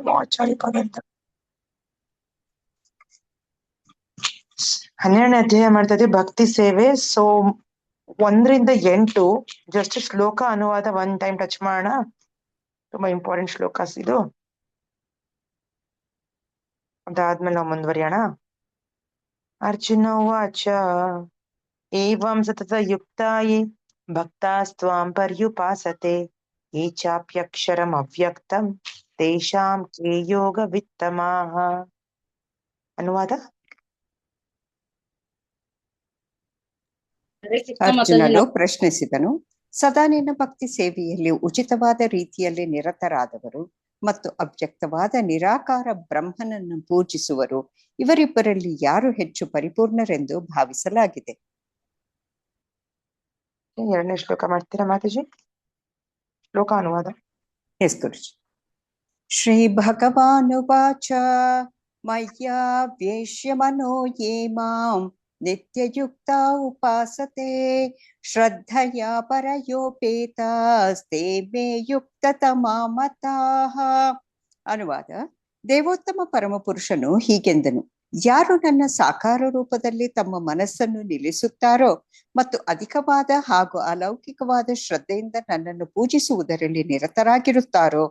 ಮಾಚಾಳಿ ಪದ ಅಂತ 12ನೇ ಅಧ್ಯಾಯ ಮಾಡ್ತಾ ಭಕ್ತಿ ಸೇವೆ. ಸೊ 1ರಿಂದ 8 ಜಸ್ಟ್ ಶ್ಲೋಕ ಅನುವಾದ ಒನ್ ಟೈಮ್ ಟಚ್ ಮಾಡೋಣ. ತುಂಬಾ ಇಂಪಾರ್ಟೆಂಟ್ ಶ್ಲೋಕಾಸ್ ಇದು. ಅದಾದ್ಮೇಲೆ ನಾವು ಮುಂದುವರಿಯೋಣ. ಅರ್ಜುನ ಉವಾಚ ಏವಂ ಸತತ ಯುಕ್ತಾಯೇ ಭಕ್ತಾಸ್ತ್ವಾಂ ಪರ್ಯುಪಾಸತೆ ಯೇ ಚಾಪ್ಯಕ್ಷರಂ ಅವ್ಯಕ್ತಂ ತೇಷಾಂ ಕೇ ಯೋಗ ವಿತ್ತಮಾಃ. ಅನುವಾದ. ಅರ್ಜುನನು ಪ್ರಶ್ನಿಸಿದನು, ಸದಾ ನಿನ್ನ ಭಕ್ತಿ ಸೇವೆಯಲ್ಲಿ ಉಚಿತವಾದ ರೀತಿಯಲ್ಲಿ ನಿರತರಾದವರು ಮತ್ತು ಅವ್ಯಕ್ತವಾದ ನಿರಾಕಾರ ಬ್ರಹ್ಮನನ್ನು ಪೂಜಿಸುವರು, ಇವರಿಬ್ಬರಲ್ಲಿ ಯಾರು ಹೆಚ್ಚು ಪರಿಪೂರ್ಣರೆಂದು ಭಾವಿಸಲಾಗಿದೆ. 2ನೇ ಶ್ಲೋಕ ಮಾಡ್ತೀರಾ ಮಾತಾಜಿ? ಶ್ಲೋಕ ಅನುವಾದ. ಎಸ್ ಗುರುಜಿ. ಶ್ರೀ ಭಗವಾನುವಾಚ ಮಯ್ಯಾವೇಶ್ಯ ಮನೋ ಯೇ ಮಾಂ ನಿತ್ಯಯುಕ್ತ ಉಪಾಸತೆ ಶ್ರದ್ಧಯಾ ಪರಯೋಪೇತಾಸ್ತೆ ಮೇ ಯುಕ್ತತಮಾ ಮತಾಃ. ಅನುವಾದ. ದೇವೋತ್ತಮ ಪರಮಪುರುಷನು ಹೀಗೆಂದನು, ಯಾರು ನನ್ನ ಸಾಕಾರ ರೂಪದಲ್ಲಿ ತಮ್ಮ ಮನಸ್ಸನ್ನು ನಿಲ್ಲಿಸುತ್ತಾರೋ ಮತ್ತು ಅಧಿಕವಾದ ಹಾಗೂ ಅಲೌಕಿಕವಾದ ಶ್ರದ್ಧೆಯಿಂದ ನನ್ನನ್ನು ಪೂಜಿಸುವುದರಲ್ಲಿ ನಿರತರಾಗಿರುತ್ತಾರೋ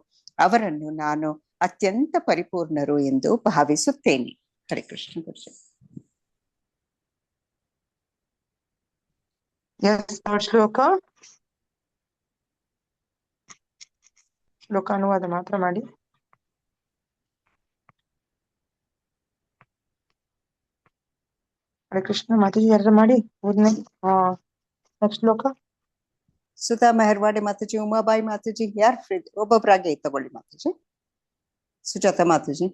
ಅವರನ್ನು ನಾನು ಅತ್ಯಂತ ಪರಿಪೂರ್ಣರು ಎಂದು ಭಾವಿಸುತ್ತೇನೆ. ಹರೇ ಕೃಷ್ಣ ಗುರುಜಿ. ಶ್ಲೋಕ ಅನುವಾದ ಮಾತ್ರ ಮಾಡಿ. ಹರೇ ಕೃಷ್ಣ ಮಾತಾಜಿ. ಯಾರು ಮಾಡಿ ನೆಕ್ಸ್ಟ್ ಶ್ಲೋಕ. ಸುಧಾ ಮೆಹರ್ವಾಡಿ ಮಾತಾಜಿ, ಉಮಾಬಾಯಿ ಮಾತಾಜಿ, ಯಾರು ಫ್ರೀ ಒಬ್ಬೊಬ್ಬರಾಗೆ ತಗೊಳ್ಳಿ ಮಾತಾಜಿ. ಸುಜಾತ ಮಾತಾಜಿ.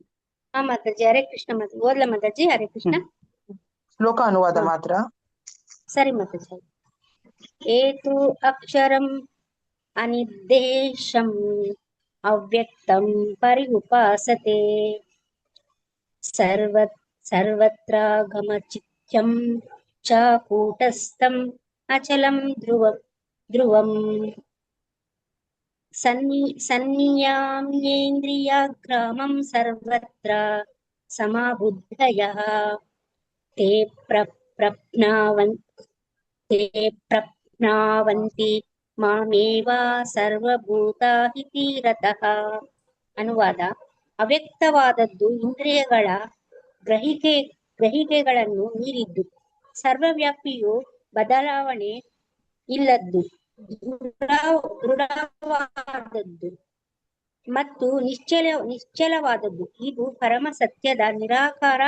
ಮಾತಾಜಿ. ಹರೇ ಕೃಷ್ಣ ಮಾತಾಜಿ. ಓದ್ಲ ಮಾತಾಜಿ. ಹರೇ ಕೃಷ್ಣ. ಶ್ಲೋಕ ಅನುವಾದ ಮಾತ್ರ. ಸರಿ ಮಾತಾಜಿ. ಏತು ಅಕ್ಷರಂ ಅನಿರ್ದೇಶಂ ಅವ್ಯಕ್ತಂ ಪರಿಉಪಾಸತೆ ಸರ್ವತ್ರಾಗಮಚಿತ್ಯಂ ಚ ಕೂಟಸ್ಥಂ ಅಚಲಂ ಧ್ರುವಂ ಸನ್ನಿಯಾಮ್ಯೇಂದ್ರಿಯಾಗ್ರಾಮಂ ಸರ್ವತ್ರ ಸಮಾಬುದ್ಧಯಃ ತೇ ಪ್ರಪ್ನಾವಂತಿ ಮಾಮೇವ ಸರ್ವಭೂತಾಹಿತಿ ರತಃ. ಅನುವಾದ. ಅವ್ಯಕ್ತವಾದದ್ದು ಇಂದ್ರಿಯಗಳ ಗ್ರಹಿಕೆಗಳನ್ನು ಮೀರಿದ್ದು, ಸರ್ವವ್ಯಾಪಿಯು, ಬದಲಾವಣೆ ಇಲ್ಲದ್ದು, ದೃಢವಾದದ್ದು ಮತ್ತು ನಿಶ್ಚಲವಾದದ್ದು. ಇದು ಪರಮ ಸತ್ಯದ ನಿರಾಕಾರ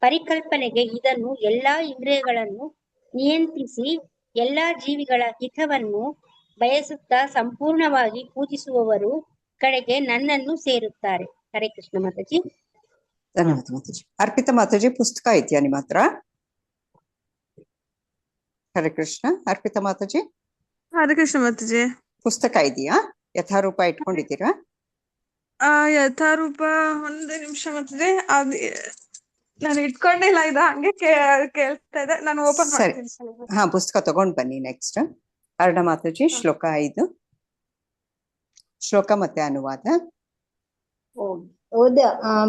ಪರಿಕಲ್ಪನೆಗೆ ಇದನ್ನು ಎಲ್ಲಾ ಇಂದ್ರಿಯಗಳನ್ನು ನಿಯಂತ್ರಿಸಿ ಎಲ್ಲಾ ಜೀವಿಗಳ ಹಿತವನ್ನು ಬಯಸುತ್ತಾ ಸಂಪೂರ್ಣವಾಗಿ ಪೂಜಿಸುವವರು ಕಡೆಗೆ ನನ್ನನ್ನು ಸೇರುತ್ತಾರೆ. ಹರೇ ಕೃಷ್ಣ ಮಾತಾಜಿ. ಧನ್ಯವಾದ ಮಾತಾಜಿ. ಅರ್ಪಿತಾ ಮಾತಾಜಿ, ಪುಸ್ತಕ ಇದೆಯಾ ನಿಮ್ಮ ಹತ್ರ? ಹರೇ ಕೃಷ್ಣ. ಅರ್ಪಿತಾ ಮಾತಾಜಿ. ಹರೇ ಕೃಷ್ಣ ಮಾತಾಜಿ. ಪುಸ್ತಕ ಇದೆಯಾ? ಯಥಾರೂಪ ಇಟ್ಕೊಂಡಿದ್ದೀರಾ? ಯಥಾರೂಪ ಒಂದು ನಿಮಿಷ ಮಾತಾಜಿ. ನಾನು ಇಟ್ಕೊಂಡಿಲ್ಲ, ಇದು ಹಂಗೆ ಕೇಳ್ತಾ ಇದೆ. ನಾನು ಓಪನ್ ಮಾಡ್ತೀನಿ. ಪುಸ್ತಕ ತಗೊಂಡ್ ಬನ್ನಿ. ನೆಕ್ಸ್ಟ್ ಅರ್ಣ ಮಾತಾಜಿ. ಶ್ಲೋಕ 5 ಶ್ಲೋಕ ಮತ್ತೆ ಅನುವಾದ.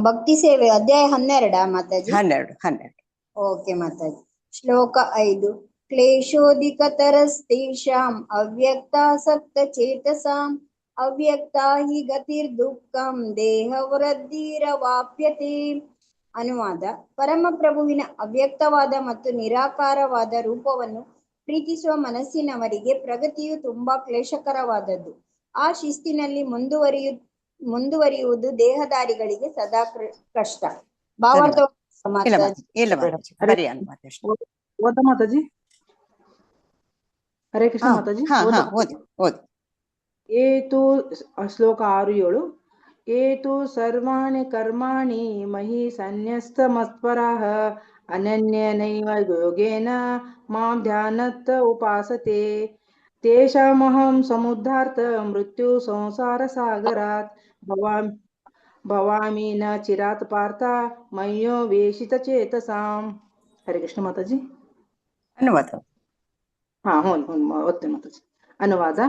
ಭಕ್ತಿ ಸೇವೆ ಅಧ್ಯಾಯ 12 ಮಾತಾಜಿ. 12. ಓಕೆ ಮಾತಾಜಿ. ಶ್ಲೋಕ 5 ಕ್ಲೇಶೋಧಿಕತರಸ್ತೇಷಾಂ ಅವ್ಯಕ್ತಾಸಕ್ತ ಚೇತಸಾಂ ಅವ್ಯಕ್ತಾ ಹಿ ಗತಿರ್ದುಃಖಂ ದೇಹವೃದ್ಧಿರವಾಪ್ಯತೆ. ಅನುವಾದ. ಪರಮಪ್ರಭುವಿನ ಅವ್ಯಕ್ತವಾದ ಮತ್ತು ನಿರಾಕಾರವಾದ ರೂಪವನ್ನು ಪ್ರೀತಿಸುವ ಮನಸ್ಸಿನವರಿಗೆ ಪ್ರಗತಿಯು ತುಂಬಾ ಕ್ಲೇಶಕರವಾದದ್ದು. ಆ ಶಿಸ್ತಿನಲ್ಲಿ ಮುಂದುವರಿಯುವುದು ದೇಹದಾರಿಗಳಿಗೆ ಸದಾ ಕಷ್ಟ. ಭಾವಾರ್ಥ ಮಾತಾಜಿ. ಹರೇ ಕೃಷ್ಣ ಮಾತಾಜಿ. ಏತು ಶ್ಲೋಕ 6-7. ಏತು ಸರ್ವಾಣಿ ಕರ್ಮಾಣಿ ಮಹಿ ಸನ್ಯಸ್ತಮತ್ಪರಃ ಅನನ್ಯನೈವ ಯೋಗೇನ ಮಾಂ ಧ್ಯಾನತ್ ಉಪಾಸತೆ ತೇಷಾಮಹಂ ಸಮುದ್ಧಾರ್ಥ ಮೃತ್ಯು ಸಂಸಾರ ಸಾಗರಾತ್ ಭವಾಮಿ ನ ಚಿರಾತ್ ಪಾರ್ಥ ಮಯ್ಯೋ ವೇಷಿತ ಚೇತಸಾಂ. ಹರೇ ಕೃಷ್ಣ ಮಾತಾಜಿ. ಅನುವಾದ. ಓದ್ತೆ ಮಾತಾಜಿ. ಅನುವಾದ.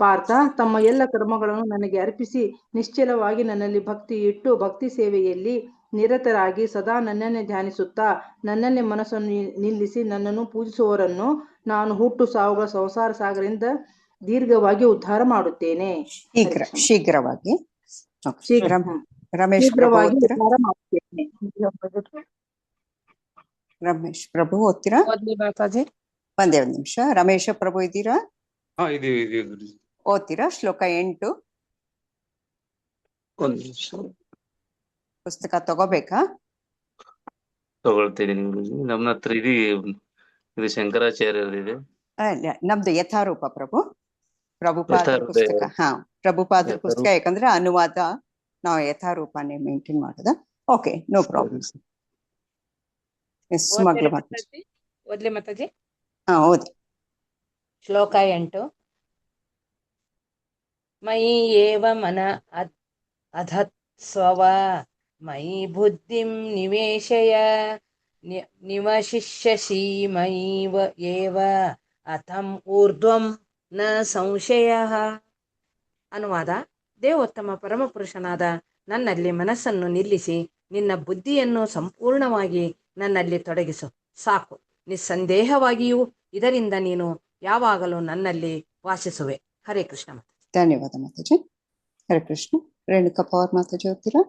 ಪಾರ್ಥ ತಮ್ಮ ಎಲ್ಲ ಕರ್ಮಗಳನ್ನು ನನಗೆ ಅರ್ಪಿಸಿ ನಿಶ್ಚಲವಾಗಿ ನನ್ನಲ್ಲಿ ಭಕ್ತಿ ಇಟ್ಟು ಭಕ್ತಿ ಸೇವೆಯಲ್ಲಿ ನಿರತರಾಗಿ ಸದಾ ನನ್ನನ್ನೇ ಧ್ಯಾನಿಸುತ್ತಾ ನನ್ನನ್ನೇ ಮನಸ್ಸನ್ನು ನಿಲ್ಲಿಸಿ ನನ್ನನ್ನು ಪೂಜಿಸುವವರನ್ನು ನಾನು ಹುಟ್ಟು ಸಾವುಗಳ ಸಂಸಾರ ಸಾಗರದಿಂದ ದೀರ್ಘವಾಗಿ ಉದ್ಧಾರ ಮಾಡುತ್ತೇನೆ. ಶೀಘ್ರವಾಗಿ. Okay. ಶೀಘ್ರ ರಮೇಶ್ ಪ್ರಭು ಶೀಘ್ರವಾಗಿ ಓದ್ತೀರಾ? ಉದ್ಧಾರ ಮಾಡುತ್ತೇನೆ. ರಮೇಶ್ ಪ್ರಭು ಓದ್ತೀರಾ? ಓದ್ಲಿ ಮಾತಾಜಿ. ಒಂದೇ ಒಂದ್ ನಿಮಿಷ. ರಮೇಶ ಪ್ರಭು ಇದ್ದೀರಾ? ಇದೀವಿ ಗುರುಜಿ. ಓದ್ತೀರಾ ಶ್ಲೋಕ 8? ಒಂದ್ ನಿಮಿಷ ಪುಸ್ತಕ ತಗೋಬೇಕಾ? ತಗೊಳ್ತಿದ್ದೀನಿ ಗುರುಜಿ. ನಮ್ಮ ಹತ್ರ ಇದು ಶಂಕರಾಚಾರ್ಯರದಿದೆ. ನಮ್ದು ಯಥಾರೂಪ ಪ್ರಭು, ಪ್ರಭುಪಾದ ಯಥಾರೂಪ. ಪುಸ್ತಕ. ಪ್ರಭುಪಾದ ಯಥಾರೂಪ. ಪುಸ್ತಕ, ಯಾಕಂದ್ರೆ ಅನುವಾದ ನಾವು ಯಥಾರೂಪನೇ ಮೇಂಟೈನ್ ಮಾಡೋದ. Okay, no problem. ಎಸ್ ಮಗಳು ಮಾತಾಡಿ. ಓದ್ಲಿ ಮಾತಾಜಿ. ಓದಿ. ಶ್ಲೋಕ 8. ಮಯಿ ಏವ ಮನ ಅಧತ್ಸ್ವ ಮಯಿ ಬುದ್ಧಿಂ ನಿವೇಶಯ ನಿವಶಿಷ್ಯಸಿ ಮಯೀವ ಏವ ಅಥಂ ಊರ್ಧ್ವಂ ನ ಸಂಶಯಃ. ಅನುವಾದ: ದೇವೋತ್ತಮ ಪರಮಪುರುಷನಾದ ನನ್ನಲ್ಲಿ ಮನಸ್ಸನ್ನು ನಿಲ್ಲಿಸಿ ನಿನ್ನ ಬುದ್ಧಿಯನ್ನು ಸಂಪೂರ್ಣವಾಗಿ ನನ್ನಲ್ಲಿ ತೊಡಗಿಸು. ಸಾಕು, ನಿಸ್ಸಂದೇಹವಾಗಿಯೂ ಇದರಿಂದ ನೀನು ಯಾವಾಗಲೂ ನನ್ನಲ್ಲಿ ವಾಸಿಸುವೆ. ಹರೇ ಕೃಷ್ಣ. ಧನ್ಯವಾದ ಮಾತಾಜಿ. ಹರೇ ಕೃಷ್ಣ. ರೇಣುಕಾ ಪವಾರ್ ಮಾತಾಜಿ ಓದ್ತೀರಾ?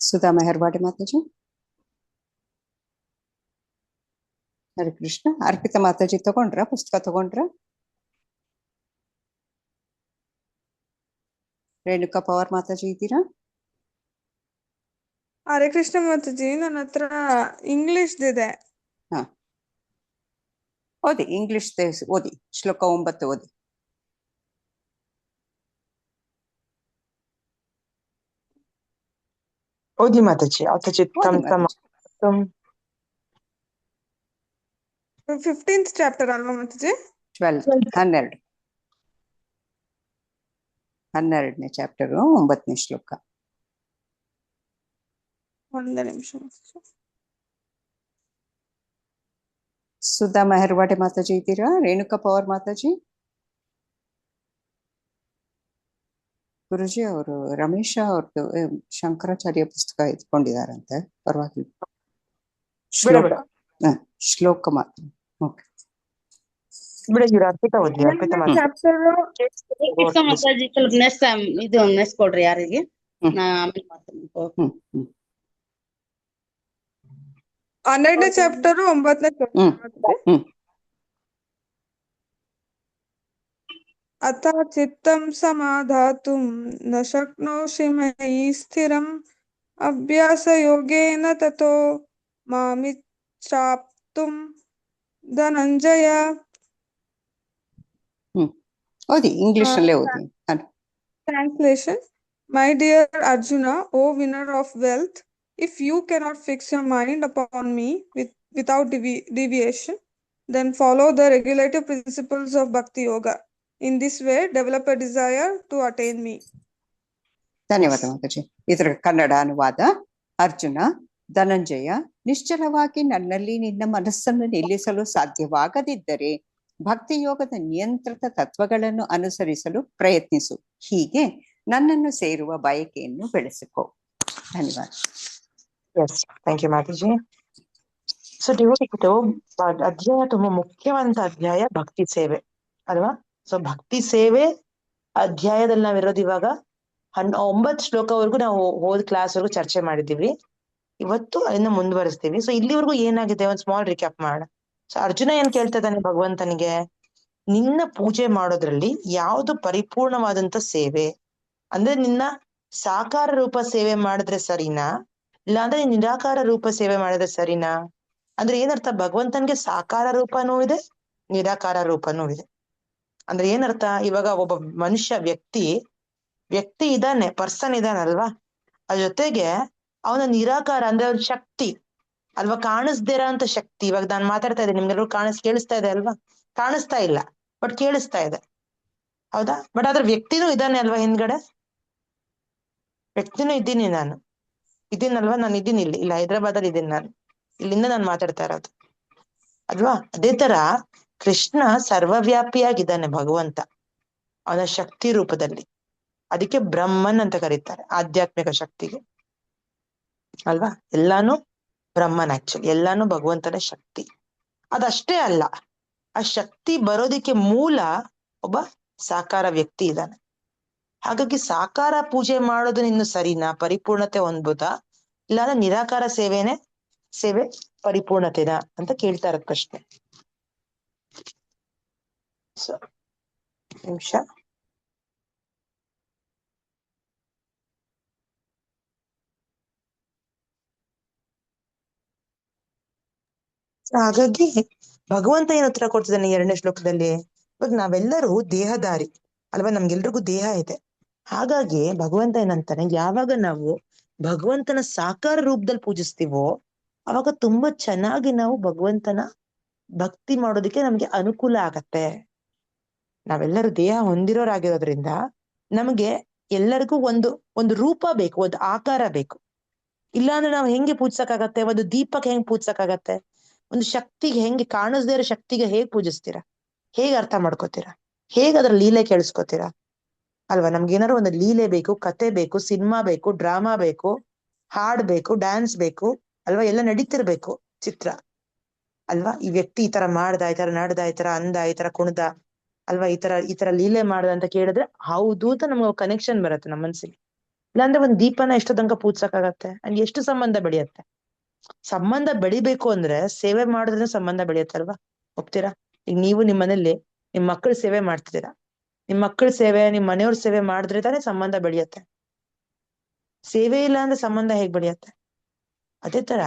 ಸುಧಾ ಮೆಹರ್ವಾಡಿ ಮಾತಾಜಿ. ಹರೇ ಕೃಷ್ಣ. ಅರ್ಪಿತಾ ಮಾತಾಜಿ ತಗೊಂಡ್ರ? ಪುಸ್ತಕ ತಗೊಂಡ್ರ? ರೇಣುಕಾ ಪವಾರ್ ಮಾತಾಜಿ ಇದ್ದೀರಾ? ಹರೇ ಕೃಷ್ಣ ಮಾತಾಜಿ, ನನ್ನ ಹತ್ರ ಇಂಗ್ಲಿಷ್ದಿದೆ. ಓದಿ, ಇಂಗ್ಲಿಷ್ ಓದಿ. ಶ್ಲೋಕ 9 ಓದಿ. ಓದಿ ಮಾತಾಜಿ. ಅಥ ಚಿತ್ತಂ ತಮ 15th ಚಾಪ್ಟರ್ ಅಲ್ವಾ ಮಾತಾಜಿ? 12ನೇ ಚಾಪ್ಟರು 9ನೇ ಶ್ಲೋಕ. ಒಂದೇ ನಿಮಿಷ. ಸುಧಾ ಮೆಹರ್ವಾಡಿ ಮಾತಾಜಿ ಇದ್ದೀರಾ? ರೇಣುಕಾ ಪವಾರ್ ಮಾತಾಜಿ. ಗುರುಜಿ ಅವರು ರಮೇಶ ಅವ್ರದ್ದು ಶಂಕರಾಚಾರ್ಯ ಪುಸ್ತಕ ಇಟ್ಕೊಂಡಿದಾರಂತೆ. ಪರವಾಗಿಲ್ಲ. ಶ್ಲೋಕ ಮಾತ್ರ. ಓಕೆ ಬಿಡ, ಇವ್ರು ಅರ್ಪಿತಾ ಓದ್ಲಿ. ಅರ್ಪಿತಾ ಚಾಪ್ಟರ್ ಮಾತಾಜಿ ಸ್ವಲ್ಪ ನೆಕ್ಸ್ಟ್ ಕೊಡ್ರಿ ಯಾರಿಗೆ. ನಾ ಆಮೇಲೆ ಮಾಡ್ತೀನಿ. 12ನೇ ಚಾಪ್ಟರ್ 9ನೇ ಶ್ಲೋಕ. ಅಥ ಚಿತ್ತಂ ಸಮಾಧಾತುಂ ನ ಶಕ್ನೋಷಿ ಮಯಿ ಸ್ಥಿರಂ ಅಭ್ಯಾಸ ಯೋಗೇನ ತತೋ ಮಾಮಿಚ್ಛಾಪ್ತುಂ ಧನಂಜಯ. ಓದಿ, ಇಂಗ್ಲಿಷ್ ಅಲ್ಲೇ ಓದಿ. Translation: My dear Arjuna, O winner of wealth, if you cannot fix your mind upon me without deviation, then follow the regulative principles of Bhakti Yoga. In this way, develop a desire to attain me. ಧನ್ಯವಾದ ಮಾತಾಜಿ. ಇದರ ಕನ್ನಡ ಅನುವಾದ: ಅರ್ಜುನ, ಧನಂಜಯ, ನಿಶ್ಚಲವಾಗಿ ನನ್ನಲ್ಲಿ ನಿನ್ನ ಮನಸ್ಸನ್ನು ನಿಲ್ಲಿಸಲು ಸಾಧ್ಯವಾಗದಿದ್ದರೆ ಭಕ್ತಿಯೋಗದ ನಿಯಂತ್ರಿತ ತತ್ವಗಳನ್ನು ಅನುಸರಿಸಲು ಪ್ರಯತ್ನಿಸು. ಹೀಗೆ ನನ್ನನ್ನು ಸೇರುವ ಬಯಕೆಯನ್ನು ಬೆಳೆಸಿಕೊ. ಧನ್ಯವಾದ. Yes, thank you Mataji. So ಡಿವೋಟಿಗಳು, ಅಧ್ಯಾಯ ತುಂಬಾ ಮುಖ್ಯವಾದ ಅಧ್ಯಾಯ ಭಕ್ತಿ ಸೇವೆ ಅಲ್ವಾ? ಸೊ ಭಕ್ತಿ ಸೇವೆ ಅಧ್ಯಾಯದಲ್ಲಿ ನಾವಿರೋದು ಇವಾಗ 9 ಶ್ಲೋಕವರೆಗೂ ನಾವು ಹೋದ ಕ್ಲಾಸ್ ವರೆಗೂ ಚರ್ಚೆ ಮಾಡಿದೀವಿ. ಇವತ್ತು ಅದನ್ನ ಮುಂದುವರಿಸ್ತೀವಿ. ಸೊ ಇಲ್ಲಿವರೆಗೂ ಏನಾಗಿದೆ ಒಂದು ಸ್ಮಾಲ್ ರಿಕ್ಯಾಪ್ ಮಾಡೋಣ. ಸೊ ಅರ್ಜುನ ಏನ್ ಕೇಳ್ತಾ ಇದ್ದಾನೆ ಭಗವಂತನಿಗೆ? ನಿನ್ನ ಪೂಜೆ ಮಾಡೋದ್ರಲ್ಲಿ ಯಾವ್ದು ಪರಿಪೂರ್ಣವಾದಂತ ಸೇವೆ ಅಂದ್ರೆ, ನಿನ್ನ ಸಾಕಾರ ರೂಪ ಸೇವೆ ಮಾಡಿದ್ರೆ ಸರಿನಾ, ಇಲ್ಲಾಂದ್ರೆ ನಿರಾಕಾರ ರೂಪ ಸೇವೆ ಮಾಡಿದ್ರೆ ಸರಿನಾ? ಅಂದ್ರೆ ಏನರ್ಥ? ಭಗವಂತನ್ಗೆ ಸಾಕಾರ ರೂಪನೂ ಇದೆ, ನಿರಾಕಾರ ರೂಪನೂ ಇದೆ. ಅಂದ್ರೆ ಏನರ್ಥ? ಇವಾಗ ಒಬ್ಬ ಮನುಷ್ಯ ವ್ಯಕ್ತಿ ಇದ್ದಾನೆ, ಪರ್ಸನ್ ಇದಾನಲ್ವಾ, ಅದ್ರ ಜೊತೆಗೆ ಅವನ ನಿರಾಕಾರ ಅಂದ್ರೆ ಅವ್ನ ಶಕ್ತಿ ಅಲ್ವಾ, ಕಾಣಿಸ್ದೇ ಇರೋ ಅಂತ ಶಕ್ತಿ. ಇವಾಗ ನಾನು ಮಾತಾಡ್ತಾ ಇದ್ದೀನಿ, ನಿಮ್ಗೆಲ್ಲರೂ ಕೇಳಿಸ್ತಾ ಇದೆ ಅಲ್ವಾ? ಕಾಣಿಸ್ತಾ ಇಲ್ಲ, ಬಟ್ ಕೇಳಿಸ್ತಾ ಇದೆ, ಹೌದಾ? ಬಟ್ ಅದ್ರ ವ್ಯಕ್ತಿನೂ ಇದ್ದಾನೆ ಅಲ್ವಾ, ಹಿಂದ್ಗಡೆ ವ್ಯಕ್ತಿನೂ ಇದ್ದೀನಿ. ನಾನು ಇದೀನಲ್ವಾ, ನಾನು ಇದ್ದೀನಿ ಇಲ್ಲಿ ಹೈದ್ರಾಬಾದ್ ಅಲ್ಲಿ ಇದ್ದೀನಿ. ನಾನು ಇಲ್ಲಿಂದ ನಾನು ಮಾತಾಡ್ತಾ ಇರೋದು ಅಲ್ವಾ? ಅದೇ ತರ ಕೃಷ್ಣ ಸರ್ವವ್ಯಾಪಿಯಾಗಿದ್ದಾನೆ ಭಗವಂತ ಅವನ ಶಕ್ತಿ ರೂಪದಲ್ಲಿ. ಅದಕ್ಕೆ ಬ್ರಹ್ಮನ್ ಅಂತ ಕರೀತಾರೆ ಆಧ್ಯಾತ್ಮಿಕ ಶಕ್ತಿಗೆ, ಅಲ್ವಾ? ಎಲ್ಲಾನು ಬ್ರಹ್ಮನ್, ಆಕ್ಚುಲಿ ಎಲ್ಲಾನು ಭಗವಂತನ ಶಕ್ತಿ. ಅದಷ್ಟೇ ಅಲ್ಲ, ಆ ಶಕ್ತಿ ಬರೋದಿಕ್ಕೆ ಮೂಲ ಒಬ್ಬ ಸಾಕಾರ ವ್ಯಕ್ತಿ ಇದ್ದಾನೆ. ಹಾಗಾಗಿ ಸಾಕಾರ ಪೂಜೆ ಮಾಡೋದು ಇನ್ನು ಸರಿನಾ, ಪರಿಪೂರ್ಣತೆ ಹೊಂದ್ಬೋದಾ, ಇಲ್ಲಾಂದ್ರೆ ನಿರಾಕಾರ ಸೇವೆ ಪರಿಪೂರ್ಣತೆನಾ ಅಂತ ಕೇಳ್ತಾ ಇರೋದ್ ಪ್ರಶ್ನೆ. ನಿಮಿಷ. ಹಾಗಾಗಿ ಭಗವಂತ ಏನ್ ಉತ್ತರ ಕೊಡ್ತಿದ್ದಾನೆ 2ನೇ ಶ್ಲೋಕದಲ್ಲಿ? ಇವಾಗ ನಾವೆಲ್ಲರೂ ದೇಹದಾರಿ ಅಲ್ವಾ, ನಮ್ಗೆಲ್ರಿಗೂ ದೇಹ ಇದೆ. ಹಾಗಾಗಿ ಭಗವಂತ ಏನಂತಾನೆ, ಯಾವಾಗ ನಾವು ಭಗವಂತನ ಸಾಕಾರ ರೂಪದಲ್ಲಿ ಪೂಜಿಸ್ತೀವೋ ಅವಾಗ ತುಂಬಾ ಚೆನ್ನಾಗಿ ನಾವು ಭಗವಂತನ ಭಕ್ತಿ ಮಾಡೋದಕ್ಕೆ ನಮ್ಗೆ ಅನುಕೂಲ ಆಗತ್ತೆ. ನಾವೆಲ್ಲರೂ ದೇಹ ಹೊಂದಿರೋರಾಗಿರೋದ್ರಿಂದ ನಮಗೆ ಎಲ್ಲರಿಗೂ ಒಂದು ರೂಪ ಬೇಕು, ಒಂದು ಆಕಾರ ಬೇಕು. ಇಲ್ಲಾಂದ್ರೆ ನಾವು ಹೆಂಗೆ ಪೂಜಿಸಕ್ಕಾಗತ್ತೆ? ಒಂದು ದೀಪಕ್ಕೆ ಹೆಂಗ್ ಪೂಜಿಸಕ್ಕಾಗತ್ತೆ? ಒಂದು ಶಕ್ತಿಗೆ ಹೆಂಗೆ, ಕಾಣಿಸ್ದೇ ಇರೋ ಶಕ್ತಿಗೆ ಹೇಗ್ ಪೂಜಿಸ್ತೀರಾ? ಹೇಗ್ ಅರ್ಥ ಮಾಡ್ಕೋತೀರಾ? ಹೇಗ್ ಅದ್ರ ಲೀಲೆ ಕೇಳಿಸ್ಕೊತೀರಾ? ಅಲ್ವಾ? ನಮ್ಗೆ ಏನಾದ್ರು ಒಂದು ಲೀಲೆ ಬೇಕು, ಕತೆ ಬೇಕು, ಸಿನಿಮಾ ಬೇಕು, ಡ್ರಾಮಾ ಬೇಕು, ಹಾಡ್ ಬೇಕು, ಡ್ಯಾನ್ಸ್ ಬೇಕು, ಅಲ್ವಾ? ಎಲ್ಲ ನಡೀತಿರ್ಬೇಕು ಚಿತ್ರ, ಅಲ್ವಾ? ಈ ವ್ಯಕ್ತಿ ಈ ತರ ಮಾಡ್ದ, ಈ ತರ ನಡ್ದ, ಈ ತರ ಅಂದ, ಈ ತರ ಕುಣ್ದ, ಅಲ್ವಾ? ಈ ತರ ಲೀಲೆ ಮಾಡ್ದ ಅಂತ ಕೇಳಿದ್ರೆ ಹೌದು ಅಂತ ನಮ್ಗೆ ಕನೆಕ್ಷನ್ ಬರುತ್ತೆ ನಮ್ಮ ಮನ್ಸಿಗೆ. ಇಲ್ಲಾಂದ್ರೆ ಒಂದ್ ದೀಪನ ಎಷ್ಟು ತನಕ ಪೂಜ್ಸಕ್ಕಾಗತ್ತೆ? ಅಂಡ್ ಎಷ್ಟು ಸಂಬಂಧ ಬೆಳೆಯತ್ತೆ? ಸಂಬಂಧ ಬೆಳಿಬೇಕು ಅಂದ್ರೆ ಸೇವೆ ಮಾಡೋದ್ರಿಂದ ಸಂಬಂಧ ಬೆಳೆಯತ್ತಲ್ವಾ? ಒಪ್ತೀರಾ? ಈಗ ನೀವು ನಿಮ್ ಮನೇಲಿ ನಿಮ್ ಮಕ್ಕಳ ಸೇವೆ ಮಾಡ್ತಿದ್ದೀರಾ, ನಿಮ್ ಮಕ್ಕಳ ಸೇವೆ, ನಿಮ್ ಮನೆಯವ್ರ ಸೇವೆ ಮಾಡಿದ್ರೆ ತಾನೇ ಸಂಬಂಧ ಬೆಳೆಯತ್ತೆ. ಸೇವೆ ಇಲ್ಲ ಅಂದ್ರೆ ಸಂಬಂಧ ಹೇಗ್ ಬೆಳೆಯತ್ತೆ? ಅದೇ ತರ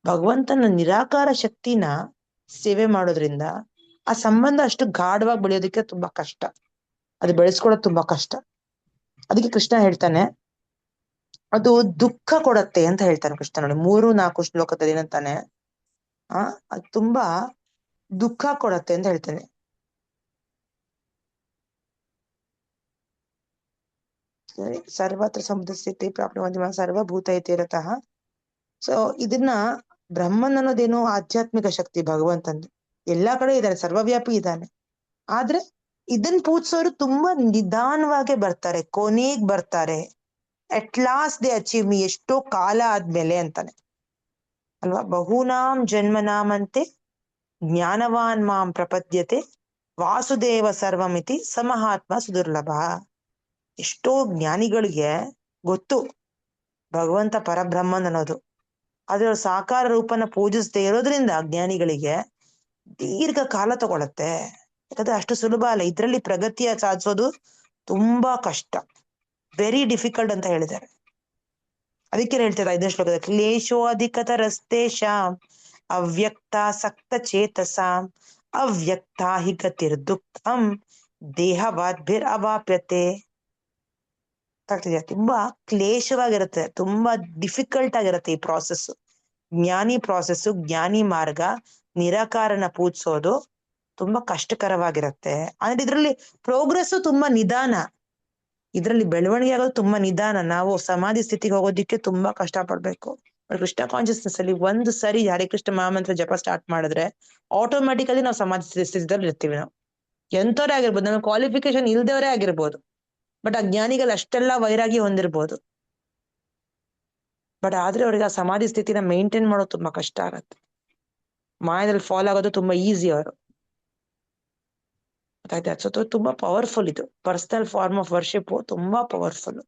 ಭಗವಂತನ ನಿರಾಕಾರ ಶಕ್ತಿನ ಸೇವೆ ಮಾಡೋದ್ರಿಂದ ಆ ಸಂಬಂಧ ಅಷ್ಟು ಗಾಢವಾಗಿ ಬೆಳೆಯೋದಕ್ಕೆ ತುಂಬಾ ಕಷ್ಟ, ಅದು ಬೆಳೆಸ್ಕೊಳ್ಳೋದು ತುಂಬಾ ಕಷ್ಟ. ಅದಕ್ಕೆ ಕೃಷ್ಣ ಹೇಳ್ತಾನೆ ಅದು ದುಃಖ ಕೊಡತ್ತೆ ಅಂತ ಹೇಳ್ತಾನೆ ಕೃಷ್ಣ. ನೋಡಿ 3-4 ಶ್ಲೋಕದಲ್ಲಿ ಏನಂತಾನೆ, ಅದು ತುಂಬಾ ದುಃಖ ಕೊಡತ್ತೆ ಅಂತ ಹೇಳ್ತಾನೆ. ಸರ್ವತ್ರ ಸಮುದ್ರ ಸ್ಥಿತಿ ಪ್ರಾಪ್ತ ಸರ್ವಭೂತ ಇತಿರತಃ. ಸೊ ಇದನ್ನ ಬ್ರಹ್ಮನ್ ಅನ್ನೋದೇನು ಆಧ್ಯಾತ್ಮಿಕ ಶಕ್ತಿ ಭಗವಂತಂದು, ಎಲ್ಲಾ ಕಡೆ ಇದ್ದಾನೆ, ಸರ್ವವ್ಯಾಪಿ ಇದ್ದಾನೆ. ಆದ್ರೆ ಇದನ್ ಪೂಜಿಸೋರು ತುಂಬಾ ನಿಧಾನವಾಗಿ ಬರ್ತಾರೆ, ಕೊನೆಗ್ ಬರ್ತಾರೆ. At last they achieve me, ಎಷ್ಟೋ ಕಾಲ ಆದ್ಮೇಲೆ ಅಂತಾನೆ ಅಲ್ವಾ? ಬಹೂನಾಂ ಜನ್ಮನಾಮಂತೆ ಜ್ಞಾನವಾನ್ ಮಾಂ ಪ್ರಪದ್ಯತೆ ವಾಸುದೇವ ಸರ್ವಮಿತಿ ಸಮಹಾತ್ಮ ಸುದುರ್ಲಭ. ಎಷ್ಟೋ ಜ್ಞಾನಿಗಳಿಗೆ ಗೊತ್ತು ಭಗವಂತ ಪರಬ್ರಹ್ಮನ್ ಅನ್ನೋದು, ಆದ್ರೆ ಅವ್ರ ಸಾಕಾರ ರೂಪನ ಪೂಜಿಸದೇ ಇರೋದ್ರಿಂದ ಜ್ಞಾನಿಗಳಿಗೆ ದೀರ್ಘ ಕಾಲ ತಗೊಳತ್ತೆ. ಯಾಕಂದ್ರೆ ಅಷ್ಟು ಸುಲಭ ಅಲ್ಲ, ಇದ್ರಲ್ಲಿ ಪ್ರಗತಿಯ ಸಾಧಿಸೋದು ತುಂಬಾ ಕಷ್ಟ, ವೆರಿ ಡಿಫಿಕಲ್ಟ್ ಅಂತ ಹೇಳಿದ್ದಾರೆ. ಅದಕ್ಕೆ ಹೇಳ್ತಾರೆ 5ನೇ ಶ್ಲೋಕದ ಕ್ಲೇಶೋ ಅಧಿಕತರಸ್ತೇಷಾಂ ಅವ್ಯಕ್ತಾಸಕ್ತ ಚೇತಸಾಂ ಅವ್ಯಕ್ತ ಹಿ ಗತಿರ್ ದುಃಖಂ ದೇಹವಾದ್ಭಿರ್ ಅವಾಪ್ಯತೆ. ತುಂಬಾ ಕ್ಲೇಶವಾಗಿರುತ್ತೆ, ತುಂಬಾ ಡಿಫಿಕಲ್ಟ್ ಆಗಿರುತ್ತೆ ಈ ಪ್ರಾಸೆಸ್. ಜ್ಞಾನಿ ಪ್ರಾಸೆಸ್, ಜ್ಞಾನಿ ಮಾರ್ಗ, ನಿರಾಕಾರನ ಪೂಜಿಸೋದು ತುಂಬಾ ಕಷ್ಟಕರವಾಗಿರುತ್ತೆ. ಅಂದ್ರೆ ಇದ್ರಲ್ಲಿ ಪ್ರೋಗ್ರೆಸ್ ತುಂಬಾ ನಿಧಾನ, ಇದ್ರಲ್ಲಿ ಬೆಳವಣಿಗೆ ಆಗೋದು ತುಂಬಾ ನಿಧಾನ. ನಾವು ಸಮಾಧಿ ಸ್ಥಿತಿಗೆ ಹೋಗೋದಿಕ್ಕೆ ತುಂಬಾ ಕಷ್ಟ ಪಡ್ಬೇಕು. ಕೃಷ್ಣ ಕಾನ್ಶಿಯಸ್ನೆಸ್ ಅಲ್ಲಿ ಒಂದು ಸರಿ ಹರೇ ಕೃಷ್ಣ ಮಹಾಮಂತ್ರ ಜಪ ಸ್ಟಾರ್ಟ್ ಮಾಡಿದ್ರೆ ಆಟೋಮ್ಯಾಟಿಕಲಿ ನಾವು ಸಮಾಧಿ ಸ್ಥಿತಿದಲ್ಲಿ ಇರ್ತೀವಿ. ನಾವು ಎಂತವರೇ ಆಗಿರ್ಬೋದು, ನಮ್ಮ ಕ್ವಾಲಿಫಿಕೇಶನ್ ಇಲ್ದವರೇ ಆಗಿರ್ಬೋದು, ಬಟ್ ಆ ಜ್ಞಾನಿಗಳು ಅಷ್ಟೆಲ್ಲ ವೈರಾಗಿ ಹೊಂದಿರ್ಬೋದು, ಬಟ್ ಆದ್ರೆ ಅವ್ರಿಗೆ ಆ ಸಮಾಧಿ ಸ್ಥಿತಿನ ಮೇಂಟೈನ್ ಮಾಡೋದು ತುಂಬಾ ಕಷ್ಟ ಆಗತ್ತೆ. ಮಾಯದಲ್ಲಿ ಫಾಲೋ ಆಗೋದು ತುಂಬಾ ಈಸಿ ಅವರು. ಸೊ ತುಂಬಾ ಪವರ್ಫುಲ್ ಇದು ಪರ್ಸನಲ್ ಫಾರ್ಮ್ ಆಫ್ ವರ್ಷಿಪ್, ತುಂಬಾ ಪವರ್ಫುಲ್.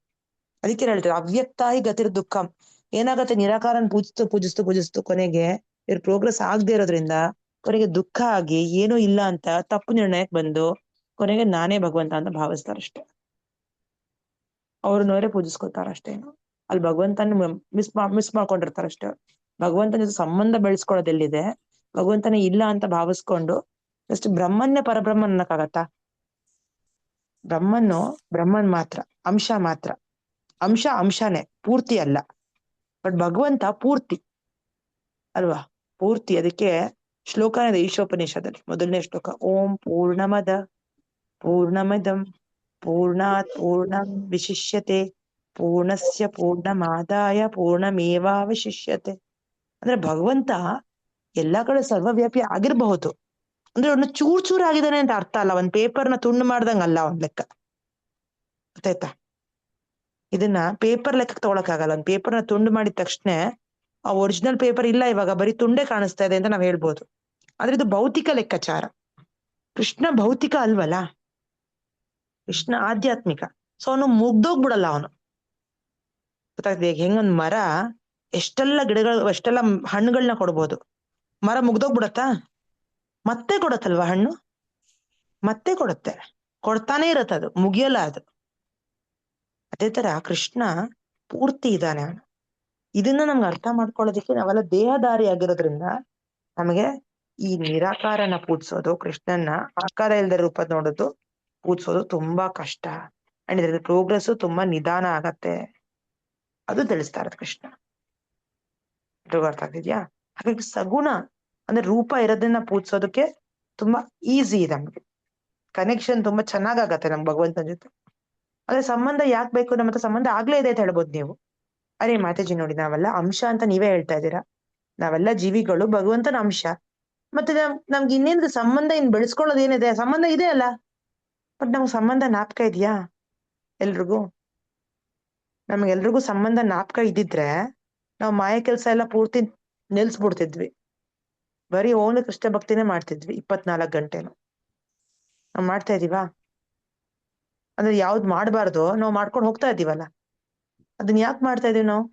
ಅದಕ್ಕೆ ಹೇಳ್ತಾರೆ ಅವ್ಯಕ್ತಾಯಿ ಗತಿರ್ ದುಃಖಂ. ಏನಾಗತ್ತೆ, ನಿರಾಕಾರನ ಪೂಜಿಸ್ತು ಕೊನೆಗೆ ಇವ್ರ ಪ್ರೋಗ್ರೆಸ್ ಆಗದೆ ಇರೋದ್ರಿಂದ ಕೊನೆಗೆ ದುಃಖ ಆಗಿ ಏನೂ ಇಲ್ಲ ಅಂತ ತಪ್ಪು ನಿರ್ಣಯಕ್ಕೆ ಬಂದು ಕೊನೆಗೆ ನಾನೇ ಭಗವಂತ ಅಂತ ಭಾವಿಸ್ತಾರಷ್ಟೇ, ಅವ್ರನ್ನವರೇ ಪೂಜಿಸ್ಕೊತಾರಷ್ಟೇನು. ಅಲ್ಲಿ ಭಗವಂತನ ಮಿಸ್ ಮಾಡ್ಕೊಂಡಿರ್ತಾರಷ್ಟೇ. ಭಗವಂತನ ಜೊತೆ ಸಂಬಂಧ ಬೆಳೆಸ್ಕೊಳ್ಳೋದೆಲ್ಲಿದೆ, ಭಗವಂತನೇ ಇಲ್ಲ ಅಂತ ಭಾವಿಸ್ಕೊಂಡು ಜಸ್ಟ್ ಬ್ರಹ್ಮನ್ನೇ ಪರಬ್ರಹ್ಮನ್ ಅನ್ನಕ್ಕಾಗತ್ತಾ? ಬ್ರಹ್ಮನ್ ಮಾತ್ರ, ಅಂಶನೇ, ಪೂರ್ತಿ ಅಲ್ಲ. ಬಟ್ ಭಗವಂತ ಪೂರ್ತಿ ಅಲ್ವಾ, ಪೂರ್ತಿ. ಅದಕ್ಕೆ ಶ್ಲೋಕ ಇದೆ ಈಶೋಪನಿಷದಲ್ಲಿ, 1ನೇ ಶ್ಲೋಕ, ಓಂ ಪೂರ್ಣಮಿದಂ ಪೂರ್ಣಾತ್ ಪೂರ್ಣಂ ವಿಶಿಷ್ಯತೆ ಪೂರ್ಣಸ್ಯ ಪೂರ್ಣಮಾದಾಯ ಪೂರ್ಣಮೇವಾವಶಿಷ್ಯತೆ. ಅಂದ್ರೆ ಭಗವಂತ ಎಲ್ಲಾ ಕಡೆ ಸರ್ವವ್ಯಾಪಿ ಆಗಿರಬಹುದು, ಅಂದ್ರೆ ಅವನು ಚೂರ್ ಚೂರ್ ಆಗಿದ್ದಾನೆ ಅಂತ ಅರ್ಥ ಅಲ್ಲ, ಒಂದ್ ಪೇಪರ್ನ ತುಂಡು ಮಾಡ್ದಂಗ ಅಲ್ಲ ಒಂದ್ ಲೆಕ್ಕ. ಗೊತ್ತಾಯ್ತಾ? ಇದನ್ನ ಪೇಪರ್ ಲೆಕ್ಕ ತಗೊಳಕ್ಕಾಗಲ್ಲ. ಒಂದ್ ಪೇಪರ್ನ ತುಂಡು ಮಾಡಿದ ತಕ್ಷಣ ಆ ಒರಿಜಿನಲ್ ಪೇಪರ್ ಇಲ್ಲ, ಇವಾಗ ಬರೀ ತುಂಡೇ ಕಾಣಿಸ್ತಾ ಇದೆ ಅಂತ ನಾವ್ ಹೇಳ್ಬೋದು. ಆದ್ರೆ ಇದು ಭೌತಿಕ ಲೆಕ್ಕಾಚಾರ. ಕೃಷ್ಣ ಭೌತಿಕ ಅಲ್ವಲ್ಲ, ಕೃಷ್ಣ ಆಧ್ಯಾತ್ಮಿಕ. ಸೊ ಅವನು ಮುಗ್ದೋಗ್ಬಿಡಲ್ಲ ಅವನು. ಗೊತ್ತಾಗ್ತದೆ? ಈಗ ಹೆಂಗೊಂದ್ ಮರ ಎಷ್ಟೆಲ್ಲ ಗಿಡಗಳು ಎಷ್ಟೆಲ್ಲ ಹಣ್ಣುಗಳನ್ನ ಕೊಡ್ಬೋದು, ಮರ ಮುಗ್ದೋಗ್ಬಿಡತ್ತಾ? ಮತ್ತೆ ಕೊಡತ್ತಲ್ವಾ ಹಣ್ಣು? ಮತ್ತೆ ಕೊಡುತ್ತೆ, ಕೊಡ್ತಾನೆ ಇರತ್ತೆ, ಅದು ಮುಗಿಯಲ್ಲ ಅದು. ಅದೇ ತರ ಕೃಷ್ಣ ಪೂರ್ತಿ ಇದ್ದಾನೆ ಅವನು. ಇದನ್ನ ನಮ್ಗೆ ಅರ್ಥ ಮಾಡ್ಕೊಳ್ಳೋದಕ್ಕೆ ನಾವೆಲ್ಲ ದೇಹದಾರಿ ಆಗಿರೋದ್ರಿಂದ ನಮಗೆ ಈ ನಿರಾಕಾರನ ಪೂಜಿಸೋದು, ಕೃಷ್ಣನ್ನ ಆಕಾರ ಇಲ್ದ ರೂಪದ ನೋಡೋದು, ಪೂಜಿಸೋದು ತುಂಬಾ ಕಷ್ಟ. ಅಂಡ್ ಇದ್ರ ಪ್ರೋಗ್ರೆಸ್ ತುಂಬಾ ನಿಧಾನ ಆಗತ್ತೆ. ಅದು ತಿಳಿಸ್ತಾ ಇರೋದು ಕೃಷ್ಣ. ಅರ್ಥ ಆಗ್ತಿದ್ಯಾ? ಹಾಗಾಗಿ ಸಗುಣ ಅಂದ್ರೆ ರೂಪ ಇರೋದನ್ನ ಪೂಜಿಸೋದಕ್ಕೆ ತುಂಬಾ ಈಸಿ ಇದೆ ನಮ್ಗೆ. ಕನೆಕ್ಷನ್ ತುಂಬಾ ಚೆನ್ನಾಗತ್ತೆ ನಮ್ ಭಗವಂತನ ಜೊತೆ. ಆದ್ರೆ ಸಂಬಂಧ ಯಾಕೆ ಬೇಕು? ನಮ್ಮ ಹತ್ರ ಸಂಬಂಧ ಆಗ್ಲೇ ಇದೆ ಅಂತ ಹೇಳ್ಬೋದು ನೀವು. ಅರೆ ಮಾತಾಜಿ ನೋಡಿ, ನಾವೆಲ್ಲ ಅಂಶ ಅಂತ ನೀವೇ ಹೇಳ್ತಾ ಇದ್ದೀರಾ. ನಾವೆಲ್ಲ ಜೀವಿಗಳು ಭಗವಂತನ ಅಂಶ. ಮತ್ತೆ ನಮ್ಗೆ ಇನ್ನೇನು ಸಂಬಂಧ ಇನ್ ಬೆಳೆಸ್ಕೊಳ್ಳೋದು ಏನಿದೆ? ಸಂಬಂಧ ಇದೆ ಅಲ್ಲ, ಬಟ್ ನಮ್ಗೆ ಸಂಬಂಧ ಜ್ಞಾಪಕ ಇದೆಯಾ? ಎಲ್ರಿಗೂ ನಮ್ಗೆಲ್ರಿಗೂ ಸಂಬಂಧ ಜ್ಞಾಪಕ ಇದ್ದಿದ್ರೆ ನಾವು ಮಾಯ ಕೆಲಸ ಎಲ್ಲ ಪೂರ್ತಿ ನಿಲ್ಸ್ಬಿಡ್ತಿದ್ವಿ. ಬರೀ ಓನ್ಲಿ ಕೃಷ್ಣ ಭಕ್ತಿನೇ ಮಾಡ್ತಿದ್ವಿ 24 ಗಂಟೆನು. ನಾವ್ ಮಾಡ್ತಾ ಇದೀವಾ? ಅಂದ್ರೆ ಯಾವ್ದು ಮಾಡ್ಬಾರ್ದು ನಾವು ಮಾಡ್ಕೊಂಡು ಹೋಗ್ತಾ ಇದೀವಲ್ಲ, ಅದನ್ನ ಯಾಕೆ ಮಾಡ್ತಾ ಇದೀವಿ ನಾವು?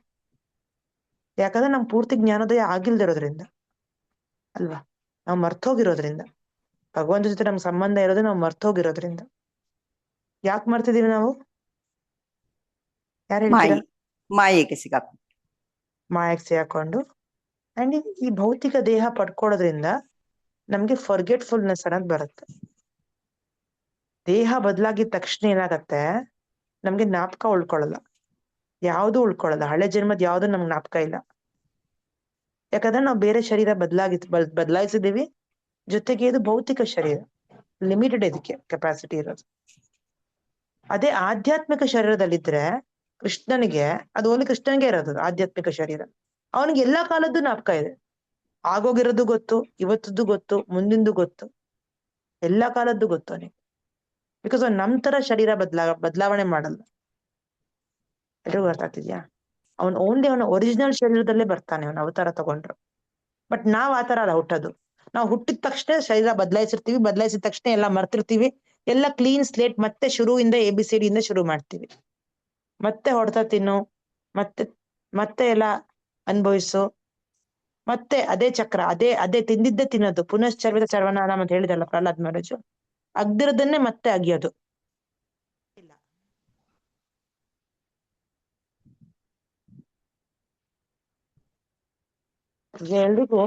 ಯಾಕಂದ್ರೆ ನಮ್ ಪೂರ್ತಿ ಜ್ಞಾನೋದಯ ಆಗಿಲ್ದಿರೋದ್ರಿಂದ ಅಲ್ವಾ? ನಾವು ಮರ್ತೋಗಿರೋದ್ರಿಂದ. ಭಗವಂತ ಜೊತೆ ನಮ್ ಸಂಬಂಧ ಇರೋದು ನಾವು ಮರ್ತೋಗಿರೋದ್ರಿಂದ. ಯಾಕೆ ಮಾಡ್ತಿದೀವಿ ನಾವು? ಯಾರು ಹೇಳ್ತೀರಾ? ಮಾಯೆಗೆ ಸಿಗಾಕೊಂಡು, ಮಾಯಕ್ಕೆ ಸಿಗಾಕೊಂಡು. ಅಂಡ್ ಈ ಭೌತಿಕ ದೇಹ ಪಡ್ಕೊಳ್ಳೋದ್ರಿಂದ ನಮ್ಗೆ ಫರ್ಗೆಟ್ಫುಲ್ನೆಸ್ ಅನ್ನೋದು ಬರುತ್ತೆ. ದೇಹ ಬದಲಾಗಿದ ತಕ್ಷಣ ಏನಾಗತ್ತೆ, ನಮ್ಗೆ ಜ್ಞಾಪಕ ಉಳ್ಕೊಳ್ಳಲ್ಲ, ಯಾವ್ದು ಉಳ್ಕೊಳ್ಳಲ್ಲ. ಹಳೆ ಜನ್ಮದ ಯಾವ್ದು ನಮ್ಗೆ ಜ್ಞಾಪಕ ಇಲ್ಲ. ಯಾಕಂದ್ರೆ ನಾವು ಬೇರೆ ಶರೀರ ಬದಲಾಯಿಸಿದೀವಿ. ಜೊತೆಗೆ ಇದು ಭೌತಿಕ ಶರೀರ, ಲಿಮಿಟೆಡ್ ಇದಕ್ಕೆ ಕೆಪಾಸಿಟಿ ಇರೋದು. ಅದೇ ಆಧ್ಯಾತ್ಮಿಕ ಶರೀರದಲ್ಲಿದ್ರೆ ಕೃಷ್ಣನಿಗೆ, ಅದು ಓನ್ಲಿ ಕೃಷ್ಣನಿಗೆ ಇರೋದು ಆಧ್ಯಾತ್ಮಿಕ ಶರೀರ. ಅವನಿಗೆ ಎಲ್ಲಾ ಕಾಲದ್ದು ಜ್ಞಾಪಕ ಇದೆ. ಆಗೋಗಿರೋದು ಗೊತ್ತು, ಇವತ್ತದ್ದು ಗೊತ್ತು, ಮುಂದಿಂದು ಗೊತ್ತು, ಎಲ್ಲಾ ಕಾಲದ್ದು ಗೊತ್ತು ಅವನಿಗೆ. ಬಿಕಾಸ್ ಅವ್ನು ನಮ್ ತರ ಶರೀರ ಬದಲಾವಣೆ ಮಾಡಲ್ಲ. ಎಲ್ರಿಗೂ ಅರ್ಥ ಆಗ್ತಿದ್ಯಾ? ಅವನ್ ಓನ್ಲಿ ಅವನ ಒರಿಜಿನಲ್ ಶರೀರದಲ್ಲೇ ಬರ್ತಾನೆ ಅವನ ಅವತಾರ ತಗೊಂಡ್ರು. ಬಟ್ ನಾವ್ ಆತರ ಅಲ್ಲ ಹುಟ್ಟೋದು. ನಾವು ಹುಟ್ಟಿದ ತಕ್ಷಣ ಶರೀರ ಬದಲಾಯಿಸಿರ್ತೀವಿ, ಬದಲಾಯಿಸಿದ ತಕ್ಷಣ ಎಲ್ಲ ಮರ್ತಿರ್ತೀವಿ, ಎಲ್ಲ ಕ್ಲೀನ್ ಸ್ಲೇಟ್, ಮತ್ತೆ ಶುರುವಿಂದ ABCD ಇಂದ ಶುರು ಮಾಡ್ತೀವಿ. ಮತ್ತೆ ಹೊಡೆತ ತಿನ್ನು, ಮತ್ತೆ ಎಲ್ಲ ಅನುಭವಿಸು, ಮತ್ತೆ ಅದೇ ಚಕ್ರ, ಅದೇ ತಿಂದಿದ್ದೇ ತಿನ್ನೋದು. ಪುನಶ್ಚರ್ವಿತ ಚರ್ವನಾರಾಮ ಅಂತ ಹೇಳಿದಲ್ಲ ಪ್ರಹ್ಲಾದ್ ಮಹಾರಾಜು, ಅಗ್ದಿರೋದನ್ನೇ ಮತ್ತೆ ಅಗಿಯೋದು. ಎಲ್ರಿಗೂ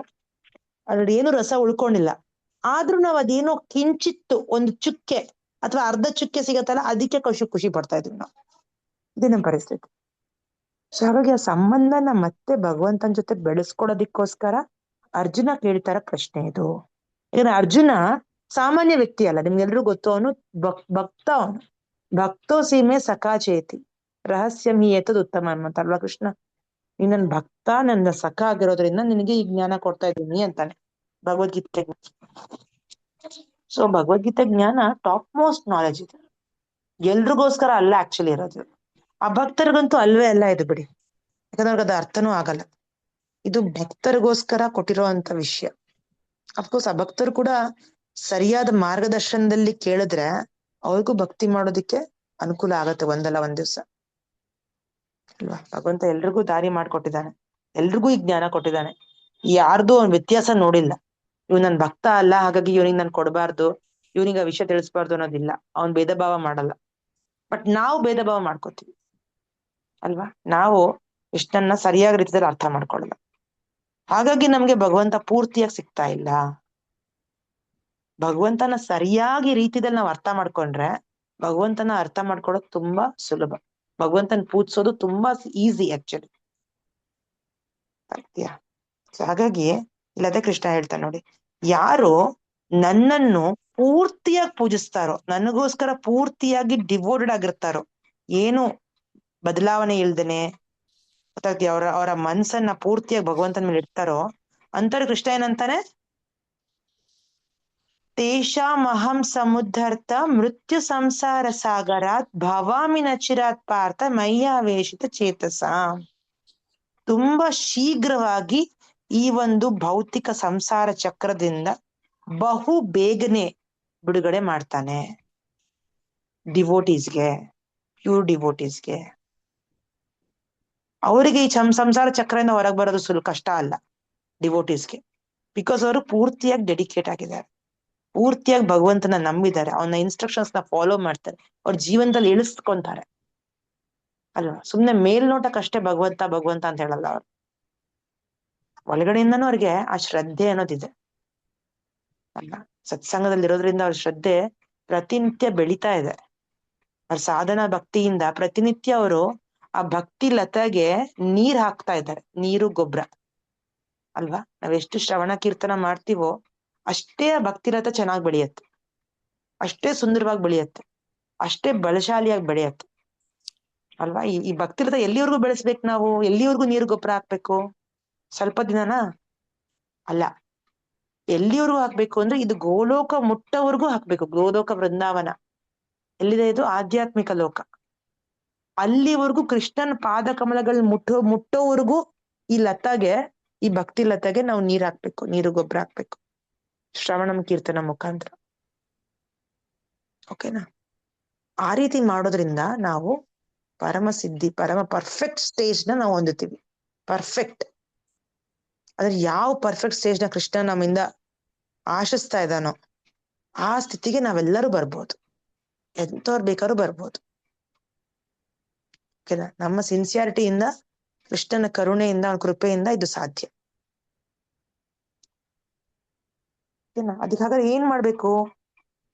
ಅದ್ರಲ್ಲಿ ಏನು ರಸ ಉಳ್ಕೊಂಡಿಲ್ಲ. ಆದ್ರೂ ನಾವ್ ಅದೇನೋ ಕಿಂಚಿತ್ತು ಒಂದು ಚುಕ್ಕೆ ಅಥವಾ ಅರ್ಧ ಚುಕ್ಕೆ ಸಿಗತ್ತಲ್ಲ, ಅದಕ್ಕೆ ಖುಷಿ ಪಡ್ತಾ ಇದ್ವಿ ನಾವು. ಇದೇ ನಮ್ಮ ಪರಿಸ್ಥಿತಿ. ಸೊ ಹಾಗಾಗಿ ಆ ಸಂಬಂಧನ ಮತ್ತೆ ಭಗವಂತನ ಜೊತೆ ಬೆಳೆಸ್ಕೊಡೋದಿಕ್ಕೋಸ್ಕರ ಅರ್ಜುನ ಕೇಳ್ತಾರ ಪ್ರಶ್ನೆ ಇದು. ಯಾಕಂದ್ರೆ ಅರ್ಜುನ ಸಾಮಾನ್ಯ ವ್ಯಕ್ತಿ ಅಲ್ಲ, ನಿಮ್ಗೆಲ್ರಿಗೂ ಗೊತ್ತು. ಅವನು ಭಕ್ತ. ಅವನು ಭಕ್ತೋ ಸೀಮೆ ಸಖಾಚೇತಿ ರಹಸ್ಯಂ ಹಿ ಏತದ್ ಉತ್ತಮ ಅನ್ನಂತಲ್ವಾ ಕೃಷ್ಣ. ನೀನ್ ನನ್ ಭಕ್ತ, ನನ್ನ ಸಖ ಆಗಿರೋದ್ರಿಂದ ನಿನಗೆ ಈ ಜ್ಞಾನ ಕೊಡ್ತಾ ಇದ್ದೀನಿ ಅಂತಾನೆ ಭಗವದ್ಗೀತೆ. ಸೊ ಭಗವದ್ಗೀತೆ ಜ್ಞಾನ ಟಾಪ್ ಮೋಸ್ಟ್ ನಾಲೆಜ್ ಇದೆ. ಎಲ್ರಿಗೋಸ್ಕರ ಅಲ್ಲ ಆಕ್ಚುಲಿ ಇರೋದು. ಆ ಭಕ್ತರಿಗಂತೂ ಅಲ್ವೇ ಅಲ್ಲ ಇದು, ಬಿಡಿ. ಯಾಕಂದ್ರೆ ಅವ್ರಿಗೆ ಅದು ಅರ್ಥನೂ ಆಗಲ್ಲ. ಇದು ಭಕ್ತರಿಗೋಸ್ಕರ ಕೊಟ್ಟಿರುವಂತ ವಿಷಯ. ಅಫ್ಕೋರ್ಸ್ ಆ ಭಕ್ತರು ಕೂಡ ಸರಿಯಾದ ಮಾರ್ಗದರ್ಶನದಲ್ಲಿ ಕೇಳಿದ್ರೆ ಅವ್ರಿಗೂ ಭಕ್ತಿ ಮಾಡೋದಿಕ್ಕೆ ಅನುಕೂಲ ಆಗತ್ತೆ ಒಂದಲ್ಲ ಒಂದ್ ದಿವ್ಸ ಅಲ್ವಾ? ಭಗವಂತ ಎಲ್ರಿಗೂ ದಾರಿ ಮಾಡ್ಕೊಟ್ಟಿದ್ದಾನೆ, ಎಲ್ರಿಗೂ ಈ ಜ್ಞಾನ ಕೊಟ್ಟಿದ್ದಾನೆ. ಯಾರ್ದು ಅವ್ನ ವ್ಯತ್ಯಾಸ ನೋಡಿಲ್ಲ. ಇವ್ ನನ್ ಭಕ್ತ ಅಲ್ಲ ಹಾಗಾಗಿ ಇವನಿಗೆ ನಾನು ಕೊಡಬಾರ್ದು, ಇವನಿಗೆ ಆ ವಿಷಯ ತಿಳಿಸ್ಬಾರ್ದು ಅನ್ನೋದಿಲ್ಲ. ಅವ್ನ್ ಭೇದ ಭಾವ ಮಾಡಲ್ಲ. ಬಟ್ ನಾವು ಭೇದ ಭಾವ ಮಾಡ್ಕೋತೀವಿ ಅಲ್ವಾ? ನಾವು ಇಷ್ಟನ್ನ ಸರಿಯಾದ ರೀತಿಯಲ್ಲಿ ಅರ್ಥ ಮಾಡ್ಕೊಳ್ಳಲ್ಲ. ಹಾಗಾಗಿ ನಮ್ಗೆ ಭಗವಂತ ಪೂರ್ತಿಯಾಗಿ ಸಿಗ್ತಾ ಇಲ್ಲ. ಭಗವಂತನ ಸರಿಯಾಗಿ ರೀತಿಯಲ್ಲಿ ನಾವು ಅರ್ಥ ಮಾಡ್ಕೊಂಡ್ರೆ ಭಗವಂತನ ಅರ್ಥ ಮಾಡ್ಕೊಳ್ಳೋದು ತುಂಬಾ ಸುಲಭ. ಭಗವಂತನ ಪೂಜಿಸೋದು ತುಂಬಾ ಈಸಿ ಆಕ್ಚುಲಿ. ಹಾಗಾಗಿ ಇಲ್ಲದೆ ಕೃಷ್ಣ ಹೇಳ್ತಾನೆ ನೋಡಿ, ಯಾರು ನನ್ನನ್ನು ಪೂರ್ತಿಯಾಗಿ ಪೂಜಿಸ್ತಾರೋ, ನನಗೋಸ್ಕರ ಪೂರ್ತಿಯಾಗಿ ಡಿವೋಟೆಡ್ ಆಗಿರ್ತಾರೋ, ಏನು ಬದಲಾವಣೆ ಇಲ್ದೇನೆ ಗೊತ್ತಾಗ್ತಿ ಅವರ ಮನ್ಸನ್ನ ಪೂರ್ತಿಯಾಗಿ ಭಗವಂತನ ಮೇಲೆ ಇಡ್ತಾರೋ ಅಂತವ್ರು ಕೃಷ್ಣ ಏನಂತಾನೆ? ತೇಷಾಮಹಂ ಸಮುದ್ಧರ್ಥ ಮೃತ್ಯು ಸಂಸಾರ ಸಾಗರಾತ್ ಭವಾಮಿ ನಚಿರಾತ್ ಪಾರ್ಥ ಮಯ್ಯಾವೇಶಿತ ಚೇತಸ. ತುಂಬಾ ಶೀಘ್ರವಾಗಿ ಈ ಒಂದು ಭೌತಿಕ ಸಂಸಾರ ಚಕ್ರದಿಂದ ಬಹು ಬೇಗನೆ ಬಿಡುಗಡೆ ಮಾಡ್ತಾನೆ ಡಿವೋಟೀಸ್ಗೆ, ಪ್ಯೂರ್ ಡಿವೋಟೀಸ್ಗೆ. ಅವರಿಗೆ ಈ ಸಂಸಾರ ಚಕ್ರದಿಂದ ಹೊರಗೆ ಬರೋದು ಕಷ್ಟ ಅಲ್ಲ ಡಿವೋಟೀಸ್ಗೆ. ಬಿಕಾಸ್ ಅವರು ಪೂರ್ತಿಯಾಗಿ ಡೆಡಿಕೇಟ್ ಆಗಿದ್ದಾರೆ, ಪೂರ್ತಿಯಾಗಿ ಭಗವಂತನ ನಂಬಿದ್ದಾರೆ, ಅವನ ಇನ್ಸ್ಟ್ರಕ್ಷನ್ಸ್ ನ ಫಾಲೋ ಮಾಡ್ತಾರೆ, ಅವ್ರ ಜೀವನದಲ್ಲಿ ಇಳಿಸ್ಕೊಂತಾರೆ ಅಲ್ವಾ. ಸುಮ್ನೆ ಮೇಲ್ನೋಟಕ್ಕಷ್ಟೇ ಭಗವಂತ ಭಗವಂತ ಅಂತ ಹೇಳಲ್ಲ ಅವ್ರು. ಒಳಗಡೆಯಿಂದನೂ ಅವ್ರಿಗೆ ಆ ಶ್ರದ್ಧೆ ಅನ್ನೋದಿದೆ ಅಲ್ಲ. ಸತ್ಸಂಗದಲ್ಲಿರೋದ್ರಿಂದ ಅವ್ರ ಶ್ರದ್ಧೆ ಪ್ರತಿನಿತ್ಯ ಬೆಳೀತಾ ಇದೆ. ಅವ್ರ ಸಾಧನಾ ಭಕ್ತಿಯಿಂದ ಪ್ರತಿನಿತ್ಯ ಅವರು ಆ ಭಕ್ತಿ ಲತೆಗೆ ನೀರ್ ಹಾಕ್ತಾ ಇದ್ದಾರೆ, ನೀರು ಗೊಬ್ಬರ ಅಲ್ವಾ. ನಾವೆಷ್ಟು ಶ್ರವಣ ಕೀರ್ತನ ಮಾಡ್ತೀವೋ ಅಷ್ಟೇ ಆ ಭಕ್ತಿ ಲತ ಚೆನ್ನಾಗಿ ಬೆಳೆಯತ್ತೆ, ಅಷ್ಟೇ ಸುಂದರವಾಗಿ ಬೆಳೆಯತ್ತೆ, ಅಷ್ಟೇ ಬಲಶಾಲಿಯಾಗಿ ಬೆಳೆಯತ್ತೆ ಅಲ್ವಾ. ಈ ಭಕ್ತಿ ಲತ ಎಲ್ಲಿವರೆಗೂ ಬೆಳೆಸ್ಬೇಕು ನಾವು? ಎಲ್ಲಿವರೆಗೂ ನೀರು ಗೊಬ್ಬರ ಹಾಕ್ಬೇಕು? ಸ್ವಲ್ಪ ದಿನನಾ? ಅಲ್ಲ, ಎಲ್ಲಿವರೆಗೂ ಹಾಕ್ಬೇಕು ಅಂದ್ರೆ ಇದು ಗೋಲೋಕ ಮುಟ್ಟವರೆಗೂ ಹಾಕ್ಬೇಕು. ಗೋಲೋಕ ವೃಂದಾವನ ಎಲ್ಲಿದೆ? ಇದು ಆಧ್ಯಾತ್ಮಿಕ ಲೋಕ. ಅಲ್ಲಿವರೆಗೂ ಕೃಷ್ಣನ ಪಾದ ಕಮಲಗಳು ಮುಟ್ಟೋವರೆಗೂ ಈ ಲತಾಗೆ, ಈ ಭಕ್ತಿ ಲತೆಗೆ ನಾವು ನೀರ್ ಹಾಕ್ಬೇಕು, ನೀರು ಗೊಬ್ಬರ ಹಾಕ್ಬೇಕು ಶ್ರವಣಂ ಕೀರ್ತನ ಮುಖಾಂತರ. ಓಕೆನಾ? ಆ ರೀತಿ ಮಾಡೋದ್ರಿಂದ ನಾವು ಪರಮ ಸಿದ್ಧಿ, ಪರಮ ಪರ್ಫೆಕ್ಟ್ ಸ್ಟೇಜ್ ನ ನಾವು ಹೊಂದುತ್ತೀವಿ. ಪರ್ಫೆಕ್ಟ್ ಅಂದ್ರೆ ಯಾವ ಪರ್ಫೆಕ್ಟ್ ಸ್ಟೇಜ್ ನ ಕೃಷ್ಣ ನಮ್ಮಿಂದ ಆಶಿಸ್ತಾ ಇದ್ದಾನೋ ಆ ಸ್ಥಿತಿಗೆ ನಾವೆಲ್ಲರೂ ಬರ್ಬೋದು, ಎಂತವ್ರು ಬೇಕಾದ್ರೂ ಬರ್ಬೋದು. ಓಕೆನಾ? ನಮ್ಮ ಸಿನ್ಸಿಯಾರಿಟಿಯಿಂದ, ಕೃಷ್ಣನ ಕರುಣೆಯಿಂದ, ಅವನ ಕೃಪೆಯಿಂದ ಇದು ಸಾಧ್ಯ. ಓಕೆನಾ? ಅದಕ್ಕೆ ಹಾಗಾದ್ರೆ ಏನ್ ಮಾಡ್ಬೇಕು?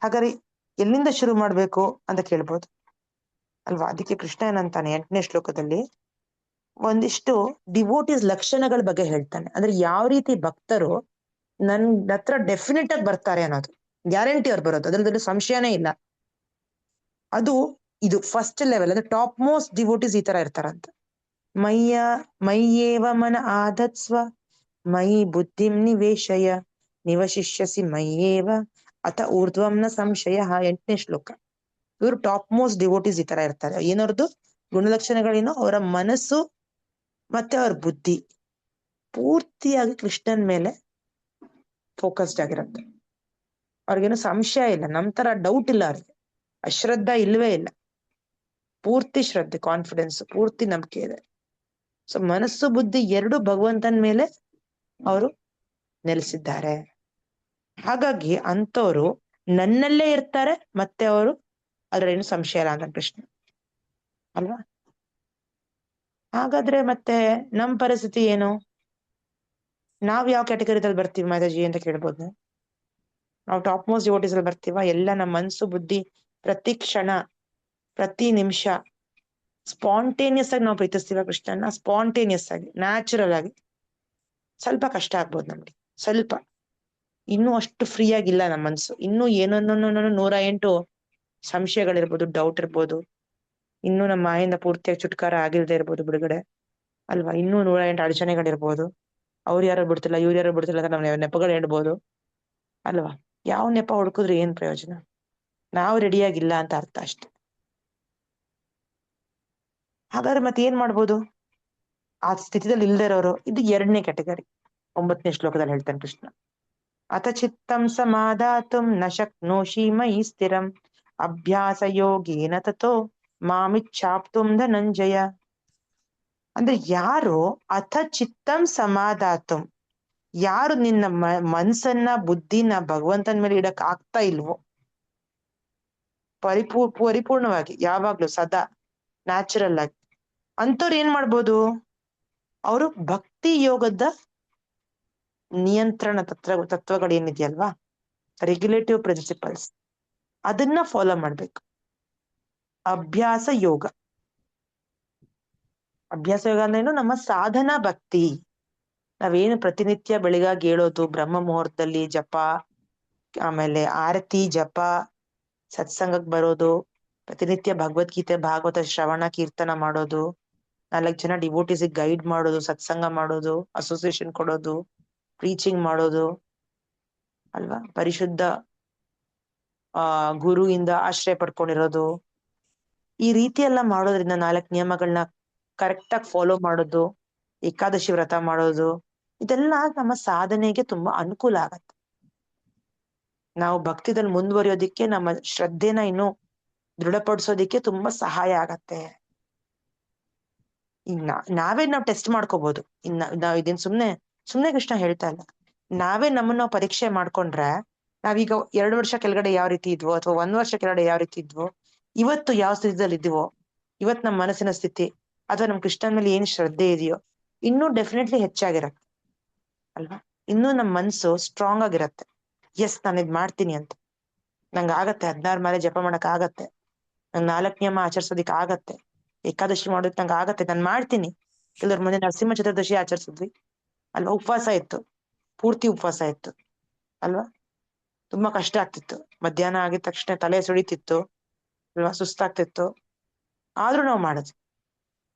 ಹಾಗಾದ್ರೆ ಎಲ್ಲಿಂದ ಶುರು ಮಾಡ್ಬೇಕು ಅಂತ ಕೇಳ್ಬೋದು ಅಲ್ವಾ. ಅದಕ್ಕೆ ಕೃಷ್ಣ ಏನಂತಾನೆ 8ನೇ ಶ್ಲೋಕದಲ್ಲಿ ಒಂದಿಷ್ಟು ಡಿವೋಟೀಸ್ ಲಕ್ಷಣಗಳ ಬಗ್ಗೆ ಹೇಳ್ತಾನೆ. ಅಂದ್ರೆ ಯಾವ ರೀತಿ ಭಕ್ತರು ನನ್ ಹತ್ರ ಡೆಫಿನೆಟ್ ಆಗಿ ಬರ್ತಾರೆ ಅನ್ನೋದು, ಗ್ಯಾರಂಟಿ ಅವ್ರು ಬರೋದು, ಅದ್ರದ್ದು ಸಂಶಯನೇ ಇಲ್ಲ. ಅದು ಇದು ಫಸ್ಟ್ ಲೆವೆಲ್, ಅಂದ್ರೆ ಟಾಪ್ ಮೋಸ್ಟ್ ಡಿವೋಟೀಸ್ ಈ ತರ ಇರ್ತಾರಂತ. ಮಯ್ಯೇವ ಮನ ಆಧತ್ಸ್ವ ಮಯಿ ಬುದ್ಧಿಂ ನಿವೇಶಯ ನಿವಶಿಷ್ಯಸಿ ಮಯ್ಯೇವ ಅಥ ಊರ್ಧ್ವಂನ ಸಂಶಯ. 8ನೇ ಶ್ಲೋಕ. ಇವರು ಟಾಪ್ ಮೋಸ್ಟ್ ಡಿವೋಟೀಸ್ ಈ ತರ ಇರ್ತಾರೆ. ಏನವ್ರದ್ದು ಗುಣಲಕ್ಷಣಗಳೇನೋ? ಅವರ ಮನಸ್ಸು ಮತ್ತೆ ಅವ್ರ ಬುದ್ಧಿ ಪೂರ್ತಿಯಾಗಿ ಕೃಷ್ಣನ್ ಮೇಲೆ ಫೋಕಸ್ಡ್ ಆಗಿರುತ್ತೆ. ಅವ್ರಿಗೇನು ಸಂಶಯ ಇಲ್ಲ, ನಮ್ ತರ ಡೌಟ್ ಇಲ್ಲ ಅವ್ರಿಗೆ, ಅಶ್ರದ್ಧಾ ಇಲ್ವೇ ಇಲ್ಲ, ಪೂರ್ತಿ ಶ್ರದ್ಧೆ, ಕಾನ್ಫಿಡೆನ್ಸ್, ಪೂರ್ತಿ ನಂಬಿಕೆ ಇದೆ. ಸೊ ಮನಸ್ಸು ಬುದ್ಧಿ ಎರಡು ಭಗವಂತನ ಮೇಲೆ ಅವರು ನೆಲೆಸಿದ್ದಾರೆ. ಹಾಗಾಗಿ ಅಂತವ್ರು ನನ್ನಲ್ಲೇ ಇರ್ತಾರೆ, ಮತ್ತೆ ಅವರು ಅದ್ರೇನು ಸಂಶಯ ಇಲ್ಲ ಅಂತ ಕೃಷ್ಣ ಅಲ್ವಾ. ಹಾಗಾದ್ರೆ ಮತ್ತೆ ನಮ್ ಪರಿಸ್ಥಿತಿ ಏನು? ನಾವ್ ಯಾವ ಕ್ಯಾಟಗರಿದಲ್ಲಿ ಬರ್ತೀವಿ ಮಾತಾಜಿ ಅಂತ ಕೇಳ್ಬೋದು. ನಾವು ಟಾಪ್ ಮೋಸ್ಟ್ ಡಿವೋಟೀಸ್ ಅಲ್ಲಿ ಬರ್ತೀವ? ಎಲ್ಲ ನಮ್ಮ ಮನ್ಸು ಬುದ್ಧಿ ಪ್ರತಿ ಕ್ಷಣ ಪ್ರತಿ ನಿಮಿಷ ಸ್ಪಾಂಟೇನಿಯಸ್ ಆಗಿ ನಾವು ಪ್ರೀತಿಸ್ತೀವ ಕೃಷ್ಣನ? ಸ್ಪಾಂಟೇನಿಯಸ್ ಆಗಿ, ನ್ಯಾಚುರಲ್ ಆಗಿ? ಸ್ವಲ್ಪ ಕಷ್ಟ ಆಗ್ಬೋದು ನಮ್ಗೆ, ಸ್ವಲ್ಪ ಇನ್ನೂ ಅಷ್ಟು ಫ್ರೀ ಆಗಿಲ್ಲ ನಮ್ಮ ಮನ್ಸು. ಇನ್ನೂ ಏನೋ 108 ಸಂಶಯಗಳಿರ್ಬೋದು, ಡೌಟ್ ಇರ್ಬೋದು, ಇನ್ನೂ ನಮ್ಮ ಮಾಯಿಂದ ಪೂರ್ತಿಯಾಗಿ ಚುಟ್ಕಾರ ಆಗಿಲ್ದೇ ಇರ್ಬೋದು ಬಿಡುಗಡೆ ಅಲ್ವಾ. ಇನ್ನೂ 108 ಅಡಚಣೆಗಳಿರ್ಬೋದು. ಅವ್ರು ಯಾರು ಬಿಡ್ತಿಲ್ಲ, ಇವ್ರು ಯಾರು ಬಿಡ್ತಿಲ್ಲ ಅಂತ ನಾವು ನೆಪಗಳು ಹೇಳ್ಬೋದು ಅಲ್ವಾ. ಯಾವ ನೆಪ ಹುಡುಕಿದ್ರೆ ಏನ್ ಪ್ರಯೋಜನ? ನಾವು ರೆಡಿಯಾಗಿಲ್ಲ ಅಂತ ಅರ್ಥ ಅಷ್ಟೆ. ಹಾಗಾದ್ರೆ ಮತ್ತೆ ಏನ್ ಮಾಡ್ಬೋದು ಆ ಸ್ಥಿತಿದಲ್ಲಿ ಇಲ್ದೇ ಇರೋರು? ಇದು 2ನೇ ಕ್ಯಾಟಗರಿ. 9ನೇ ಶ್ಲೋಕದಲ್ಲಿ ಹೇಳ್ತಾನೆ ಕೃಷ್ಣ. ಅಥ ಚಿತ್ತಂ ಸಮಾಧಾತುಂ ನ ಶಕ್ನೋಷಿ ಮಯಿ ಸ್ಥಿರಂ ಅಭ್ಯಾಸ ಯೋಗೇನ ತತೋ ಮಾಮಿಚ್ಛಾಪ್ತುಂ ಧನಂಜಯ. ಅಂದ್ರೆ ಯಾರು ಅಥ ಚಿತ್ತಂ ಸಮಾಧಾತುಂ, ಯಾರು ನಿನ್ನ ಮನ್ಸನ್ನ ಬುದ್ಧಿನ ಭಗವಂತನ ಮೇಲೆ ಇಡಕ್ ಆಗ್ತಾ ಇಲ್ವೋ ಪರಿಪೂರ್ಣವಾಗಿ, ಯಾವಾಗ್ಲೂ ಸದಾ ನ್ಯಾಚುರಲ್ ಆಗಿ, ಅಂತವ್ರು ಏನ್ ಮಾಡ್ಬೋದು? ಅವರು ಭಕ್ತಿ ಯೋಗದ ನಿಯಂತ್ರಣ ತತ್ವಗಳೇನಿದೆಯಲ್ವಾ, ರೆಗ್ಯುಲೇಟಿವ್ ಪ್ರಿನ್ಸಿಪಲ್ಸ್, ಅದನ್ನ ಫಾಲೋ ಮಾಡ್ಬೇಕು. ಅಭ್ಯಾಸ ಯೋಗ. ಅಭ್ಯಾಸ ಯೋಗ ಅಂದ್ರೇನು? ನಮ್ಮ ಸಾಧನಾ ಭಕ್ತಿ. ನಾವೇನು ಪ್ರತಿನಿತ್ಯ ಬೆಳಿಗಾಗಿ ಹೇಳೋದು, ಬ್ರಹ್ಮ ಮುಹೂರ್ತದಲ್ಲಿ ಜಪ, ಆಮೇಲೆ ಆರತಿ ಜಪ, ಸತ್ಸಂಗಕ್ಕೆ ಬರೋದು, ಪ್ರತಿನಿತ್ಯ ಭಗವದ್ಗೀತೆ ಭಾಗವತ ಶ್ರವಣ ಕೀರ್ತನ ಮಾಡೋದು, 4 ಜನ ಡಿವೋಟೀಸಿಗೆ ಗೈಡ್ ಮಾಡೋದು, ಸತ್ಸಂಗ ಮಾಡೋದು, ಅಸೋಸಿಯೇಷನ್ ಕೊಡೋದು, ಪ್ರೀಚಿಂಗ್ ಮಾಡೋದು ಅಲ್ವಾ, ಪರಿಶುದ್ಧ ಗುರುವಿಂದ ಆಶ್ರಯ ಪಡ್ಕೊಂಡಿರೋದು, ಈ ರೀತಿ ಎಲ್ಲ ಮಾಡೋದ್ರಿಂದ 4 ನಿಯಮಗಳನ್ನ ಕರೆಕ್ಟ್ ಆಗಿ ಫಾಲೋ ಮಾಡೋದು, ಏಕಾದಶಿ ವ್ರತ ಮಾಡೋದು, ಇದೆಲ್ಲ ನಮ್ಮ ಸಾಧನೆಗೆ ತುಂಬಾ ಅನುಕೂಲ ಆಗತ್ತೆ. ನಾವು ಭಕ್ತಿದಲ್ಲಿ ಮುಂದುವರಿಯೋದಿಕ್ಕೆ, ನಮ್ಮ ಶ್ರದ್ಧೆನ ಇನ್ನೂ ದೃಢಪಡಿಸೋದಿಕ್ಕೆ ತುಂಬಾ ಸಹಾಯ ಆಗತ್ತೆ. ಈಗ ನಾವೇ ನಾವು ಟೆಸ್ಟ್ ಮಾಡ್ಕೋಬಹುದು. ನಾವ್ ಇದನ್ ಸುಮ್ನೆ ಕೃಷ್ಣ ಹೇಳ್ತಾ ಇಲ್ಲ. ನಾವೇ ನಮ್ಮನ್ನ ನಾವು ಪರೀಕ್ಷೆ ಮಾಡ್ಕೊಂಡ್ರೆ, ನಾವೀಗ 2 ವರ್ಷ ಕೆಳಗಡೆ ಯಾವ ರೀತಿ ಇದ್ವೋ, ಅಥವಾ 1 ವರ್ಷ ಕೆಳಗಡೆ ಯಾವ ರೀತಿ ಇದ್ವೋ, ಇವತ್ತು ಯಾವ ಸ್ಥಿತಿಯಲ್ಲಿ ಇದ್ದೀವೋ, ಇವತ್ ನಮ್ಮ ಮನಸ್ಸಿನ ಸ್ಥಿತಿ ಅಥವಾ ನಮ್ ಕೃಷ್ಣನ್ ಮೇಲೆ ಏನ್ ಶ್ರದ್ಧೆ ಇದೆಯೋ, ಇನ್ನೂ ಡೆಫಿನೆಟ್ಲಿ ಹೆಚ್ಚಾಗಿರತ್ತೆ ಅಲ್ವಾ. ಇನ್ನೂ ನಮ್ ಮನ್ಸು ಸ್ಟ್ರಾಂಗ್ ಆಗಿರತ್ತೆ. ಎಸ್, ನಾನು ಇದ್ ಮಾಡ್ತೀನಿ ಅಂತ, ನಂಗೆ ಆಗತ್ತೆ. 16 ಮಾಲೆ ಜಪ ಮಾಡಕ್ ಆಗತ್ತೆ, ನಂಗೆ 4 ನಿಯಮ ಆಚರಿಸೋದಿಕ್ ಆಗತ್ತೆ, ಏಕಾದಶಿ ಮಾಡೋದಕ್ ನಂಗೆ ಆಗತ್ತೆ, ನಾನ್ ಮಾಡ್ತೀನಿ. ಕೆಲವ್ರ ಮುಂದೆ ನರಸಿಂಹ ಚತುರ್ದಶಿ ಆಚರಿಸಿದ್ವಿ ಅಲ್ವಾ, ಉಪವಾಸ ಇತ್ತು, ಪೂರ್ತಿ ಉಪವಾಸ ಇತ್ತು ಅಲ್ವಾ. ತುಂಬಾ ಕಷ್ಟ ಆಗ್ತಿತ್ತು, ಮಧ್ಯಾಹ್ನ ಆಗಿದ ತಕ್ಷಣ ತಲೆ ಸುಳಿತಿತ್ತು ಅಲ್ವಾ, ಸುಸ್ತಾಗ್ತಿತ್ತು, ಆದ್ರೂ ನಾವು ಮಾಡಿದ್ವಿ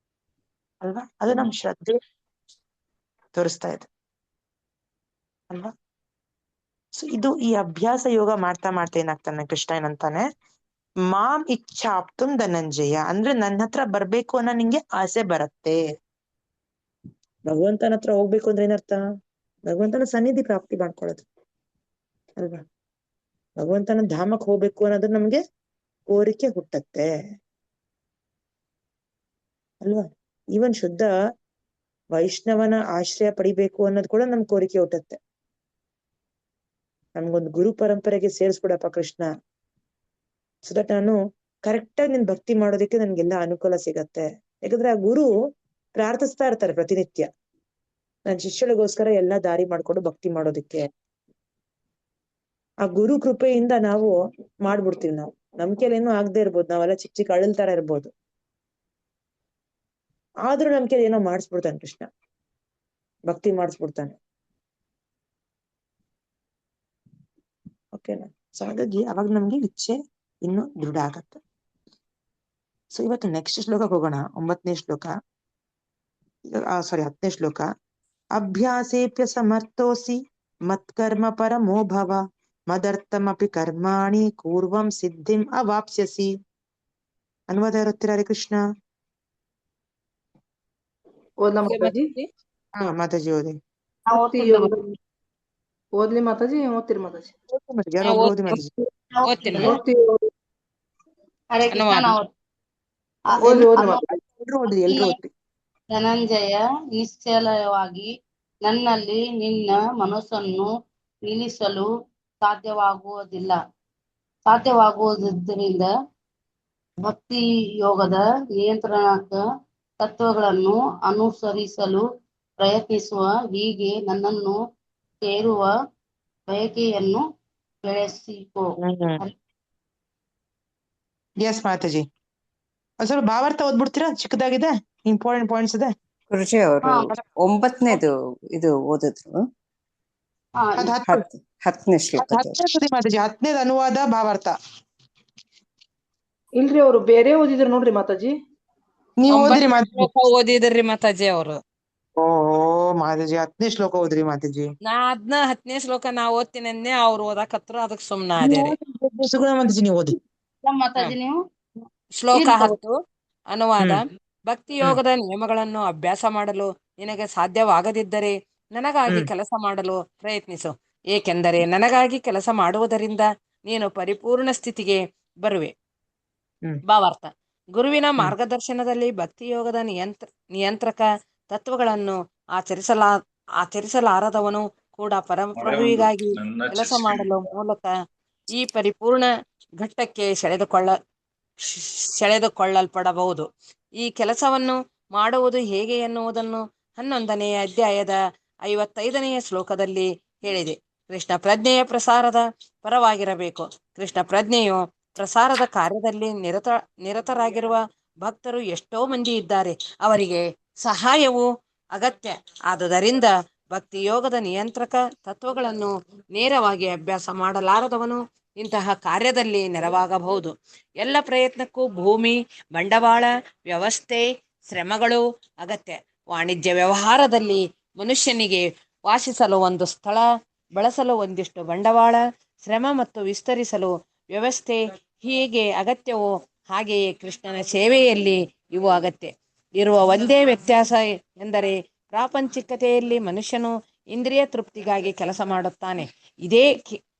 ಅಲ್ವಾ. ಅದು ನಮ್ ಶ್ರದ್ಧೆ ತೋರಿಸ್ತಾ ಇದೆ ಅಲ್ವಾ. ಸೊ ಇದು ಈ ಅಭ್ಯಾಸ ಯೋಗ ಮಾಡ್ತಾ ಮಾಡ್ತಾ ಏನಾಗ್ತಾನೆ, ಕೃಷ್ಣ ಏನಂತಾನೆ, ಮಾಂ ಇಚ್ಛಾಪ್ತುಂ ಧನಂಜಯ, ಅಂದ್ರೆ ನನ್ನ ಹತ್ರ ಬರ್ಬೇಕು ಅನ್ನೋ ನಿಂಗೆ ಆಸೆ ಬರತ್ತೆ. ಭಗವಂತನ ಹತ್ರ ಹೋಗ್ಬೇಕು ಅಂದ್ರೆ ಏನರ್ಥ? ಭಗವಂತನ ಸನ್ನಿಧಿ ಪ್ರಾಪ್ತಿ ಮಾಡ್ಕೊಳ್ಳೋದು ಅಲ್ವಾ. ಭಗವಂತನ ಧಾಮಕ್ಕೆ ಹೋಗ್ಬೇಕು ಅನ್ನೋದು ನಮ್ಗೆ ಕೋರಿಕೆ ಹುಟ್ಟತ್ತೆ ಅಲ್ವಾ. ಈವನ್ ಶುದ್ಧ ವೈಷ್ಣವನ ಆಶ್ರಯ ಪಡಿಬೇಕು ಅನ್ನೋದು ಕೂಡ ನಮ್ ಕೋರಿಕೆ ಹುಟ್ಟತ್ತೆ. ನಮ್ಗೊಂದು ಗುರು ಪರಂಪರೆಗೆ ಸೇರಿಸ್ಬಿಡಪ್ಪ ಕೃಷ್ಣ, ಸೊ ದಟ್ ನಾನು ಕರೆಕ್ಟ್ ಆಗಿ ನಿನ್ ಭಕ್ತಿ ಮಾಡೋದಕ್ಕೆ ನನ್ಗೆಲ್ಲ ಅನುಕೂಲ ಸಿಗತ್ತೆ. ಯಾಕಂದ್ರೆ ಆ ಗುರು ಪ್ರಾರ್ಥಿಸ್ತಾ ಇರ್ತಾರೆ ಪ್ರತಿನಿತ್ಯ, ನನ್ ಶಿಷ್ಯಳಿಗೋಸ್ಕರ ಎಲ್ಲಾ ದಾರಿ ಮಾಡ್ಕೊಂಡು ಭಕ್ತಿ ಮಾಡೋದಿಕ್ಕೆ. ಆ ಗುರು ಕೃಪೆಯಿಂದ ನಾವು ಮಾಡ್ಬಿಡ್ತೀವಿ. ನಾವು ನಮ್ ಕೈಲೇನೂ ಆಗದೆ ಇರ್ಬೋದು, ನಾವೆಲ್ಲ ಚಿಕ್ಕ ಚಿಕ್ಕ ಅಳಲ್ ತರ ಇರ್ಬೋದು, ಆದ್ರೂ ನಮ್ ಕೈಲಿ ಏನೋ ಮಾಡಿಸ್ಬಿಡ್ತಾನೆ ಕೃಷ್ಣ, ಭಕ್ತಿ ಮಾಡಿಸ್ಬಿಡ್ತಾನೆ. ಓಕೆನಾ. ಸೊ ಹಾಗಾಗಿ ಅವಾಗ ನಮ್ಗೆ ಇಚ್ಛೆ ಇನ್ನು ದೃಢ ಆಗತ್ತೆ. ಸೊ ಇವತ್ತು ನೆಕ್ಸ್ಟ್ ಶ್ಲೋಕಕ್ಕೆ ಹೋಗೋಣ. 9ನೇ ಶ್ಲೋಕ, ಸಾರಿ 10ನೇ ಶ್ಲೋಕ. ಅಭ್ಯಾಸೇಪ್ಯ ಸಮರ್ಥೋಸಿ ಮತ್ಕರ್ಮ ಪರಮೋ ಭವ ಮದರ್ಥಮಪಿ ಕರ್ಮಾಣಿ ಕೂರ್ವಂ ಸಿದ್ಧಿಂ ಅವಾಪ್ಸ್ಯಸಿ. ಅನುವಾದ ಇರುತ್ತೀರಾ ಹರೇ ಕೃಷ್ಣ? ಓದ್ಲಾ ಮಾತಾಜಿ? ಹಾ ಮಾತಾಜಿ ಓದಿ. ಭಕ್ತಿ ಯೋಗ ಓದ್ಲಿ ಮಾತಾಜಿ? ಓದ್ತೀರಿ ಮಾತಾಜಿ? ಯಾರೊಬ್ರು ಓದಿ ಮಾತಾಜಿ. ಭಕ್ತಿ ಹರೇ ಕೃಷ್ಣ. ನಾವು ಓದ್ಲಿ ಮಾತಾಜಿ. ಎಲ್ರು ಓದ್ರಿ. ಧನಂಜಯ, ನಿಶ್ಚಲವಾಗಿ ನನ್ನಲ್ಲಿ ನಿನ್ನ ಮನಸ್ಸನ್ನು ನಿಲ್ಲಿಸಲು ಸಾಧ್ಯವಾಗುವುದರಿಂದ ಭಕ್ತಿ ಯೋಗದ ನಿಯಂತ್ರಣಕ ತತ್ವಗಳನ್ನು ಅನುಸರಿಸಲು ಪ್ರಯತ್ನಿಸುವ, ಹೀಗೆ ನನ್ನನ್ನು ಸೇರುವ ಬಯಕೆಯನ್ನು ಬೆಳೆಸಿಕೋ. ಎಸ್ ಮಾತಾಜಿ, ಸ್ವಲ್ಪ ಭಾವಾರ್ಥ ಓದ್ಬಿಡ್ತೀರಾ? ಚಿಕ್ಕದಾಗಿದೆ, ಇಂಪಾರ್ಟೆಂಟ್ ಪಾಯಿಂಟ್ಸ್ ಇದೆ. ಗುರುಜಿ ಅವರು 9ನೇದು ಇದು ಓದಿದ್ರು, 10ನೇ ಶ್ಲೋಕ. 10ನೇದು ಅನುವಾದ ಭಾವಾರ್ಥ. ಇಲ್ರಿ, ಅವ್ರು ಬೇರೆ ಓದಿದ್ರು ನೋಡ್ರಿ ಮಾತಾಜಿ. ನೀವ್ ಓದ್ರಿ ಓದಿದ್ರಿ ಮಾತಾಜಿ ಅವರು. ಓ ಮಾತಾಜಿ 10ನೇ ಶ್ಲೋಕ ಓದ್ರಿ ಮಾತಾಜಿ. ನಾ 10ನೇ ಶ್ಲೋಕ ನಾ ಓದ್ತೀನಿ, ಅವ್ರು ಓದಾಕತ್ರು, ಅದಕ್ ಸುಮ್ನ ಅದೇರಿ. ಮಾತಾಜಿ ನೀವು ಓದಿ. ಮಾತಾಜಿ ನೀವು ಶ್ಲೋಕ 10 ಅನುವಾದ. ಭಕ್ತಿ ಯೋಗದ ನಿಯಮಗಳನ್ನು ಅಭ್ಯಾಸ ಮಾಡಲು ನಿನಗೆ ಸಾಧ್ಯವಾಗದಿದ್ದರೆ ನನಗಾಗಿ ಕೆಲಸ ಮಾಡಲು ಪ್ರಯತ್ನಿಸು, ಏಕೆಂದರೆ ನನಗಾಗಿ ಕೆಲಸ ಮಾಡುವುದರಿಂದ ನೀನು ಪರಿಪೂರ್ಣ ಸ್ಥಿತಿಗೆ ಬರುವೆ. ಭಾವಾರ್ಥ. ಗುರುವಿನ ಮಾರ್ಗದರ್ಶನದಲ್ಲಿ ಭಕ್ತಿ ಯೋಗದ ನಿಯಂತ್ರಕ ತತ್ವಗಳನ್ನು ಆಚರಿಸಲಾರದವನು ಕೂಡ ಪರಮಪ್ರಭುವಿಗಾಗಿ ಕೆಲಸ ಮಾಡಲು ಮೂಲಕ ಈ ಪರಿಪೂರ್ಣ ಘಟ್ಟಕ್ಕೆ ಸೆಳೆದುಕೊಳ್ಳಲ್ಪಡಬಹುದು. ಈ ಕೆಲಸವನ್ನು ಮಾಡುವುದು ಹೇಗೆ ಎನ್ನುವುದನ್ನು 11ನೇ ಅಧ್ಯಾಯದ 55ನೇ ಶ್ಲೋಕದಲ್ಲಿ ಹೇಳಿದೆ. ಕೃಷ್ಣ ಪ್ರಜ್ಞೆಯ ಪ್ರಸಾರದ ಪರವಾಗಿರಬೇಕು. ಕೃಷ್ಣ ಪ್ರಜ್ಞೆಯು ಪ್ರಸಾರದ ಕಾರ್ಯದಲ್ಲಿ ನಿರತರಾಗಿರುವ ಭಕ್ತರು ಎಷ್ಟೋ ಮಂದಿ ಇದ್ದಾರೆ. ಅವರಿಗೆ ಸಹಾಯವು ಅಗತ್ಯ. ಆದುದರಿಂದ ಭಕ್ತಿ ಯೋಗದ ನಿಯಂತ್ರಕ ತತ್ವಗಳನ್ನು ನೇರವಾಗಿ ಅಭ್ಯಾಸ ಮಾಡಲಾರದವನು ಇಂತಹ ಕಾರ್ಯದಲ್ಲಿ ನೆರವಾಗಬಹುದು. ಎಲ್ಲ ಪ್ರಯತ್ನಕ್ಕೂ ಭೂಮಿ, ಬಂಡವಾಳ, ವ್ಯವಸ್ಥೆ, ಶ್ರಮಗಳು ಅಗತ್ಯ. ವಾಣಿಜ್ಯ ವ್ಯವಹಾರದಲ್ಲಿ ಮನುಷ್ಯನಿಗೆ ವಾಸಿಸಲು ಒಂದು ಸ್ಥಳ, ಬಳಸಲು ಒಂದಿಷ್ಟು ಬಂಡವಾಳ, ಶ್ರಮ ಮತ್ತು ವಿಸ್ತರಿಸಲು ವ್ಯವಸ್ಥೆ ಹೀಗೆ ಅಗತ್ಯವೋ ಹಾಗೆಯೇ ಕೃಷ್ಣನ ಸೇವೆಯಲ್ಲಿ ಇವು ಅಗತ್ಯ ಇರುವ ಒಂದೇ ವ್ಯತ್ಯಾಸ ಎಂದರೆ ಪ್ರಾಪಂಚಿಕತೆಯಲ್ಲಿ ಮನುಷ್ಯನು ಇಂದ್ರಿಯ ತೃಪ್ತಿಗಾಗಿ ಕೆಲಸ ಮಾಡುತ್ತಾನೆ. ಇದೇ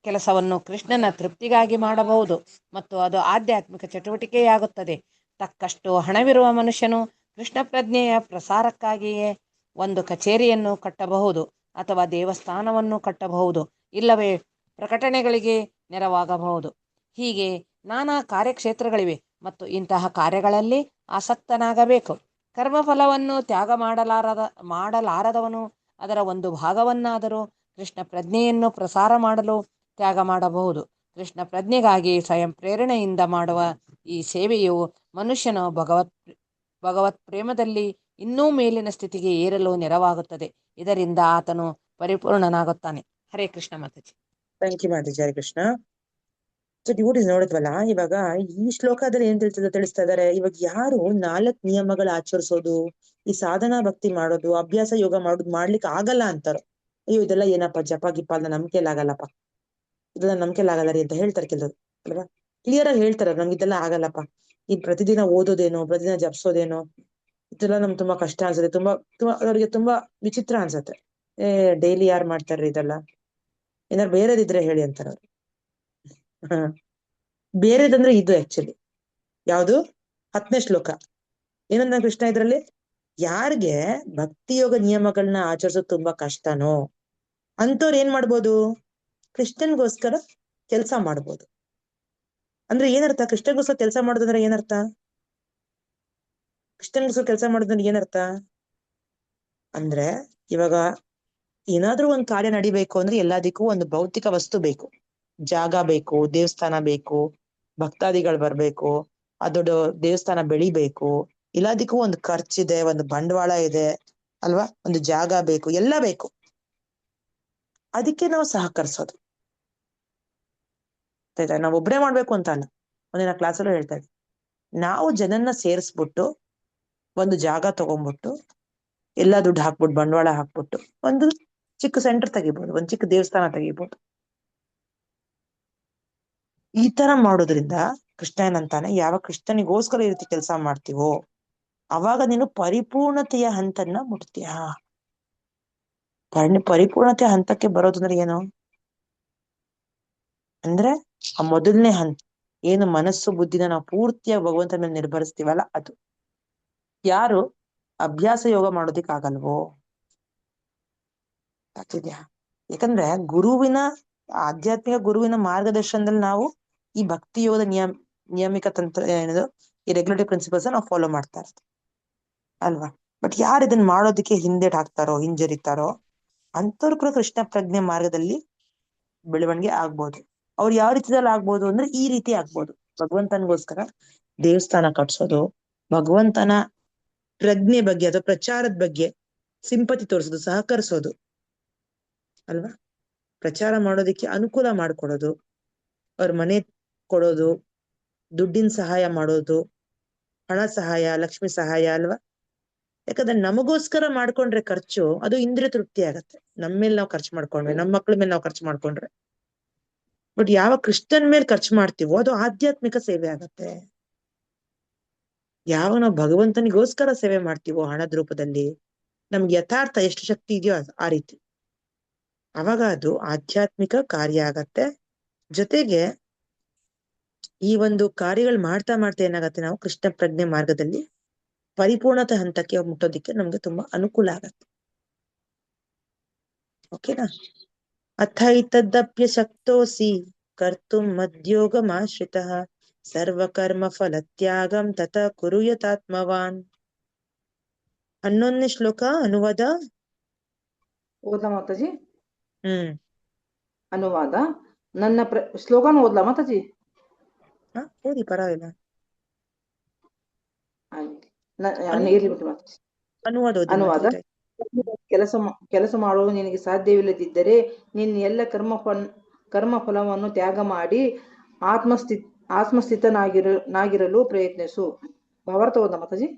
ಕೆಲಸವನ್ನು ಕೃಷ್ಣನ ತೃಪ್ತಿಗಾಗಿ ಮಾಡಬಹುದು ಮತ್ತು ಅದು ಆಧ್ಯಾತ್ಮಿಕ ಚಟುವಟಿಕೆಯಾಗುತ್ತದೆ. ತಕ್ಕಷ್ಟು ಹಣವಿರುವ ಮನುಷ್ಯನು ಕೃಷ್ಣ ಪ್ರಜ್ಞೆಯ ಪ್ರಸಾರಕ್ಕಾಗಿಯೇ ಒಂದು ಕಚೇರಿಯನ್ನು ಕಟ್ಟಬಹುದು ಅಥವಾ ದೇವಸ್ಥಾನವನ್ನು ಕಟ್ಟಬಹುದು, ಇಲ್ಲವೇ ಪ್ರಕಟಣೆಗಳಿಗೆ ನೆರವಾಗಬಹುದು. ಹೀಗೆ ನಾನಾ ಕಾರ್ಯಕ್ಷೇತ್ರಗಳಿವೆ ಮತ್ತು ಇಂತಹ ಕಾರ್ಯಗಳಲ್ಲಿ ಆಸಕ್ತನಾಗಬೇಕು. ಕರ್ಮಫಲವನ್ನು ತ್ಯಾಗ ಮಾಡಲಾರದವನು ಅದರ ಒಂದು ಭಾಗವನ್ನಾದರೂ ಕೃಷ್ಣ ಪ್ರಜ್ಞೆಯನ್ನು ಪ್ರಸಾರ ಮಾಡಲು ತ್ಯಾಗ ಮಾಡಬಹುದು. ಕೃಷ್ಣ ಪ್ರಜ್ಞೆಗಾಗಿ ಸ್ವಯಂ ಪ್ರೇರಣೆಯಿಂದ ಮಾಡುವ ಈ ಸೇವೆಯು ಮನುಷ್ಯನು ಭಗವತ್ ಪ್ರೇಮದಲ್ಲಿ ಇನ್ನೂ ಮೇಲಿನ ಸ್ಥಿತಿಗೆ ಏರಲು ನೆರವಾಗುತ್ತದೆ. ಇದರಿಂದ ಆತನು ಪರಿಪೂರ್ಣನಾಗುತ್ತಾನೆ. Hare Krishna Mataji. Thank you Mataji. Hare Krishna. So devotees ನೋಡಿದ್ವಲ್ಲ, ಇವಾಗ ಈ ಶ್ಲೋಕದಲ್ಲಿ ಏನ್ ತಿಳಿಸ್ತಾ ಇದಾರೆ, ಇವಾಗ ಯಾರು 4 ನಿಯಮಗಳು ಆಚರಿಸೋದು, ಈ ಸಾಧನಾ ಭಕ್ತಿ ಮಾಡೋದು, ಅಭ್ಯಾಸ ಯೋಗ ಮಾಡೋದು ಮಾಡ್ಲಿಕ್ಕೆ ಆಗಲ್ಲ ಅಂತಾರೋ, ಅಯ್ಯೋ ಇದೆಲ್ಲ ಏನಪ್ಪ ಜಪ ಗಿಪ್ಪ ಅಲ್ಲ, ನಂಬಿಕೆಲ್ಲ ಆಗಲ್ಲಪ್ಪ, ಇದೆಲ್ಲ ನಂಬಿಕೆಲ್ಲ ಆಗಲ್ಲ ರೀ ಅಂತ ಹೇಳ್ತಾರೆ ಕೆಲವರು ಅಲ್ವಾ. ಕ್ಲಿಯರ್ ಆಗಿ ಹೇಳ್ತಾರೆ, ನಮ್ಗೆ ಇದೆಲ್ಲ ಆಗಲ್ಲಪ್ಪ, ಈ ಪ್ರತಿದಿನ ಓದೋದೇನೋ, ಪ್ರತಿದಿನ ಜಪಿಸೋದೇನೋ, ಇದೆಲ್ಲ ನಮ್ಗೆ ತುಂಬಾ ಕಷ್ಟ ಅನ್ಸುತ್ತೆ, ತುಂಬಾ ಅವ್ರಿಗೆ ತುಂಬಾ ವಿಚಿತ್ರ ಅನ್ಸತ್ತೆ. ಡೈಲಿ ಯಾರು ಮಾಡ್ತಾರ್ರಿ ಇದೆಲ್ಲ, ಏನಾರು ಬೇರೆದಿದ್ರೆ ಹೇಳಿ ಅಂತಾರ ಅವ್ರು. ಬೇರೆದಂದ್ರೆ ಇದು ಆಕ್ಚುಲಿ ಯಾವುದು 10ನೇ ಶ್ಲೋಕ ಏನಂದ ಕೃಷ್ಣ ಇದ್ರಲ್ಲಿ, ಯಾರಿಗೆ ಭಕ್ತಿಯೋಗ ನಿಯಮಗಳನ್ನ ಆಚರಿಸೋದು ತುಂಬಾ ಕಷ್ಟನೋ ಅಂತವ್ರು ಏನ್ ಮಾಡ್ಬೋದು, ಕೃಷ್ಣನ್ಗೋಸ್ಕರ ಕೆಲಸ ಮಾಡ್ಬೋದು. ಅಂದ್ರೆ ಏನರ್ಥ, ಕೃಷ್ಣನ್ಗೋಸ್ಕರ ಕೆಲಸ ಮಾಡೋದಂದ್ರೆ ಏನರ್ಥ, ಕೃಷ್ಣನ್ಗೋಸ್ಕರ ಕೆಲಸ ಮಾಡೋದಂದ್ರೆ ಏನರ್ಥ ಅಂದ್ರೆ, ಇವಾಗ ಏನಾದ್ರೂ ಒಂದ್ ಕಾರ್ಯ ನಡಿಬೇಕು ಅಂದ್ರೆ ಎಲ್ಲದಕ್ಕೂ ಒಂದು ಭೌತಿಕ ವಸ್ತು ಬೇಕು, ಜಾಗ ಬೇಕು, ದೇವಸ್ಥಾನ ಬೇಕು, ಭಕ್ತಾದಿಗಳು ಬರ್ಬೇಕು, ಅದೊಡ್ಡ ದೇವಸ್ಥಾನ ಬೆಳಿಬೇಕು, ಎಲ್ಲದಕ್ಕೂ ಒಂದು ಖರ್ಚಿದೆ, ಒಂದು ಬಂಡವಾಳ ಇದೆ ಅಲ್ವಾ, ಒಂದು ಜಾಗ ಬೇಕು, ಎಲ್ಲ ಬೇಕು. ಅದಕ್ಕೆ ನಾವು ಸಹಕರಿಸೋದು. ನಾವು ಒಬ್ಬರೇ ಮಾಡ್ಬೇಕು ಅಂತ ಅಲ್ಲ. ಒಂದಿನ ಕ್ಲಾಸಲ್ಲೂ ಹೇಳ್ತಾ ಇದ್ದೆ, ನಾವು ಜನನ್ನ ಸೇರಿಸ್ಬಿಟ್ಟು ಒಂದು ಜಾಗ ತಗೊಂಡ್ಬಿಟ್ಟು ಎಲ್ಲ ದುಡ್ಡು ಹಾಕ್ಬಿಟ್ಟು ಬಂಡವಾಳ ಹಾಕ್ಬಿಟ್ಟು ಒಂದು ಚಿಕ್ಕ ಸೆಂಟರ್ ತೆಗಿಬಹುದು, ಒಂದು ಚಿಕ್ಕ ದೇವಸ್ಥಾನ ತೆಗಿಬಹುದು. ಈ ತರ ಮಾಡೋದ್ರಿಂದ ಕೃಷ್ಣ ಏನಂತಾನೆ, ಯಾವ ಕೃಷ್ಣನಿಗೋಸ್ಕರ ಈ ರೀತಿ ಕೆಲಸ ಮಾಡ್ತೀವೋ ಅವಾಗ ನೀನು ಪರಿಪೂರ್ಣತೆಯ ಹಂತನ್ನ ಮುಟ್ತೀಯ. ಪರಿಪೂರ್ಣತೆಯ ಹಂತಕ್ಕೆ ಬರೋದಂದ್ರೆ ಏನು ಅಂದ್ರೆ, ಆ ಮೊದಲನೇ ಹಂತ ಏನು ಮನಸ್ಸು ಬುದ್ಧಿನ ನಾವು ಪೂರ್ತಿಯಾಗಿ ಭಗವಂತನ ಮೇಲೆ ನಿರ್ಭರಿಸ್ತೀವಲ್ಲ ಅದು. ಯಾರು ಅಭ್ಯಾಸ ಯೋಗ ಮಾಡೋದಿಕ್ಕಾಗಲ್ವೋ, ಆಗ್ತಿದ್ಯಾ? ಯಾಕಂದ್ರೆ ಆಧ್ಯಾತ್ಮಿಕ ಗುರುವಿನ ಮಾರ್ಗದರ್ಶನದಲ್ಲಿ ನಾವು ಈ ಭಕ್ತಿ ಯೋಗದ ನಿಯಮಿಕ ತಂತ್ರ ಏನಿದು, ಈ ರೆಗ್ಯುಲೇಟರಿ ಪ್ರಿನ್ಸಿಪಲ್ಸ್ ನಾವು ಫಾಲೋ ಮಾಡ್ತಾ ಇರ್ತೀವಿ ಅಲ್ವಾ. ಬಟ್ ಯಾರು ಇದನ್ನ ಮಾಡೋದಕ್ಕೆ ಹಿಂಜರಿತಾರೋ ಅಂತವ್ರು ಕೂಡ ಕೃಷ್ಣ ಪ್ರಜ್ಞೆ ಮಾರ್ಗದಲ್ಲಿ ಬೆಳವಣಿಗೆ ಆಗ್ಬೋದು. ಅವ್ರು ಯಾವ ರೀತಿಯಲ್ಲಿ ಆಗ್ಬೋದು ಅಂದ್ರೆ, ಈ ರೀತಿ ಆಗ್ಬೋದು, ಭಗವಂತನಿಗೋಸ್ಕರ ದೇವಸ್ಥಾನ ಕಟ್ಸೋದು, ಭಗವಂತನ ಪ್ರಜ್ಞೆ ಬಗ್ಗೆ ಅಥವಾ ಪ್ರಚಾರದ ಬಗ್ಗೆ ಸಿಂಪತಿ ತೋರಿಸೋದು, ಸಹಕರಿಸೋದು ಅಲ್ವಾ, ಪ್ರಚಾರ ಮಾಡೋದಕ್ಕೆ ಅನುಕೂಲ ಮಾಡ್ಕೊಡೋದು, ಅವ್ರ ಮನೆ ಕೊಡೋದು, ದುಡ್ಡಿನ ಸಹಾಯ ಮಾಡೋದು, ಹಣ ಸಹಾಯ, ಲಕ್ಷ್ಮಿ ಸಹಾಯ ಅಲ್ವಾ. ಯಾಕಂದ್ರೆ ನಮಗೋಸ್ಕರ ಮಾಡ್ಕೊಂಡ್ರೆ ಖರ್ಚು ಅದು ಇಂದ್ರಿಯ ತೃಪ್ತಿ ಆಗತ್ತೆ, ನಮ್ಮ ಮೇಲೆ ನಾವು ಖರ್ಚು ಮಾಡ್ಕೊಂಡ್ರೆ, ನಮ್ಮ ಮಕ್ಳ ಮೇಲೆ ನಾವು ಖರ್ಚು ಮಾಡ್ಕೊಂಡ್ರೆ. ಬಟ್ ಯಾವ ಕೃಷ್ಣನ್ ಮೇಲೆ ಖರ್ಚು ಮಾಡ್ತೀವೋ ಅದು ಆಧ್ಯಾತ್ಮಿಕ ಸೇವೆ ಆಗತ್ತೆ. ಯಾವ ನಾವು ಭಗವಂತನಿಗೋಸ್ಕರ ಸೇವೆ ಮಾಡ್ತೀವೋ ಹಣದ ರೂಪದಲ್ಲಿ, ನಮ್ಗೆ ಯಥಾರ್ಥ ಎಷ್ಟು ಶಕ್ತಿ ಇದೆಯೋ ಆ ರೀತಿ, ಅವಾಗ ಅದು ಆಧ್ಯಾತ್ಮಿಕ ಕಾರ್ಯ ಆಗತ್ತೆ. ಜೊತೆಗೆ ಈ ಒಂದು ಕಾರ್ಯಗಳು ಮಾಡ್ತಾ ಏನಾಗತ್ತೆ, ನಾವು ಕೃಷ್ಣ ಪ್ರಜ್ಞೆ ಮಾರ್ಗದಲ್ಲಿ ಪರಿಪೂರ್ಣತೆ ಹಂತಕ್ಕೆ ಮುಟ್ಟೋದಿಕ್ಕೆ ನಮ್ಗೆ ತುಂಬಾ ಅನುಕೂಲ ಆಗತ್ತೆ. ಓಕೆನಾ. ಅಥೈತದಪ್ಯ ಶಕ್ತೋಸಿ ಕರ್ತುಂ ಮದ್ಯೋಗಮಾಶ್ರಿತಃ ಸರ್ವಕರ್ಮ ಫಲತ್ಯಾಗಂ ತತ ಕುರುಯತಾತ್ಮವಾನ್. 11ನೇ ಶ್ಲೋಕ ಅನುವಾದ ಓದ್ಲಾ ಮಾತಾಜಿ? ಅನುವಾದ ನನ್ನ ಶ್ಲೋಕನ ಓದ್ಲಾ ಮಾತಾಜಿ? ಓದಿ, ಪರವಾಗಿಲ್ಲ. ಇರ್ಲಿ ಬಿಟ್ಟು ಮಾತಾಜಿ. ಅನುವಾದ ಕೆಲಸ ಮಾಡಲು ನಿನಗೆ ಸಾಧ್ಯವಿಲ್ಲದಿದ್ದರೆ ನಿನ್ನ ಎಲ್ಲ ಕರ್ಮ ಫಲವನ್ನು ತ್ಯಾಗ ಮಾಡಿ ಆತ್ಮಸ್ಥಿತನಾಗಿರಲು ಪ್ರಯತ್ನಿಸು. ಭಾವಾರ್ಥ ಓದ ಮಾತಾಜಿ?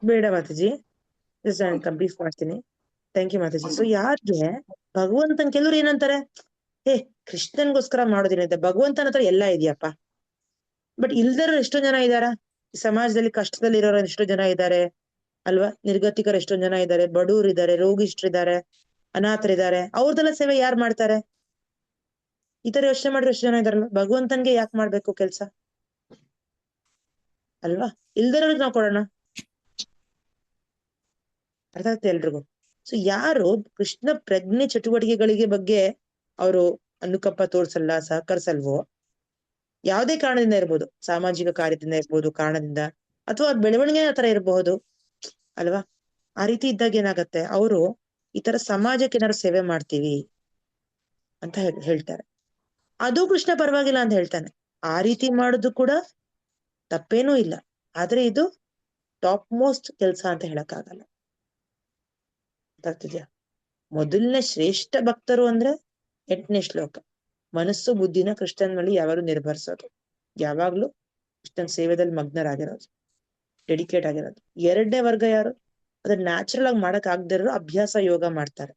ಬೇಡ ಮಾತಾಜಿ, ಕಂಪ್ಲೀಟ್ ಮಾಡ್ತೀನಿ. Thank you Mataji. ಸೊ ಯಾರಿಗೆ ಭಗವಂತನ್, ಕೆಲವ್ರು ಏನಂತಾರೆ, ಕೃಷ್ಣನ್ಗೋಸ್ಕರ ಮಾಡೋದಿಲ್ಲ, ಭಗವಂತನ ಹತ್ರ ಎಲ್ಲ ಇದೆಯಪ್ಪ, ಬಟ್ ಇಲ್ದಿರೋರು ಎಷ್ಟೋ ಜನ ಇದಾರ ಸಮಾಜದಲ್ಲಿ, ಕಷ್ಟದಲ್ಲಿ ಇರೋರು ಎಷ್ಟೋ ಜನ ಇದ್ದಾರೆ ಅಲ್ವಾ, ನಿರ್ಗತಿಕರು ಎಷ್ಟೊಂದ್ ಜನ ಇದ್ದಾರೆ, ಬಡವ್ರು ಇದ್ದಾರೆ, ರೋಗಿಷ್ಟ್ರಿದ್ದಾರೆ, ಅನಾಥರಿದ್ದಾರೆ. ಅವ್ರದೆಲ್ಲ ಸೇವೆ ಯಾರು ಮಾಡ್ತಾರೆ? ಈ ತರ ಯೋಚನೆ ಮಾಡಿದ್ರೆ ಎಷ್ಟು ಜನ ಇದಾರಲ್ಲ. ಭಗವಂತನ್ಗೆ ಯಾಕೆ ಮಾಡ್ಬೇಕು ಕೆಲ್ಸ ಅಲ್ವಾ? ಇಲ್ದಿರೋರ್ಗೆ ನಾವು ಕೊಡೋಣ. ಅರ್ಥ ಆಗುತ್ತೆ ಎಲ್ರಿಗೂ? ಸೊ ಯಾರು ಕೃಷ್ಣ ಪ್ರಜ್ಞೆ ಚಟುವಟಿಕೆಗಳಿಗೆ ಬಗ್ಗೆ ಅವರು ಅನುಕಂಪ ತೋರ್ಸಲ್ಲ, ಸಹಕರಿಸಲ್ವೋ, ಯಾವುದೇ ಕಾರಣದಿಂದ ಇರ್ಬೋದು, ಸಾಮಾಜಿಕ ಕಾರ್ಯದಿಂದ ಇರ್ಬೋದು, ಕಾರಣದಿಂದ, ಅಥವಾ ಬೆಳವಣಿಗೆ ಆ ತರ ಇರಬಹುದು ಅಲ್ವಾ. ಆ ರೀತಿ ಇದ್ದಾಗ ಏನಾಗತ್ತೆ, ಅವರು ಈ ತರ ಸಮಾಜಕ್ಕೆ ಏನಾದ್ರು ಸೇವೆ ಮಾಡ್ತೀವಿ ಅಂತ ಹೇಳ್ತಾರೆ. ಅದು ಕೃಷ್ಣ ಪರವಾಗಿಲ್ಲ ಅಂತ ಹೇಳ್ತಾನೆ. ಆ ರೀತಿ ಮಾಡೋದು ಕೂಡ ತಪ್ಪೇನೂ ಇಲ್ಲ. ಆದ್ರೆ ಇದು ಟಾಪ್ ಮೋಸ್ಟ್ ಕೆಲ್ಸ ಅಂತ ಹೇಳಕ್ಕಾಗಲ್ಲ. ಗೊತ್ತಾಗ್ತಿದ್ಯಾ? ಮೊದಲನೇ ಶ್ರೇಷ್ಠ ಭಕ್ತರು ಅಂದ್ರೆ 8ನೇ ಶ್ಲೋಕ, ಮನಸ್ಸು ಬುದ್ಧಿನ ಕೃಷ್ಣನ್ ಮೇಲೆ ಯಾವಾಗ್ಲೂ ನಿರ್ಭರಿಸೋದು, ಯಾವಾಗ್ಲೂ ಕೃಷ್ಣನ್ ಸೇವೆದಲ್ಲಿ ಮಗ್ನರಾಗಿರೋದು, ಡೆಡಿಕೇಟ್ ಆಗಿರೋದು. 2ನೇ ವರ್ಗ ಯಾರು? ಅದ್ರ ನ್ಯಾಚುರಲ್ ಆಗಿ ಮಾಡಕ್ ಆಗದೆ ಇರೋರು ಅಭ್ಯಾಸ ಯೋಗ ಮಾಡ್ತಾರೆ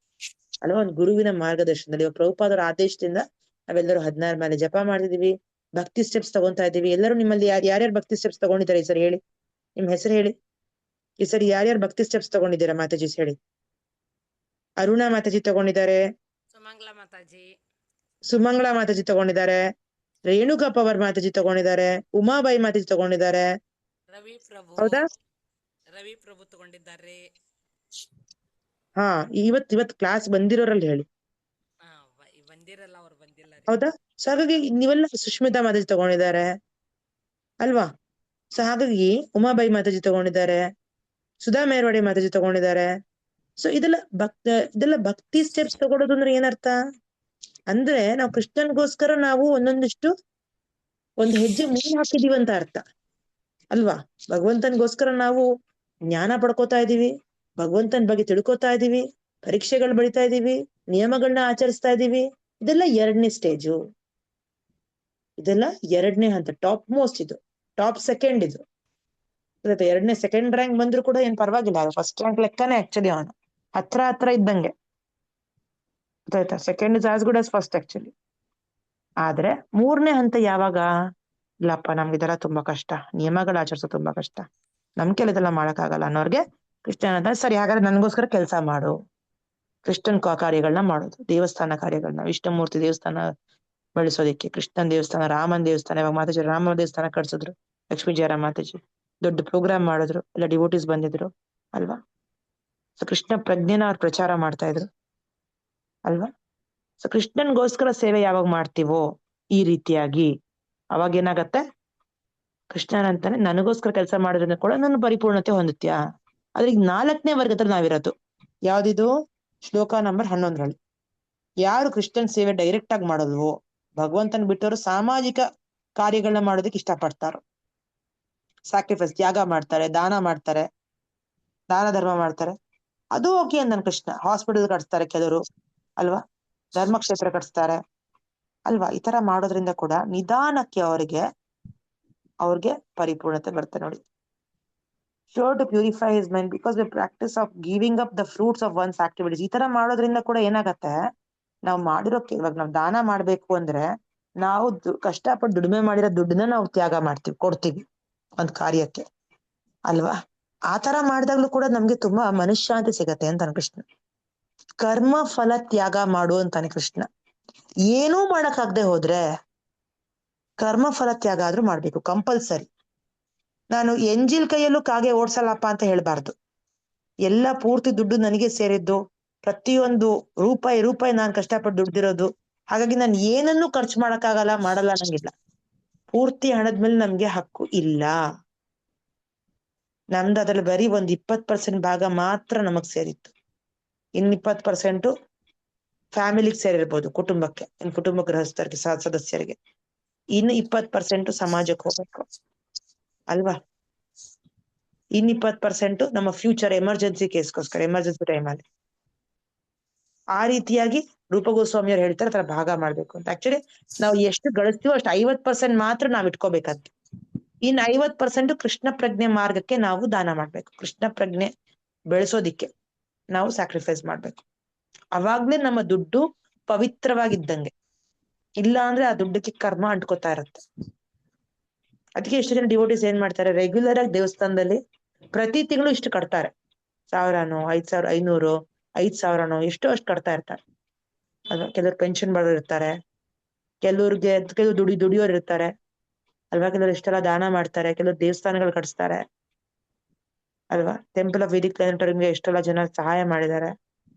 ಅಲ್ವಾ, ಒಂದು ಗುರುವಿನ ಮಾರ್ಗದರ್ಶನದಲ್ಲಿ. ಪ್ರಭುಪಾದರ ಆದೇಶದಿಂದ ನಾವೆಲ್ಲರೂ 16 ಮೇಲೆ ಜಪ ಮಾಡ್ತಿದೀವಿ, ಭಕ್ತಿ ಸ್ಟೆಪ್ಸ್ ತಗೊಂತಾ ಇದೀವಿ. ಎಲ್ಲರೂ ನಿಮ್ಮಲ್ಲಿ ಯಾರ್ಯಾರು ಭಕ್ತಿ ಸ್ಟೆಪ್ಸ್ ತಗೊಂಡಿದ್ದಾರೆ ಈ ಸರಿ ಹೇಳಿ, ನಿಮ್ ಹೆಸರು ಹೇಳಿ. ಈ ಸರಿ ಯಾರ್ಯಾರು ಭಕ್ತಿ ಸ್ಟೆಪ್ಸ್ ತಗೊಂಡಿದ್ದೀರಾ ಮಾತಾಜಿ ಹೇಳಿ? ಅರುಣಾ ಮಾತಾಜಿ ತಗೊಂಡಿದ್ದಾರೆ, ಸುಮಂಗ್ಲಾ ಮಾತಾಜಿ, ಸುಮಂಗಳಾ ಮಾತಾಜಿ ತಗೊಂಡಿದ್ದಾರೆ, ರೇಣುಕಾ ಪವರ್ ಮಾತಾಜಿ ತಗೊಂಡಿದ್ದಾರೆ, ಉಮಾಬಾಯಿ ಮಾತಾಜಿ ತಗೊಂಡಿದ್ದಾರೆ. ರವಿ ಪ್ರಭು, ಹೌದಾ? ರವಿ ಪ್ರಭು ತಗೊಂಡಿದ್ದಾರೆ. ಹಾ, ಇವತ್ ಕ್ಲಾಸ್ ಬಂದಿರೋರಲ್ಲಿ ಹೇಳಿ. ಬಂದಿರಲ್ಲ, ಅವ್ರು ಬಂದಿಲ್ಲ ರೀ. ಹೌದಾ? ಸೊ ಹಾಗಾಗಿ ನೀವೆಲ್ಲ ಸುಷ್ಮಿತಾ ಮಾತಾಜಿ ತಗೊಂಡಿದ್ದಾರೆ ಅಲ್ವಾ. ಸೊ ಹಾಗಾಗಿ ಉಮಾಬಾಯಿ ಮಾತಾಜಿ ತಗೊಂಡಿದ್ದಾರೆ, ಸುಧಾ ಮೇರ್ವಾಡಿ ಮಾತಾಜಿ ತಗೊಂಡಿದ್ದಾರೆ. ಸೊ ಇದೆಲ್ಲ ಭಕ್ತಿ ಸ್ಟೆಪ್ಸ್ ತಗೊಳೋದು ಅಂದ್ರೆ ಏನರ್ಥ ಅಂದ್ರೆ, ನಾವು ಕೃಷ್ಣನ್ಗೋಸ್ಕರ ನಾವು ಒಂದು ಹೆಜ್ಜೆ ಮುಂದೆ ಹಾಕಿದೀವಿ ಅಂತ ಅರ್ಥ ಅಲ್ವಾ. ಭಗವಂತನ್ಗೋಸ್ಕರ ನಾವು ಜ್ಞಾನ ಪಡ್ಕೋತಾ ಇದೀವಿ, ಭಗವಂತನ ಬಗ್ಗೆ ತಿಳ್ಕೊತಾ ಇದೀವಿ, ಪರೀಕ್ಷೆಗಳು ಬಳಿತಾ ಇದೀವಿ, ನಿಯಮಗಳನ್ನ ಆಚರಿಸ್ತಾ ಇದೀವಿ. ಇದೆಲ್ಲ 2ನೇ ಸ್ಟೇಜು, ಇದೆಲ್ಲ 2ನೇ ಹಂತ, ಟಾಪ್ ಮೋಸ್ಟ್. ಇದು ಟಾಪ್ ಸೆಕೆಂಡ್. ಇದು 2ನೇ ಸೆಕೆಂಡ್ ರ್ಯಾಂಕ್ ಬಂದ್ರು ಕೂಡ ಏನ್ ಪರವಾಗಿಲ್ಲ, ಫಸ್ಟ್ ರ್ಯಾಂಕ್ ಲೆಕ್ಕನೇ ಆಕ್ಚುಲಿ. ಅವನು ಹತ್ರ ಇದ್ದಂಗೆ, ಗೊತ್ತಾಯ್ತಾ? Second is as good as first actually. ಆದ್ರೆ 3ನೇ ಹಂತ ಯಾವಾಗ? ಇಲ್ಲಪ್ಪ ನಮ್ಗೆ ಇದೆಲ್ಲ ತುಂಬಾ ಕಷ್ಟ, ನಿಯಮಗಳು ಆಚರಿಸೋ ತುಂಬಾ ಕಷ್ಟ, ನಮ್ ಕೆಲ ಇದೆಲ್ಲ ಮಾಡಕ್ಕಾಗಲ್ಲ ಅನ್ನೋರ್ಗೆ ಕೃಷ್ಣ ಅಂತ, ಸರಿ ಹಾಗಾದ್ರೆ ನನ್ಗೋಸ್ಕರ ಕೆಲಸ ಮಾಡು. ಕೃಷ್ಣನ್ ಕಾರ್ಯಗಳನ್ನ ಮಾಡೋದು, ದೇವಸ್ಥಾನ ಕಾರ್ಯಗಳನ್ನ, ವಿಷ್ಣುಮೂರ್ತಿ ದೇವಸ್ಥಾನ ಬೆಳೆಸೋದಿಕ್ಕೆ, ಕೃಷ್ಣನ್ ದೇವಸ್ಥಾನ, ರಾಮನ್ ದೇವಸ್ಥಾನ. ಇವಾಗ ಮಾತಾಜಿ ರಾಮ ದೇವಸ್ಥಾನ ಕಟ್ಸಿದ್ರು, ಲಕ್ಷ್ಮೀ ಜಯರಾಮ್ ಮಾತಾಜಿ ದೊಡ್ಡ ಪ್ರೋಗ್ರಾಮ್ ಮಾಡಿದ್ರು, ಎಲ್ಲ ಡಿವೋಟೀಸ್ ಬಂದಿದ್ರು ಅಲ್ವಾ. ಸೊ ಕೃಷ್ಣ ಪ್ರಜ್ಞೆನ ಅವ್ರು ಪ್ರಚಾರ ಮಾಡ್ತಾ ಇದ್ರು ಅಲ್ವಾ. ಸೊ ಕೃಷ್ಣನ್ಗೋಸ್ಕರ ಸೇವೆ ಯಾವಾಗ ಮಾಡ್ತೀವೋ ಈ ರೀತಿಯಾಗಿ, ಅವಾಗ ಏನಾಗತ್ತೆ, ಕೃಷ್ಣನಂತಾನೆ ನನಗೋಸ್ಕರ ಕೆಲಸ ಮಾಡೋದ್ರಿಂದ ಕೂಡ ನನ್ನ ಪರಿಪೂರ್ಣತೆ ಹೊಂದುತ್ತೀಯಾ. ಆದ್ರೆ ಈಗ 4ನೇ ವರ್ಗದಲ್ಲಿ ನಾವಿರೋದು ಯಾವ್ದಿದು? ಶ್ಲೋಕ ನಂಬರ್ 11ರಲ್ಲಿ. ಯಾರು ಕೃಷ್ಣನ್ ಸೇವೆ ಡೈರೆಕ್ಟ್ ಆಗಿ ಮಾಡೋಲ್ವೋ, ಭಗವಂತನ ಬಿಟ್ಟವರು ಸಾಮಾಜಿಕ ಕಾರ್ಯಗಳನ್ನ ಮಾಡೋದಕ್ಕೆ ಇಷ್ಟಪಡ್ತಾರೋ, ಸ್ಯಾಕ್ರಿಫೈಸ್ ತ್ಯಾಗ ಮಾಡ್ತಾರೆ, ದಾನ ಧರ್ಮ ಮಾಡ್ತಾರೆ, ಅದು ಓಕೆ ಅಂದನ್ ಕೃಷ್ಣ. ಹಾಸ್ಪಿಟಲ್ ಕಟ್ಸ್ತಾರೆ ಕೆಲವರು ಅಲ್ವಾ, ಧರ್ಮಕ್ಷೇತ್ರ ಕಟ್ಸ್ತಾರೆ ಅಲ್ವಾ. ಈ ತರ ಮಾಡೋದ್ರಿಂದ ಕೂಡ ನಿಧಾನಕ್ಕೆ ಅವ್ರಿಗೆ ಪರಿಪೂರ್ಣತೆ ಬರುತ್ತೆ ನೋಡಿ. Sure to purify his mind because the practice of giving up the fruits of one's activities. ಈ ತರ ಮಾಡೋದ್ರಿಂದ ಕೂಡ ಏನಾಗತ್ತೆ, ನಾವು ಇವಾಗ ನಾವು ದಾನ ಮಾಡ್ಬೇಕು ಅಂದ್ರೆ ನಾವು ಕಷ್ಟಪಟ್ಟು ದುಡಿಮೆ ಮಾಡಿರೋ ದುಡ್ಡನ್ನ ನಾವು ತ್ಯಾಗ ಮಾಡ್ತೀವಿ, ಕೊಡ್ತೀವಿ ಒಂದ್ ಕಾರ್ಯಕ್ಕೆ ಅಲ್ವಾ. ಆ ತರ ಮಾಡಿದಾಗ್ಲೂ ಕೂಡ ನಮ್ಗೆ ತುಂಬಾ ಮನಃಶಾಂತಿ ಸಿಗತ್ತೆ ಅಂತಾನೆ ಕೃಷ್ಣ. ಕರ್ಮ ಫಲ ತ್ಯಾಗ ಮಾಡು ಅಂತಾನೆ ಕೃಷ್ಣ. ಏನೂ ಮಾಡಕ್ಕಾಗದೆ ಹೋದ್ರೆ ಕರ್ಮ ಫಲ ತ್ಯಾಗ ಆದ್ರೂ ಮಾಡ್ಬೇಕು, ಕಂಪಲ್ಸರಿ. ನಾನು ಎಂಜಿಲ್ ಕೈಯಲ್ಲೂ ಕಾಗೆ ಓಡ್ಸಲ್ಲಪ್ಪ ಅಂತ ಹೇಳ್ಬಾರ್ದು. ಎಲ್ಲ ಪೂರ್ತಿ ದುಡ್ಡು ನನಗೆ ಸೇರಿದ್ದು, ಪ್ರತಿಯೊಂದು ರೂಪಾಯಿ ನಾನು ಕಷ್ಟಪಟ್ಟು ದುಡ್ದಿರೋದು. ಹಾಗಾಗಿ ನಾನು ಏನನ್ನೂ ಖರ್ಚು ಮಾಡಲ್ಲ ನಂಗಿಲ್ಲ. ಪೂರ್ತಿ ಹಣದ ಮೇಲೆ ನಮ್ಗೆ ಹಕ್ಕು ಇಲ್ಲ. ನಮ್ದು ಅದ್ರಲ್ಲಿ ಬರೀ ಒಂದ್ 20% ಭಾಗ ಮಾತ್ರ ನಮಗ್ ಸೇರಿತ್ತು. ಇನ್ 20% ಫ್ಯಾಮಿಲಿಗೆ ಸೇರಿರ್ಬೋದು, ಕುಟುಂಬಕ್ಕೆ, ಕುಟುಂಬ ಗೃಹಸ್ಥರಿಗೆ, ಸದಸ್ಯರಿಗೆ. ಇನ್ನು 20% ಸಮಾಜಕ್ಕೆ ಹೋಗ್ಬೇಕು ಅಲ್ವಾ. ಇನ್ 20% ನಮ್ಮ ಫ್ಯೂಚರ್ ಎಮರ್ಜೆನ್ಸಿ ಕೇಸ್ಗೋಸ್ಕರ, ಎಮರ್ಜೆನ್ಸಿ ಟೈಮಲ್ಲಿ. ಆ ರೀತಿಯಾಗಿ ರೂಪ ಗೋಸ್ವಾಮಿಯವ್ರು ಹೇಳ್ತಾರೆ ತರ ಭಾಗ ಮಾಡ್ಬೇಕು ಅಂತ. ಆಕ್ಚುಲಿ ನಾವು ಎಷ್ಟು ಗಳಿಸ್ತೀವೋ ಅಷ್ಟು 50% ಮಾತ್ರ ನಾವ್ ಇಟ್ಕೋಬೇಕಾದ್ದು. ಇನ್ 50% ಕೃಷ್ಣ ಪ್ರಜ್ಞೆ ಮಾರ್ಗಕ್ಕೆ ನಾವು ದಾನ ಮಾಡ್ಬೇಕು. ಕೃಷ್ಣ ಪ್ರಜ್ಞೆ ಬೆಳೆಸೋದಿಕ್ಕೆ ನಾವು ಸ್ಯಾಕ್ರಿಫೈಸ್ ಮಾಡ್ಬೇಕು. ಅವಾಗ್ಲೇ ನಮ್ಮ ದುಡ್ಡು ಪವಿತ್ರವಾಗಿದ್ದಂಗೆ. ಇಲ್ಲ ಅಂದ್ರೆ ಆ ದುಡ್ಡಕ್ಕೆ ಕರ್ಮ ಅಂಟ್ಕೋತಾ ಇರುತ್ತೆ ಅದಕ್ಕೆ ಎಷ್ಟು ಜನ ಡಿವೋಟಿಸ್ ಏನ್ ಮಾಡ್ತಾರೆ, ರೆಗ್ಯುಲರ್ ಆಗಿ ದೇವಸ್ಥಾನದಲ್ಲಿ ಪ್ರತಿ ತಿಂಗಳು ಇಷ್ಟು ಕಟ್ತಾರೆ, 1000ನೋ 5500 5000ನೋ ಎಷ್ಟೋ ಅಷ್ಟು ಕಟ್ತಾ ಇರ್ತಾರೆ ಅಲ್ವಾ. ಕೆಲವ್ರು ಪೆನ್ಷನ್ ಬರೋರು ಇರ್ತಾರೆ, ಕೆಲವ್ರು ದುಡಿಯೋರು ಇರ್ತಾರೆ ಅಲ್ವಾ, ಕೆಲವ್ರು ಎಷ್ಟೆಲ್ಲ ದಾನ ಮಾಡ್ತಾರೆ, ಕೆಲವ್ರು ದೇವಸ್ಥಾನಗಳು ಕಟ್ಸ್ತಾರೆ ಅಲ್ವಾ. ಟೆಂಪಲ್ ಆಫ್ ವೇದಿಕ್ ಪ್ಲಾನೆಟೋರಿಯಂಗೆ ಎಷ್ಟೆಲ್ಲ ಜನ ಸಹಾಯ ಮಾಡಿದ್ದಾರೆ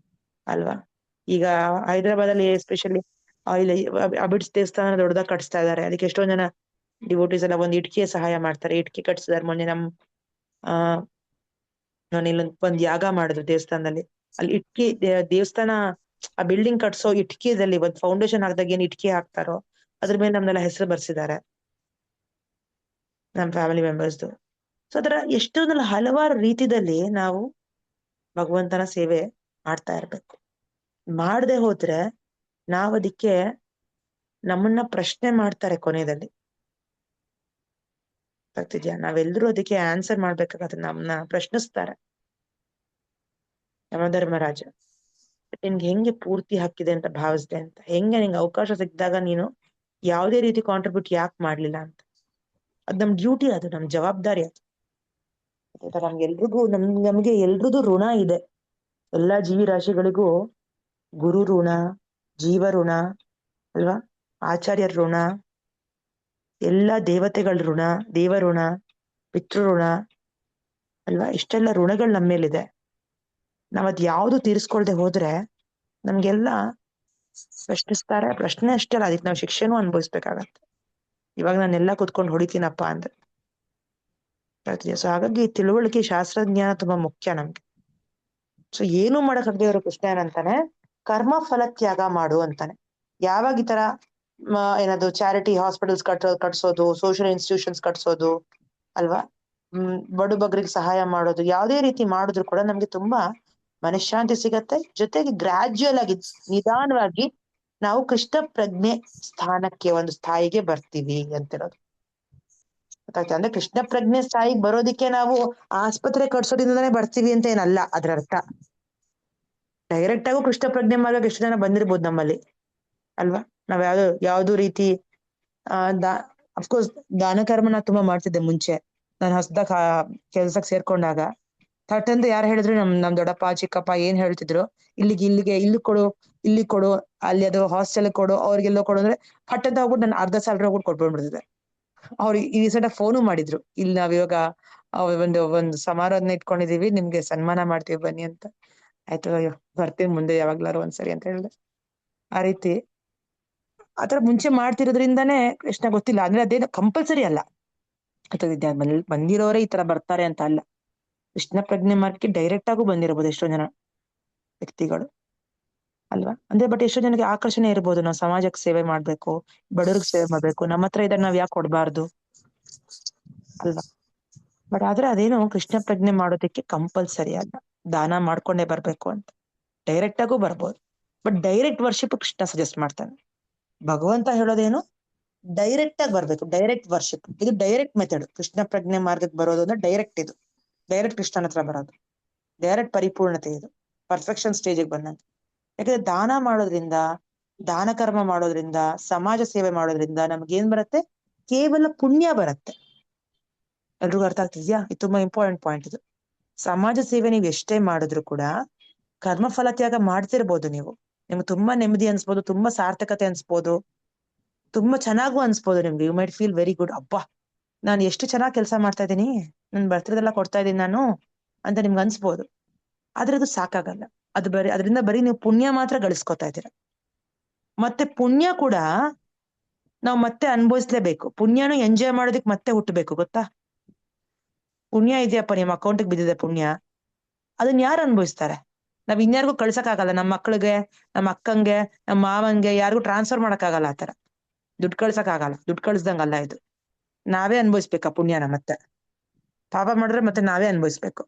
ಅಲ್ವಾ. ಈಗ ಹೈದರಾಬಾದ್ ಅಲ್ಲಿ ಎಸ್ಪೆಷಲಿ ಇಲ್ಲಿ ಅಬಿಡ್ಸ್ ದೇವಸ್ಥಾನ ದೊಡ್ಡದಾಗಿ ಕಟ್ಸ್ತಾ ಇದಾರೆ. ಅದಕ್ಕೆ ಎಷ್ಟೋ ಜನ ಡಿವೋಟೀಸ್ ಎಲ್ಲ ಒಂದು ಇಟ್ಕೆ ಸಹಾಯ ಮಾಡ್ತಾರೆ. ಇಟ್ಕೆ ಕಟ್ಸಿದಾರೆ. ಮೊನ್ನೆ ನಾನು ಇಲ್ಲೊಂದು ಯಾಗ ಮಾಡಿದ್ರು ದೇವಸ್ಥಾನದಲ್ಲಿ. ಅಲ್ಲಿ ಇಟ್ಕೆ ದೇವಸ್ಥಾನ ಆ ಬಿಲ್ಡಿಂಗ್ ಕಟ್ಸೋ ಇಟ್ಕೆದಲ್ಲಿ ಒಂದು ಫೌಂಡೇಶನ್ ಹಾಕಿದಾಗ ಏನ್ ಇಟ್ಕೆ ಹಾಕ್ತಾರೋ ಅದ್ರ ಮೇಲೆ ನಮ್ನೆಲ್ಲ ಹೆಸರು ಬರ್ಸಿದ್ದಾರೆ ನಮ್ಮ ಫ್ಯಾಮಿಲಿ ಮೆಂಬರ್ಸ್ದು. ಸೊ ಅದರ ಎಷ್ಟೊಂದಲ್ಲ ಹಲವಾರು ರೀತಿಯಲ್ಲಿ ನಾವು ಭಗವಂತನ ಸೇವೆ ಮಾಡ್ತಾ ಇರ್ಬೇಕು. ಮಾಡದೆ ಹೋದ್ರೆ ನಾವ್ ಅದಕ್ಕೆ ನಮ್ಮನ್ನ ಪ್ರಶ್ನೆ ಮಾಡ್ತಾರೆ ಕೊನೆಯಲ್ಲಿ. ಆಗ್ತಿದ್ಯಾ? ನಾವೆಲ್ಲರೂ ಅದಕ್ಕೆ ಆನ್ಸರ್ ಮಾಡ್ಬೇಕಾಗತ್ತೆ. ನಮ್ಮನ್ನ ಪ್ರಶ್ನಿಸ್ತಾರೆ ಯಮಧರ್ಮರಾಜ, ನಿನ್ಗೆ ಹೆಂಗೆ ಪೂರ್ತಿ ಹಕ್ಕಿದೆ ಅಂತ ಭಾವಿಸ್ದೆ ಅಂತ, ಹೆಂಗೆ ನಿಂಗೆ ಅವಕಾಶ ಸಿಕ್ಕಿದಾಗ ನೀನು ಯಾವುದೇ ರೀತಿ ಕಾಂಟ್ರಿಬ್ಯೂಟ್ ಯಾಕೆ ಮಾಡ್ಲಿಲ್ಲ ಅಂತ. ಅದ್ ನಮ್ ಡ್ಯೂಟಿ, ಅದು ನಮ್ ಜವಾಬ್ದಾರಿ. ಅದು ನಮ್ಗೆ ಎಲ್ರದ್ದು ಋಣ ಇದೆ. ಎಲ್ಲಾ ಜೀವಿ ರಾಶಿಗಳಿಗೂ ಗುರು ಋಣ, ಜೀವ ಋಣ ಅಲ್ವಾ, ಆಚಾರ್ಯರ ಋಣ, ಎಲ್ಲಾ ದೇವತೆಗಳ ಋಣ, ದೇವ ಋಣ, ಪಿತೃ ಋಣ ಅಲ್ವಾ. ಇಷ್ಟೆಲ್ಲ ಋಣಗಳು ನಮ್ಮ ಮೇಲಿದೆ. ನಾವ್ ಅದ್ ಯಾವ್ದು ತೀರಿಸ್ಕೊಳ್ದೆ ಹೋದ್ರೆ ನಮ್ಗೆಲ್ಲ ಪ್ರಶ್ನಿಸ್ತಾರೆ. ಪ್ರಶ್ನೆ ಅಷ್ಟೇ ಅಲ್ಲ, ಅದಕ್ಕೆ ನಾವು ಶಿಕ್ಷೆನೂ ಅನುಭವಿಸ್ಬೇಕಾಗತ್ತೆ. ಇವಾಗ ನಾನೆಲ್ಲ ಕುತ್ಕೊಂಡು ಹೊಡಿತೀನಪ್ಪ ಅಂದ್ರೆ. ಸೊ ಹಾಗಾಗಿ ತಿಳುವಳಿಕೆ, ಶಾಸ್ತ್ರಜ್ಞಾನ ತುಂಬಾ ಮುಖ್ಯ ನಮ್ಗೆ. ಸೊ ಏನೂ ಮಾಡಕ್ಕಾಗದೆ ಇರೋ ಕೃಷ್ಣ ಏನಂತಾನೆ, ಕರ್ಮ ಫಲ ತ್ಯಾಗ ಮಾಡು ಅಂತಾನೆ. ಯಾವಾಗ ಈ ತರ ಏನದು ಚಾರಿಟಿ ಹಾಸ್ಪಿಟಲ್ಸ್ ಕಟ್ಸೋದು, ಸೋಷಿಯಲ್ ಇನ್ಸ್ಟಿಟ್ಯೂಷನ್ಸ್ ಕಟ್ಸೋದು ಅಲ್ವಾ, ಬಡು ಬಗ್ಗರಿಗೆ ಸಹಾಯ ಮಾಡೋದು, ಯಾವುದೇ ರೀತಿ ಮಾಡಿದ್ರು ಕೂಡ ನಮ್ಗೆ ತುಂಬಾ ಮನಃಶಾಂತಿ ಸಿಗತ್ತೆ. ಜೊತೆಗೆ ಗ್ರಾಜ್ಯುಯಲ್ ಆಗಿ, ನಿಧಾನವಾಗಿ ನಾವು ಕೃಷ್ಣ ಪ್ರಜ್ಞೆ ಸ್ಥಾನಕ್ಕೆ, ಒಂದು ಸ್ಥಾಯಿಗೆ ಬರ್ತೀವಿ ಅಂತಿರೋದು. ಅಂದ್ರೆ ಕೃಷ್ಣ ಪ್ರಜ್ಞೆ ಸ್ಥಾಯಿಗೆ ಬರೋದಿಕ್ಕೆ ನಾವು ಆಸ್ಪತ್ರೆ ಕಟ್ಸೋದ್ರಿಂದಾನೇ ಬರ್ತೀವಿ ಅಂತ ಏನಲ್ಲ ಅದ್ರ ಅರ್ಥ. ಡೈರೆಕ್ಟ್ ಆಗು ಕೃಷ್ಣ ಪ್ರಜ್ಞೆ ಮಾರ್ಗಕ್ಕೆ ಎಷ್ಟು ಜನ ಬಂದಿರ್ಬೋದು ನಮ್ಮಲ್ಲಿ ಅಲ್ವಾ. ನಾವ್ ಯಾವ್ದು ರೀತಿ ಅಫ್ಕೋರ್ಸ್ ದಾನ ಕರ್ಮ ನಾ ತುಂಬಾ ಮಾಡ್ತಿದ್ದೆ ಮುಂಚೆ. ನಾನು ಹೊಸದಾಗ ಕೆಲ್ಸಕ್ಕೆ ಸೇರ್ಕೊಂಡಾಗ ಥಟ್ ಅಂತ ಯಾರು ಹೇಳಿದ್ರು, ನಮ್ ದೊಡ್ಡಪ್ಪ ಚಿಕ್ಕಪ್ಪ ಏನ್ ಹೇಳ್ತಿದ್ರು, ಇಲ್ಲಿ ಕೊಡು, ಅಲ್ಲಿ ಅದು ಹಾಸ್ಟೆಲ್ ಕೊಡು, ಅವ್ರಿಗೆಲ್ಲೋ ಕೊಡು ಅಂದ್ರೆ ಫಟ್ ಅಂತ ಹೋಗ್ಬಿಟ್ಟು ನಾನು ಅರ್ಧ ಸ್ಯಾಲ್ರಿ ಹೋಗ್ಬಿಟ್ಟು ಕೊಟ್ಬಿಡ್ಬಿಡ್ತಿದ್ದೆ. ಅವ್ರು ಈ ಸಲ ಫೋನು ಮಾಡಿದ್ರು, ಇಲ್ಲಿ ನಾವಿವಾಗ ಒಂದು ಸಮಾರೋಹನ ಇಟ್ಕೊಂಡಿದೀವಿ, ನಿಮ್ಗೆ ಸನ್ಮಾನ ಮಾಡ್ತೀವಿ ಬನ್ನಿ ಅಂತ. ಆಯ್ತು, ಅಯ್ಯೋ ಬರ್ತೀವಿ ಮುಂದೆ ಯಾವಾಗ್ಲಾರು ಒಂದ್ಸರಿ ಅಂತ ಹೇಳಿದೆ. ಆ ರೀತಿ ಆತರ ಮುಂಚೆ ಮಾಡ್ತಿರೋದ್ರಿಂದಾನೇ ಕೃಷ್ಣ ಗೊತ್ತಿಲ್ಲ ಅಂದ್ರೆ ಅದೇನು ಕಂಪಲ್ಸರಿ ಅಲ್ಲ. ಅಥವಾ ಬಂದಿರೋರೇ ಈ ತರ ಬರ್ತಾರೆ ಅಂತ ಅಲ್ಲ. ಕೃಷ್ಣ ಪ್ರಜ್ಞೆ ಮಾರ್ಗಕ್ಕೆ ಡೈರೆಕ್ಟ್ ಆಗು ಬಂದಿರಬಹುದು ಎಷ್ಟೋ ಜನ ವ್ಯಕ್ತಿಗಳು ಅಲ್ವಾ. ಅಂದ್ರೆ ಬಟ್ ಎಷ್ಟೋ ಜನಕ್ಕೆ ಆಕರ್ಷಣೆ ಇರ್ಬೋದು, ನಾವು ಸಮಾಜಕ್ಕೆ ಸೇವೆ ಮಾಡ್ಬೇಕು, ಬಡವ್ರಿಗೆ ಸೇವೆ ಮಾಡ್ಬೇಕು, ನಮ್ಮ ಹತ್ರ ಇದ್ರೆ ನಾವ್ ಯಾಕೆ ಕೊಡ್ಬಾರ್ದು ಅಲ್ವಾ. ಬಟ್ ಆದ್ರೆ ಅದೇನು ಕೃಷ್ಣ ಪ್ರಜ್ಞೆ ಮಾಡೋದಕ್ಕೆ ಕಂಪಲ್ಸರಿ ಅಲ್ಲ, ದಾನ ಮಾಡ್ಕೊಂಡೇ ಬರ್ಬೇಕು ಅಂತ. ಡೈರೆಕ್ಟ್ ಆಗು ಬರ್ಬೋದು, but direct worship Krishna suggest ಮಾಡ್ತಾನೆ. ಭಗವಂತ ಹೇಳೋದೇನು, ಡೈರೆಕ್ಟ್ ಆಗಿ ಬರ್ಬೇಕು, ಡೈರೆಕ್ಟ್ ವರ್ಷಿಪ್. ಇದು ಡೈರೆಕ್ಟ್ ಮೆಥಡ್. ಕೃಷ್ಣ ಪ್ರಜ್ಞೆ ಮಾರ್ಗಕ್ಕೆ ಬರೋದು ಅಂದ್ರೆ ಡೈರೆಕ್ಟ್, ಇದು ಡೈರೆಕ್ಟ್ ಕೃಷ್ಣನ ಹತ್ರ ಬರೋದು, ಡೈರೆಕ್ಟ್ ಪರಿಪೂರ್ಣತೆ, ಇದು ಪರ್ಫೆಕ್ಷನ್ ಸ್ಟೇಜಿಗೆ ಬಂದಂತೆ. ಯಾಕಂದ್ರೆ ದಾನ ಮಾಡೋದ್ರಿಂದ, ದಾನ ಕರ್ಮ ಮಾಡೋದ್ರಿಂದ, ಸಮಾಜ ಸೇವೆ ಮಾಡೋದ್ರಿಂದ ನಮ್ಗೇನ್ ಬರುತ್ತೆ, ಕೇವಲ ಪುಣ್ಯ ಬರುತ್ತೆ. ಎಲ್ರಿಗೂ ಅರ್ಥ ಆಗ್ತಿದ್ಯಾ? ಇದು ತುಂಬಾ ಇಂಪಾರ್ಟೆಂಟ್ ಪಾಯಿಂಟ್ ಇದು. ಸಮಾಜ ಸೇವೆ ನೀವು ಎಷ್ಟೇ ಮಾಡಿದ್ರು ಕೂಡ ಕರ್ಮ ಫಲ ತ್ಯಾಗ ಮಾಡ್ತಿರ್ಬೋದು ನೀವು, ನಿಮ್ಗೆ ತುಂಬಾ ನೆಮ್ಮದಿ ಅನ್ಸ್ಬೋದು, ತುಂಬಾ ಸಾರ್ಥಕತೆ ಅನ್ಸ್ಬೋದು, ತುಂಬಾ ಚೆನ್ನಾಗೂ ಅನ್ಸ್ಬೋದು ನಿಮ್ಗೆ. You might feel very good, ಅಬ್ಬಾ ನಾನು ಎಷ್ಟು ಚೆನ್ನಾಗಿ ಕೆಲಸ ಮಾಡ್ತಾ ಇದ್ದೀನಿ, ನನ್ ಬರ್ತಿರೋದೆಲ್ಲ ಕೊಡ್ತಾ ಇದ್ದೀನಿ ನಾನು ಅಂತ ನಿಮ್ಗೆ ಅನ್ಸ್ಬೋದು. ಆದ್ರೆ ಅದು ಸಾಕಾಗಲ್ಲ. ಅದರಿಂದ ಬರೀ ನೀವು ಪುಣ್ಯ ಮಾತ್ರ ಗಳಿಸ್ಕೊತಾ ಇದ್ದೀರಾ. ಮತ್ತೆ ಪುಣ್ಯ ಕೂಡ ನಾವು ಮತ್ತೆ ಅನುಭವಿಸ್ಲೇಬೇಕು. ಪುಣ್ಯನು ಎಂಜಾಯ್ ಮಾಡೋದಕ್ಕೆ ಮತ್ತೆ ಹುಟ್ಟಬೇಕು, ಗೊತ್ತಾ. ಪುಣ್ಯ ಇದೆಯಪ್ಪ ನಿಮ್ಮ ಅಕೌಂಟಿಗೆ ಬಿದ್ದಿದೆ ಪುಣ್ಯ, ಅದನ್ನ ಯಾರು ಅನುಭವಿಸ್ತಾರೆ? ನಾವ್ ಇನ್ಯಾರಿಗೂ ಕಳ್ಸಕ್ಕಾಗಲ್ಲ. ನಮ್ಮ ಮಕ್ಳಿಗೆ, ನಮ್ಮ ಅಕ್ಕಂಗೆ, ನಮ್ಮ ಮಾವನ್ಗೆ ಯಾರಿಗೂ ಟ್ರಾನ್ಸ್ಫರ್ ಮಾಡಕ್ಕಾಗಲ್ಲ. ಆತರ ದುಡ್ಡು ಕಳ್ಸಕ್ಕಾಗಲ್ಲ. ದುಡ್ಡು ಕಳ್ಸ್ದಂಗಲ್ಲ ಇದು. ನಾವೇ ಅನುಭವಿಸ್ಬೇಕಾ ಪುಣ್ಯನ? ಮತ್ತೆ ಪಾಪ ಮಾಡಿದ್ರೆ ಮತ್ತೆ ನಾವೇ ಅನುಭವಿಸ್ಬೇಕು.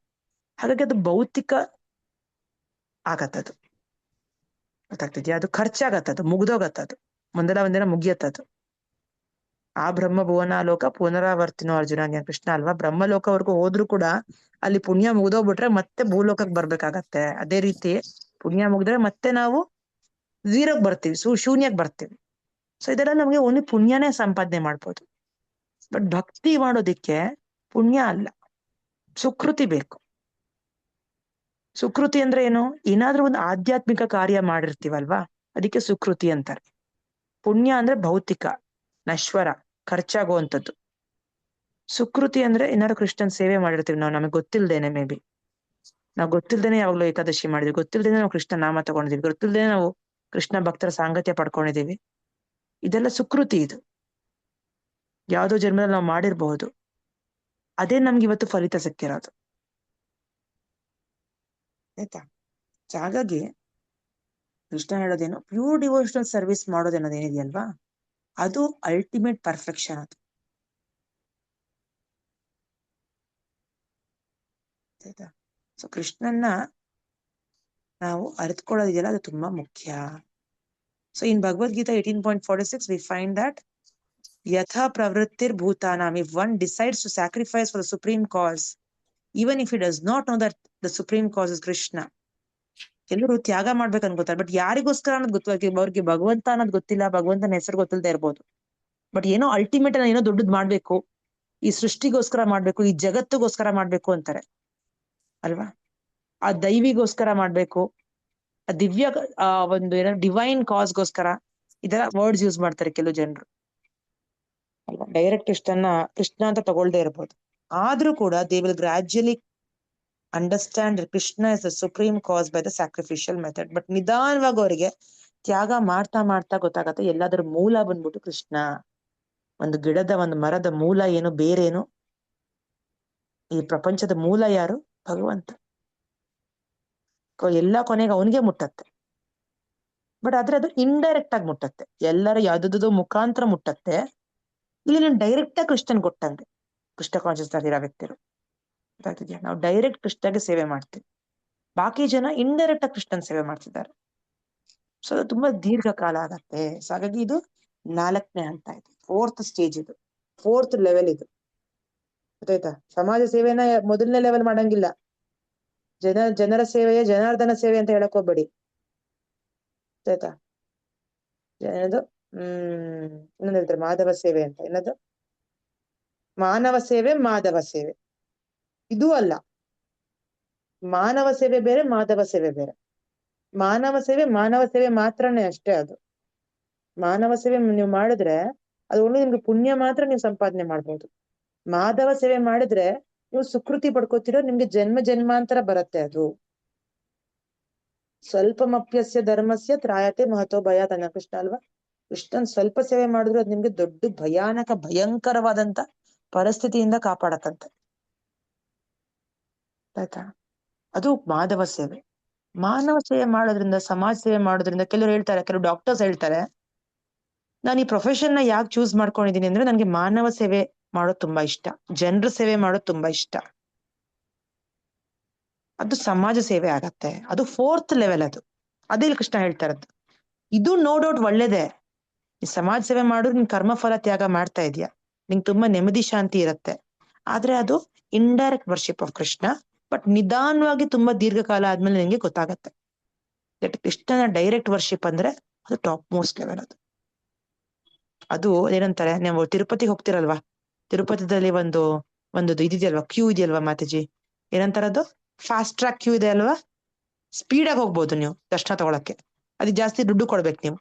ಹಾಗಾಗಿ ಅದು ಭೌತಿಕ ಆಗತ್ತದು, ಗೊತ್ತಾಗ್ತಿದ್ಯಾ? ಅದು ಖರ್ಚಾಗತ್ತದು, ಮುಗ್ದೋಗತ್ತದು, ಒಂದಿನ ಮುಗಿಯತ್ತದು. ಆ ಬ್ರಹ್ಮ ಭುವನ ಲೋಕ ಪುನರಾವರ್ತಿನೋ ಅರ್ಜುನ ಜ್ಞಾನ ಕೃಷ್ಣ ಅಲ್ವಾ. ಬ್ರಹ್ಮಲೋಕವರೆಗೂ ಹೋದ್ರು ಕೂಡ ಅಲ್ಲಿ ಪುಣ್ಯ ಮುಗ್ದೋಗ್ಬಿಟ್ರೆ ಮತ್ತೆ ಭೂಲೋಕಕ್ಕೆ ಬರ್ಬೇಕಾಗತ್ತೆ. ಅದೇ ರೀತಿ ಪುಣ್ಯ ಮುಗಿದ್ರೆ ಮತ್ತೆ ನಾವು ಝೀರೋಗ್ ಬರ್ತೀವಿ, ಶೂನ್ಯಕ್ಕೆ ಬರ್ತೀವಿ. ಸೊ ಇದೆಲ್ಲ ನಮ್ಗೆ ಓನ್ಲಿ ಪುಣ್ಯನೇ ಸಂಪಾದನೆ ಮಾಡ್ಬೋದು. ಬಟ್ ಭಕ್ತಿ ಮಾಡೋದಿಕ್ಕೆ ಪುಣ್ಯ ಅಲ್ಲ, ಸುಕೃತಿ ಬೇಕು. ಸುಕೃತಿ ಅಂದ್ರೆ ಏನು? ಏನಾದ್ರೂ ಒಂದು ಆಧ್ಯಾತ್ಮಿಕ ಕಾರ್ಯ ಮಾಡಿರ್ತೀವಲ್ವಾ, ಅದಕ್ಕೆ ಸುಕೃತಿ ಅಂತಾರೆ. ಪುಣ್ಯ ಅಂದ್ರೆ ಭೌತಿಕ, ನಶ್ವರ, ಖರ್ಚಾಗುವಂಥದ್ದು. ಸುಕೃತಿ ಅಂದ್ರೆ ಏನಾದ್ರು ಕೃಷ್ಣನ್ ಸೇವೆ ಮಾಡಿರ್ತೀವಿ ನಾವು, ನಮಗೆ ಗೊತ್ತಿಲ್ದೇನೆ, ಮೇ ಬಿ ನಾವು ಗೊತ್ತಿಲ್ದೇನೆ ಯಾವಾಗ್ಲೂ ಏಕಾದಶಿ ಮಾಡಿದ್ವಿ, ಗೊತ್ತಿಲ್ದೇನೆ ನಾವು ಕೃಷ್ಣ ನಾಮ ತಗೊಂಡಿದೀವಿ, ಗೊತ್ತಿಲ್ದೇನೆ ನಾವು ಕೃಷ್ಣ ಭಕ್ತರ ಸಾಂಗತ್ಯ ಪಡ್ಕೊಂಡಿದೀವಿ. ಇದೆಲ್ಲ ಸುಕೃತಿ. ಇದು ಯಾವ್ದೋ ಜನ್ಮದಲ್ಲಿ ನಾವು ಮಾಡಿರ್ಬಹುದು, ಅದೇ ನಮ್ಗೆ ಇವತ್ತು ಫಲಿತ ಸಿಕ್ಕಿರೋದು. ಆಯ್ತಾ? ಹಾಗಾಗಿ ಕೃಷ್ಣ ಹೇಳೋದೇನು, ಪ್ಯೂರ್ ಡಿವೋಷನಲ್ ಸರ್ವಿಸ್ ಮಾಡೋದೇನೋದೇನಿದೆಯಲ್ವಾ, ಅದು ಅಲ್ಟಿಮೇಟ್ ಪರ್ಫೆಕ್ಷನ್. ಅದು ಆಯ್ತಾ? ಸೊ ಕೃಷ್ಣನ್ನ ನಾವು ಅರಿತುಕೊಳ್ಳೋದಿದೆಯಲ್ಲ, ಅದು ತುಂಬಾ ಮುಖ್ಯ. So in Bhagavad Gita 18.46 we find that yatha pravrittir bhutanam, if one decides to sacrifice for the supreme cause, even if he does not know that the supreme cause is Krishna. ಎಲ್ಲರೂ ತ್ಯಾಗ ಮಾಡ್ಬೇಕು ಅನ್ಕೋತಾರೆ, ಬಟ್ ಯಾರಿಗೋಸ್ಕರ ಅನ್ನೋದು ಗೊತ್ತಿಲ್ಲ ಅವ್ರಿಗೆ. ಭಗವಂತ ಅನ್ನೋದು ಗೊತ್ತಿಲ್ಲ, ಭಗವಂತನ ಹೆಸರು ಗೊತ್ತಿಲ್ಲದೆ ಇರ್ಬೋದು, ಬಟ್ ಏನೋ ಅಲ್ಟಿಮೇಟ್ ಏನೋ ದೊಡ್ಡದ್ ಮಾಡ್ಬೇಕು, ಈ ಸೃಷ್ಟಿಗೋಸ್ಕರ ಮಾಡ್ಬೇಕು, ಈ ಜಗತ್ತಿಗೋಸ್ಕರ ಮಾಡ್ಬೇಕು ಅಂತಾರೆ ಅಲ್ವಾ. ಆ ದೈವಿಗೋಸ್ಕರ ಮಾಡ್ಬೇಕು, ಆ ದಿವ್ಯ ಒಂದು ಏನೋ ಡಿವೈನ್ ಕಾಸ್ಗೋಸ್ಕರ, ಇದರ ವರ್ಡ್ಸ್ ಯೂಸ್ ಮಾಡ್ತಾರೆ ಕೆಲವು ಜನರು ಅಲ್ವಾ. ಡೈರೆಕ್ಟ್ ಕೃಷ್ಣ ಅಂತ ತಗೊಳ್ದೇ ಇರ್ಬೋದು, ಆದ್ರೂ ಕೂಡ they will gradually understand Krishna is the supreme cause by the sacrificial method. But ನಿಧಾನವಾಗಿ ಅವರಿಗೆ ತ್ಯಾಗ ಮಾಡ್ತಾ ಮಾಡ್ತಾ ಗೊತ್ತಾಗತ್ತೆ ಎಲ್ಲಾದ್ರ ಮೂಲ ಬಂದ್ಬಿಟ್ಟು ಕೃಷ್ಣ. ಒಂದು ಗಿಡದ, ಒಂದು ಮರದ ಮೂಲ ಏನು, ಬೇರೇನು, ಈ ಪ್ರಪಂಚದ ಮೂಲ ಯಾರು? ಭಗವಂತ. ಎಲ್ಲ ಕೊನೆಗೆ ಅವನಿಗೆ ಮುಟ್ಟತ್ತೆ. ಬಟ್ ಆದ್ರೆ ಅದು ಇಂಡೈರೆಕ್ಟ್ ಆಗಿ ಮುಟ್ಟತ್ತೆ, ಎಲ್ಲರ ಯಾವ್ದು ಮುಖಾಂತರ ಮುಟ್ಟತ್ತೆ. ಇಲ್ಲಿ ನಾನು ಡೈರೆಕ್ಟ್ ಆಗಿ ಕೃಷ್ಣನ್ ಕೊಟ್ಟಂಗೆ, ಕೃಷ್ಣ ಕಾನ್ಶಿಯಸ್ ಆಗಿರೋ ವ್ಯಕ್ತಿರು ಗೊತ್ತಾಗ್ತಿದ್ಯಾ, ನಾವು ಡೈರೆಕ್ಟ್ ಕೃಷ್ಣಗೆ ಸೇವೆ ಮಾಡ್ತೀವಿ, ಬಾಕಿ ಜನ ಇಂಡೈರೆಕ್ಟ್ ಆಗಿ ಕೃಷ್ಣನ್ ಸೇವೆ ಮಾಡ್ತಿದ್ದಾರೆ. ಸೊ ಅದು ತುಂಬಾ ದೀರ್ಘಕಾಲ ಆಗತ್ತೆ. ಸೊ ಹಾಗಾಗಿ ಇದು 4ನೇ ಹಂತ, ಇದು 4th ಸ್ಟೇಜ್, ಇದು 4th ಲೆವೆಲ್. ಇದು ಗೊತ್ತಾಯ್ತಾ? ಸಮಾಜ ಸೇವೆನ ಮೊದಲನೇ ಲೆವೆಲ್ ಮಾಡಂಗಿಲ್ಲ. ಜನರ ಸೇವೆಯೇ ಜನಾರ್ದನ ಸೇವೆ ಅಂತ ಹೇಳಕ್ ಹೋಗ್ಬೇಡಿ. ಗೊತ್ತಾಯ್ತಾ? ಏನದು ಇನ್ನೊಂದು ಹೇಳ್ತಾರೆ ಮಾಧವ ಸೇವೆ ಅಂತ. ಏನದು? ಮಾನವ ಸೇವೆ, ಮಾಧವ ಸೇವೆ. ಇದೂ ಅಲ್ಲ. ಮಾನವ ಸೇವೆ ಬೇರೆ, ಮಾಧವ ಸೇವೆ ಬೇರೆ. ಮಾನವ ಸೇವೆ ಮಾತ್ರನೇ ಅಷ್ಟೇ. ಅದು ಮಾನವ ಸೇವೆ ನೀವು ಮಾಡಿದ್ರೆ ಅದು ಒಳ್ಳೆ ನಿಮ್ಗೆ ಪುಣ್ಯ ಮಾತ್ರ ನೀವು ಸಂಪಾದನೆ ಮಾಡ್ಬೋದು. ಮಾಧವ ಸೇವೆ ಮಾಡಿದ್ರೆ ನೀವು ಸುಕೃತಿ ಪಡ್ಕೋತಿರೋ, ನಿಮ್ಗೆ ಜನ್ಮ ಜನ್ಮಾಂತರ ಬರುತ್ತೆ. ಅದು ಸ್ವಲ್ಪಮಪ್ಯಸ್ಯ ಧರ್ಮಸ್ಯ ತ್ರಾಯತೆ ಮಹತೋ ಭಯಾತ್ ಅನ್ನ ಕೃಷ್ಣ ಅಲ್ವಾ. ಕೃಷ್ಣನ್ ಸ್ವಲ್ಪ ಸೇವೆ ಮಾಡಿದ್ರು ಅದು ನಿಮ್ಗೆ ದೊಡ್ಡ ಭಯಾನಕ ಭಯಂಕರವಾದಂತ ಪರಿಸ್ಥಿತಿಯಿಂದ ಕಾಪಾಡತ್ತಂತೆ. ಆಯ್ತಾ? ಅದು ಮಾಧವ ಸೇವೆ. ಮಾನವ ಸೇವೆ ಮಾಡೋದ್ರಿಂದ, ಸಮಾಜ ಸೇವೆ ಮಾಡೋದ್ರಿಂದ, ಕೆಲವರು ಹೇಳ್ತಾರೆ, ಕೆಲವು ಡಾಕ್ಟರ್ಸ್ ಹೇಳ್ತಾರೆ, ನಾನು ಈ ಪ್ರೊಫೆಷನ್ ನ ಯಾಕೆ ಚೂಸ್ ಮಾಡ್ಕೊಂಡಿದೀನಿ ಅಂದ್ರೆ ನನ್ಗೆ ಮಾನವ ಸೇವೆ ಮಾಡೋದು ತುಂಬಾ ಇಷ್ಟ, ಜನರ ಸೇವೆ ಮಾಡೋದು ತುಂಬಾ ಇಷ್ಟ. ಅದು ಸಮಾಜ ಸೇವೆ ಆಗತ್ತೆ. ಅದು 4th ಲೆವೆಲ್. ಅದೇ ಕೃಷ್ಣ ಹೇಳ್ತಾ ಇರೋದು. ಇದು ನೋ ಡೌಟ್ ಒಳ್ಳೇದೇ. ಈ ಸಮಾಜ ಸೇವೆ ಮಾಡೋರು ನಿನ್ ಕರ್ಮಫಲ ತ್ಯಾಗ ಮಾಡ್ತಾ ಇದೀಯ, ನಿಂಗೆ ತುಂಬಾ ನೆಮ್ಮದಿ ಶಾಂತಿ ಇರತ್ತೆ. ಆದ್ರೆ ಅದು indirect worship of Krishna. But ನಿಧಾನವಾಗಿ ತುಂಬಾ ದೀರ್ಘಕಾಲ ಆದ್ಮೇಲೆ ನಿಂಗೆ ಗೊತ್ತಾಗತ್ತೆ ದಟ್ ಕೃಷ್ಣನ ಡೈರೆಕ್ಟ್ ವರ್ಷಿಪ್ ಅಂದ್ರೆ ಅದು ಟಾಪ್ ಮೋಸ್ಟ್ ಲೆವೆಲ್. ಅದು ಏನಂತಾರೆ, ನೀವು ತಿರುಪತಿಗೆ ಹೋಗ್ತಿರಲ್ವಾ, ತಿರುಪತಿದಲ್ಲಿ ಒಂದು ಇದೆಯಲ್ವಾ, ಕ್ಯೂ ಇದೆಯಲ್ವಾ ಮಾತಾಜಿ, ಏನಂತಾರೆ ಅದು, ಫಾಸ್ಟ್ ಟ್ರ್ಯಾಕ್ ಕ್ಯೂ ಇದೆ ಅಲ್ವಾ. ಸ್ಪೀಡ್ ಆಗಿ ಹೋಗ್ಬೋದು ನೀವು ದರ್ಶನ ತಗೊಳಕ್ಕೆ, ಅದಕ್ಕೆ ಜಾಸ್ತಿ ದುಡ್ಡು ಕೊಡ್ಬೇಕು ನೀವು.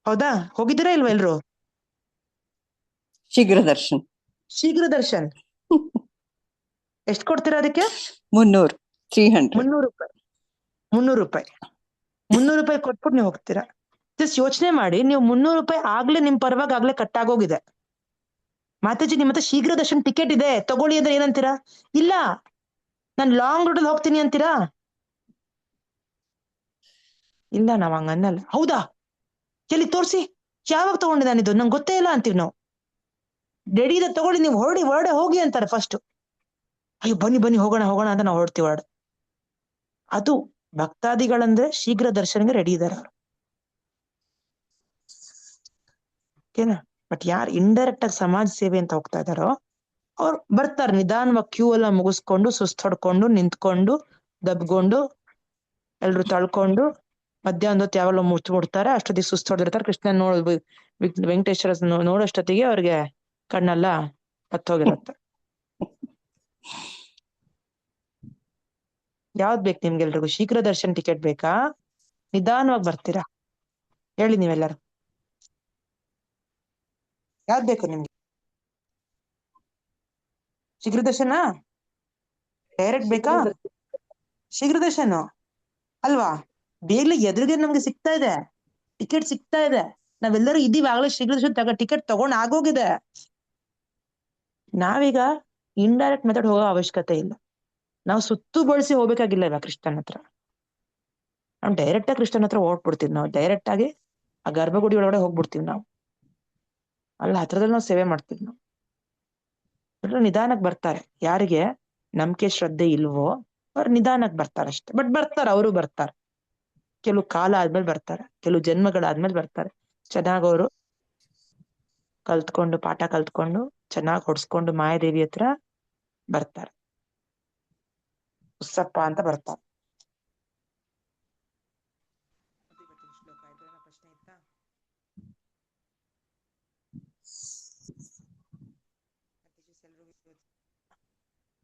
ಹೌದಾ? ಹೋಗಿದ್ದೀರಾ ಇಲ್ವಾ ಎಲ್ರು? ಶೀಘ್ರ ದರ್ಶನ್. ಶೀಘ್ರ ದರ್ಶನ್ ಎಷ್ಟು ಕೊಡ್ತೀರಾ ಅದಕ್ಕೆ? 300, 300. 300 ರೂಪಾಯಿ. 300 ರೂಪಾಯಿ ಕೊಟ್ಬಿಟ್ಟು ನೀವು ಹೋಗ್ತೀರಾ. ಜಸ್ಟ್ ಯೋಚನೆ ಮಾಡಿ, ನೀವು 300 ರೂಪಾಯಿ ಆಗ್ಲೇ ನಿಮ್ ಪರವಾಗಿ ಆಗ್ಲೇ ಕಟ್ಟಾಗೋಗಿದೆ. ಮಾತಾಜಿ ನಿಮ್ಮ ಹತ್ರ ಶೀಘ್ರ ದರ್ಶನ್ ಟಿಕೆಟ್ ಇದೆ ತಗೊಳ್ಳಿ ಅಂದ್ರೆ ಏನಂತೀರಾ? ಇಲ್ಲ, ನಾನ್ ಲಾಂಗ್ ರೂಟ್ ಅಲ್ಲಿ ಹೋಗ್ತೀನಿ ಅಂತೀರಾ? ಇಲ್ಲ, ನಾವ್ ಹಂಗನ್ನಲ್ಲ. ಹೌದಾ? ಎಲ್ಲಿ ತೋರ್ಸಿ, ಯಾವಾಗ ತಗೊಂಡಿದ್ದಾನಿದ್ದು ನಂಗೆ ಗೊತ್ತೇ ಇಲ್ಲ ಅಂತೀವಿ ನಾವು. ರೆಡಿ ಇದೆ ತಗೊಳ್ಳಿ, ನೀವು ಹೊರಡೆ ಹೋಗಿ ಅಂತಾರೆ ಫಸ್ಟ್. ಅಯ್ಯೋ ಬನ್ನಿ ಹೋಗೋಣ ಅಂತ ನಾವು ಹೊರಡ್ತೀವಿ ಹೊರಡು. ಅದು ಭಕ್ತಾದಿಗಳಂದ್ರೆ ಶೀಘ್ರ ದರ್ಶನಗೆ ರೆಡಿ ಇದಾರೆ ಅವರು. ಓಕೆನಾ? ಬಟ್ ಯಾರು ಇಂಡೈರೆಕ್ಟ್ ಆಗಿ ಸಮಾಜ ಸೇವೆ ಅಂತ ಹೋಗ್ತಾ ಇದಾರೋ ಅವ್ರು ಬರ್ತಾರೆ ನಿಧಾನವಾಗಿ, ಕ್ಯೂ ಎಲ್ಲ ಮುಗಿಸ್ಕೊಂಡು, ಸುಸ್ತು ಹೊಡ್ಕೊಂಡು, ನಿಂತ್ಕೊಂಡು, ದಬ್ಕೊಂಡು, ಎಲ್ರು ತಳ್ಕೊಂಡು, ಮಧ್ಯಾಹ್ನದ ಹೊತ್ತು ಯಾವೆಲ್ಲ ಮುಡ್ತಾರೆ. ಅಷ್ಟೊತ್ತಿಗೆ ಸುಸ್ತು ಹೊಡೆದಿರ್ತಾರೆ. ಕೃಷ್ಣ ವೆಂಕಟೇಶ್ವರ ನೋಡೋಷ್ಟೊತ್ತಿಗೆ ಅವ್ರಿಗೆ ಕಣ್ಣೆಲ್ಲ ಹತ್ತೋಗಿರತ್ತೆ. ಯಾವ್ದ್ ಬೇಕು ನಿಮ್ಗೆಲ್ರಿಗೂ? ಶೀಘ್ರ ದರ್ಶನ್ ಟಿಕೆಟ್ ಬೇಕಾ? ನಿಧಾನವಾಗಿ ಬರ್ತೀರಾ? ಹೇಳಿ ನೀವೆಲ್ಲರೂ, ಯಾವ್ದ್ ಬೇಕು ನಿಮ್ಗೆ? ಶೀಘ್ರ ದರ್ಶನ ಡೈರೆಕ್ಟ್ ಬೇಕಾ? ಶೀಘ್ರ ದರ್ಶನ ಅಲ್ವಾ? ಬೇಗ್ಲಿ ಎದುರಿಗೆ ನಮ್ಗೆ ಸಿಗ್ತಾ ಇದೆ, ಟಿಕೆಟ್ ಸಿಗ್ತಾ ಇದೆ. ನಾವೆಲ್ಲರೂ ಇದೀವಿ, ಆಗ್ಲೇ ಶೀಘ್ರ ದರ್ಶನ ಟಿಕೆಟ್ ತಗೊಂಡ್ ಆಗೋಗಿದೆ. ನಾವೀಗ ಇಂಡೈರೆಕ್ಟ್ ಮೆಥಡ್ ಹೋಗೋ ಅವಶ್ಯಕತೆ ಇಲ್ಲ. ನಾವು ಸುತ್ತು ಬಳಸಿ ಹೋಗ್ಬೇಕಾಗಿಲ್ಲ ಇವಾಗ ಕೃಷ್ಣನ್ ಹತ್ರ. ನಾವು ಡೈರೆಕ್ಟ್ ಆಗಿ ಕೃಷ್ಣನ್ ಹತ್ರ ಓಡ್ಬಿಡ್ತೀವಿ. ನಾವು ಡೈರೆಕ್ಟ್ ಆಗಿ ಆ ಗರ್ಭಗುಡಿ ಒಳಗಡೆ ಹೋಗ್ಬಿಡ್ತೀವಿ. ನಾವು ಅಲ್ಲಿ ಹತ್ರದಲ್ಲಿ ನಾವು ಸೇವೆ ಮಾಡ್ತೀವಿ. ನಾವು ನಿಧಾನಕ್ಕೆ ಬರ್ತಾರೆ. ಯಾರಿಗೆ ನಂಬಿಕೆ ಶ್ರದ್ಧೆ ಇಲ್ವೋ ಅವ್ರು ನಿಧಾನಕ್ಕೆ ಬರ್ತಾರೆ ಅಷ್ಟೇ. ಬಟ್ ಬರ್ತಾರೆ, ಅವರು ಬರ್ತಾರೆ. ಕೆಲವು ಕಾಲ ಆದ್ಮೇಲೆ ಬರ್ತಾರೆ, ಕೆಲವು ಜನ್ಮಗಳಾದ್ಮೇಲೆ ಬರ್ತಾರೆ. ಚೆನ್ನಾಗ್ ಅವರು ಕಲ್ತ್ಕೊಂಡು, ಪಾಠ ಕಲ್ತ್ಕೊಂಡು, ಚೆನ್ನಾಗಿ ಹೊಡ್ಸ್ಕೊಂಡು ಮಾಯಾದೇವಿ ಹತ್ರ ಬರ್ತಾರೆ. ಉಸ್ಸಪ್ಪ ಅಂತ ಬರ್ತಾರೆ.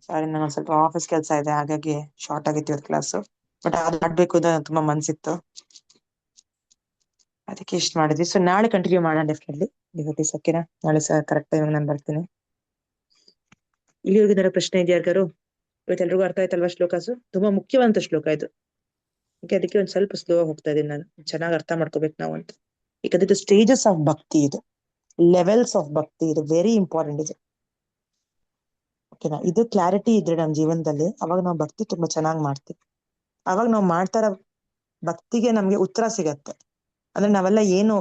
ಸಾರಿ, ನಂಗೊಂದ್ ಸ್ವಲ್ಪ ಆಫೀಸ್ ಕೆಲಸ ಇದೆ, ಹಾಗಾಗಿ ಶಾರ್ಟ್ ಆಗಿತ್ತು ಇವತ್ತು ಕ್ಲಾಸು. ಬಟ್ ಅದು ಮಾಡ್ಬೇಕು ಅಂತ ತುಂಬಾ ಮನ್ಸಿತ್ತು, ಅದಕ್ಕೆ ಇಷ್ಟ ಮಾಡಿದ್ವಿ. ಸೊ ನಾಳೆ ಕಂಟಿನ್ಯೂ ಮಾಡೋಣ ಡೆಫಿನೆಟ್ಲಿ ಡಿವೋಟೀಸ್. ಓಕೆನಾ? ನಾಳೆ ಸಹ ಕರೆಕ್ಟ್ ಟೈಮ್ ನಾನು ಬರ್ತೀನಿ. ಇಲ್ಲಿವರೆಗೂ ಏನಾದ್ರು ಪ್ರಶ್ನೆ ಇದೆಯಾ ಯಾರಿಗಾರು? ಇವತ್ತು ಎಲ್ರಿಗೂ ಅರ್ಥ ಆಯ್ತಲ್ವಾ ಶ್ಲೋಕಾಸು? ತುಂಬಾ ಮುಖ್ಯವಾದಂತ ಶ್ಲೋಕ ಇದು. ಅದಕ್ಕೆ ಒಂದ್ ಸ್ವಲ್ಪ ಸ್ಲೋ ಹೋಗ್ತಾ ಇದೀನಿ ನಾನು. ಚೆನ್ನಾಗಿ ಅರ್ಥ ಮಾಡ್ಕೋಬೇಕು ನಾವು ಅಂತ. ಯಾಕಂದ್ರೆ ಇದು ಸ್ಟೇಜಸ್ ಆಫ್ ಭಕ್ತಿ, ಇದು ಲೆವೆಲ್ಸ್ ಆಫ್ ಭಕ್ತಿ, ಇದು ವೆರಿ ಇಂಪಾರ್ಟೆಂಟ್ ಇದು. ಓಕೆನಾ? ಇದು ಕ್ಲಾರಿಟಿ ಇದ್ರೆ ನಮ್ಮ ಜೀವನದಲ್ಲಿ, ಅವಾಗ ನಾವು ಭಕ್ತಿ ತುಂಬಾ ಚೆನ್ನಾಗಿ ಮಾಡ್ತೀವಿ. ಅವಾಗ ನಾವು ಮಾಡ್ತಾರ ಭಕ್ತಿಗೆ ನಮ್ಗೆ ಉತ್ತರ ಸಿಗತ್ತೆ. ಅಂದ್ರೆ ನಾವೆಲ್ಲ ಏನು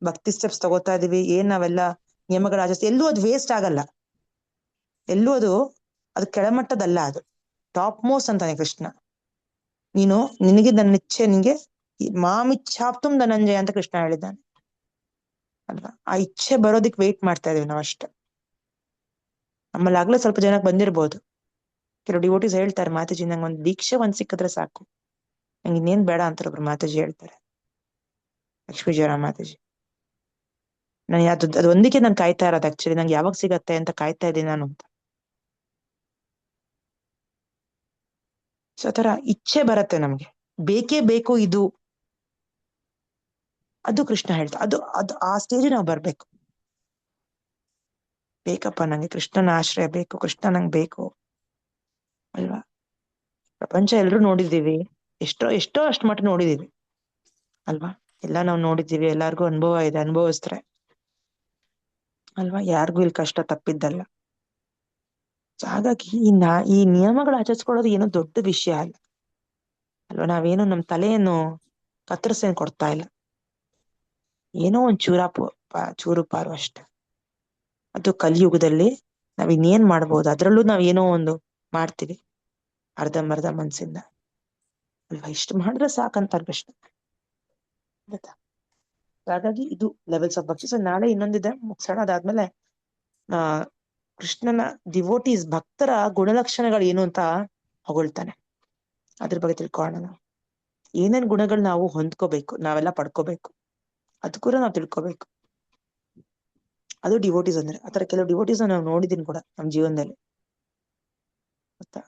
ಭಕ್ತಿ ಸ್ಟೆಪ್ಸ್ ತಗೋತಾ ಇದೀವಿ, ಏನ್ ನಾವೆಲ್ಲ ನಿಯಮಗಳ ಆಚರಿಸಿ, ಎಲ್ಲೂ ಅದು ವೇಸ್ಟ್ ಆಗಲ್ಲ. ಎಲ್ಲೂ ಅದು ಕೆಳಮಟ್ಟದಲ್ಲ, ಅದು ಟಾಪ್ ಮೋಸ್ಟ್ ಅಂತಾನೆ ಕೃಷ್ಣ. ನೀನು ನಿನಗೆ ನನ್ನ ಇಚ್ಛೆ, ನಿನ್ಗೆ ಮಾಮಿಚ್ಛಾಪ್ತುಂ ಧನಂಜಯ ಅಂತ ಕೃಷ್ಣ ಹೇಳಿದ್ದಾನೆ ಅಲ್ವಾ? ಆ ಇಚ್ಛೆ ಬರೋದಿಕ್ ವೇಟ್ ಮಾಡ್ತಾ ಇದೀವಿ ನಾವು ಅಷ್ಟೇ. ಆಮೇಲೆ ಆಗ್ಲೇ ಸ್ವಲ್ಪ ಜನಕ್ಕೆ ಬಂದಿರ್ಬೋದು. ಕೆಲವು ಡಿವೋಟೀಸ್ ಹೇಳ್ತಾರೆ, ಮಾತಾಜಿ ನಂಗೆ ಒಂದ್ ದೀಕ್ಷೆ ಒಂದ್ ಸಿಕ್ಕಿದ್ರೆ ಸಾಕು, ನಂಗೆ ಇನ್ನೇನ್ ಬೇಡ ಅಂತಾರೆ ಒಬ್ರು ಮಾತಾಜಿ ಹೇಳ್ತಾರೆ. ಲಕ್ಷ್ಮೀ ಜಯರ ಮಾತಾಜಿ, ನಾನು ಅದು ಒಂದಕ್ಕೆ ನಾನು ಕಾಯ್ತಾ ಇರೋದು. ಆಕ್ಚುಲಿ ನಂಗೆ ಯಾವಾಗ ಸಿಗತ್ತೆ ಅಂತ ಕಾಯ್ತಾ ಇದ್ದೀನಿ ನಾನು ಅಂತ. ಸೊ ಆತರ ಇಚ್ಛೆ ಬರತ್ತೆ ನಮ್ಗೆ, ಬೇಕೇ ಬೇಕು ಇದು, ಅದು ಕೃಷ್ಣ ಹೇಳ್ತಾ. ಅದು ಅದು ಆ ಸ್ಟೇಜ್ ನಾವು ಬರ್ಬೇಕು. ಬೇಕಪ್ಪ ನಂಗೆ ಕೃಷ್ಣನ ಆಶ್ರಯ ಬೇಕು, ಕೃಷ್ಣ ನಂಗೆ ಬೇಕು ಅಲ್ವಾ? ಪ್ರಪಂಚ ಎಲ್ರು ನೋಡಿದೀವಿ, ಎಷ್ಟೋ ಅಷ್ಟು ಮಟ್ಟ ನೋಡಿದೀವಿ ಅಲ್ವಾ? ಎಲ್ಲ ನಾವು ನೋಡಿದೀವಿ, ಎಲ್ಲಾರ್ಗು ಅನುಭವ ಇದೆ, ಅನುಭವಿಸ್ತಾರೆ ಅಲ್ವಾ? ಯಾರಿಗೂ ಇಲ್ಲಿ ಕಷ್ಟ ತಪ್ಪಿದ್ದಲ್ಲ. ಹಾಗಾಗಿ ಈ ನಿಯಮಗಳು ಆಚರಿಸ್ಕೊಳ್ಳೋದು ಏನೋ ದೊಡ್ಡ ವಿಷಯ ಅಲ್ಲ ಅಲ್ವಾ? ನಾವೇನು ನಮ್ ತಲೆಯನ್ನು ಕತ್ತರಿಸೇನ್ ಕೊಡ್ತಾ ಇಲ್ಲ, ಏನೋ ಒಂದ್ ಚೂರು ಪಾರು ಅಷ್ಟೆ. ಅದು ಕಲಿಯುಗದಲ್ಲಿ ನಾವ್ ಇನ್ನೇನ್ ಮಾಡ್ಬೋದು, ಅದ್ರಲ್ಲೂ ನಾವ್ ಏನೋ ಒಂದು ಮಾಡ್ತೀವಿ ಅರ್ಧಂಬರ್ಧ ಮನ್ಸಿಂದ ಅಲ್ವಾ? ಇಷ್ಟು ಮಾಡಿದ್ರೆ ಸಾಕಂತ ಕೃಷ್ಣ. ಹಾಗಾಗಿ ಇದು ಲೆವೆಲ್ಸ್ ಆಫ್ ಭಕ್ತಿ. ಸೊ ನಾಳೆ ಇನ್ನೊಂದಿದೆ, ಮುಗಿಸೋಣ. ಅದಾದ್ಮೇಲೆ ಕೃಷ್ಣನ ಡಿವೋಟೀಸ್ ಭಕ್ತರ ಗುಣಲಕ್ಷಣಗಳು ಏನು ಅಂತ ಹೊಗಳ್ತಾನೆ. ಅದ್ರ ಬಗ್ಗೆ ತಿಳ್ಕೊಳ್ಳೋಣ ನಾವು. ಏನೇನ್ ಗುಣಗಳು ನಾವು ಹೊಂದ್ಕೋಬೇಕು, ನಾವೆಲ್ಲ ಪಡ್ಕೋಬೇಕು, ಅದು ಕೂಡ ನಾವು ತಿಳ್ಕೋಬೇಕು. ಅದು ಡಿವೋಟೀಸ್ ಅಂದ್ರೆ. ಆತರ ಕೆಲವು ಡಿವೋಟೀಸ್ ನಾವು ನೋಡಿದೀನಿ ಕೂಡ ನಮ್ ಜೀವನದಲ್ಲಿ, ಗೊತ್ತಾ?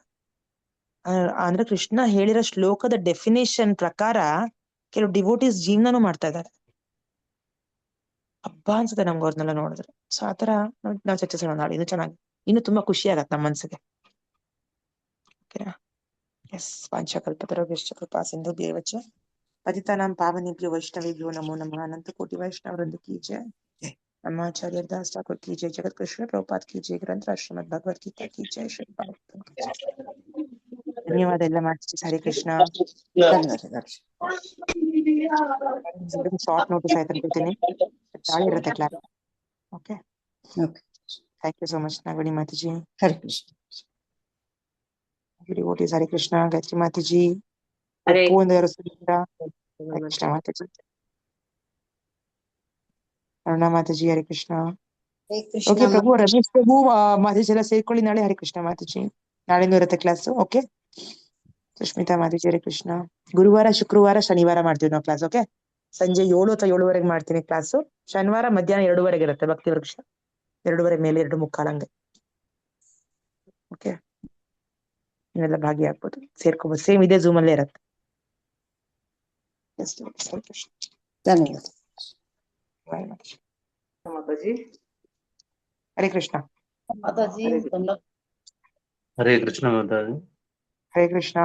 ಅಂದ್ರೆ ಕೃಷ್ಣ ಹೇಳಿರೋ ಶ್ಲೋಕದ ಡೆಫಿನೇಷನ್ ಪ್ರಕಾರ ಕೆಲವು ಡಿವೋಟೀಸ್ ಜೀವನನೂ ಮಾಡ್ತಾ ಇದ್ದಾರೆ. ಹಬ್ಬ ಅನ್ಸುತ್ತೆ ನಮ್ಗೆ ಅವ್ರನ್ನೆಲ್ಲ ನೋಡಿದ್ರೆ. ಸೊ ಆತರ ನಾವು ಚರ್ಚಿಸೋಣ ನಾಳೆ. ಇನ್ನು ಚೆನ್ನಾಗಿ, ಇನ್ನು ತುಂಬಾ ಖುಷಿ ಆಗತ್ತೆ ನಮ್ಮ ಮನ್ಸಿಗೆ. ಓಕೆನಾ? ಎಸ್. ವಾಂಛಾಕಲ್ಪತರುಭ್ಯಶ್ಚ ಕೃಪಾ ಸಿಂಧುಭ್ಯೇವ ಚ ಪತಿತಾನಾಂ ಪಾವನೇಭ್ಯೋ ವೈಷ್ಣವೇಭ್ಯೋ ನಮೋ ನಮಃ. ಅನಂತ ಕೋಟಿ ವೈಷ್ಣವವೃಂದ ಕಿ ಜಯ. ನಮ್ಮ ಆಚಾರ್ಯ ದಾಸ್ ಠಾಕುರ್ ಕಿ ಜಯ. ಜಗತ್ ಕೃಷ್ಣ ಪ್ರಭುಪಾದ್ ಕಿ ಜಯ. ಗ್ರಂಥ ಶ್ರೀಮದ್ ಭಗವದ್ಗೀತಾ ಕಿ ಜಯ. ಶ್ರೀ ಧನ್ಯವಾದ ಎಲ್ಲ ಮಾಡ್ತೀವಿ. ಹರೇ ಕೃಷ್ಣ. ಶಾರ್ಟ್ ನೋಟಿಸ್ ಆಯ್ತು ಅನ್ಕೊಳ್ತೀನಿ, ನಾಳೆ ಇರುತ್ತೆ class. Okay, thank you so much Nagavani Mataji. Hare Krishna. Devotees Hare Krishna. Gayatri Mataji, Hare ಒಪ್ಪು ಒಂದು ಹರೇ ಕೃಷ್ಣ ಮಾತಾಜಿ. ಅರುಣಾ ಮಾತಾಜಿ ಹರೇ ಕೃಷ್ಣ. ಓಕೆ ಪ್ರಭು, ರಮೇಶ್ ಪ್ರಭು, ಮಾತಾಜಿ ಎಲ್ಲ ಸೇರ್ಕೊಳ್ಳಿ ನಾಳೆ. ಹರೇ ಕೃಷ್ಣ ಮಾತಾಜಿ. ನಾಳೆನೂ ಇರುತ್ತೆ ಕ್ಲಾಸ್. ಓಕೆ. ಸುಷ್ಮಿತಾ ಮಾತಾಜಿ ಹರೇ ಕೃಷ್ಣ. ಗುರುವಾರ, ಶುಕ್ರವಾರ, ಶನಿವಾರ ಮಾಡ್ತೀವಿ ನಾವು ಕ್ಲಾಸ್. ಓಕೆ, ಸಂಜೆ 7 ಅಥವಾ 7:30 ಮಾಡ್ತೀನಿ ಕ್ಲಾಸು. ಶನಿವಾರ ಮಧ್ಯಾಹ್ನ 2:30 ಇರುತ್ತೆ ಭಕ್ತಿ ವೃಕ್ಷ. 2:30 ಮೇಲೆ 2:45 ಹಂಗೆ. ಓಕೆ, ನೀವೆಲ್ಲ ಭಾಗಿಯಾಗ್ಬೋದು, ಸೇರ್ಕೋಬೋದು. ಸೇಮ್ ಇದೇ ಝೂಮ್ ಅಲ್ಲೇ ಇರತ್ತೆ. ಧನ್ಯವಾದ. ಮಾತಾಜಿ. ಹರೇ ಕೃಷ್ಣ. ಮಾತಾಜಿ ಹರೇ ಕೃಷ್ಣ ಮಾತಾಜಿ. ಹರೇ ಕೃಷ್ಣ.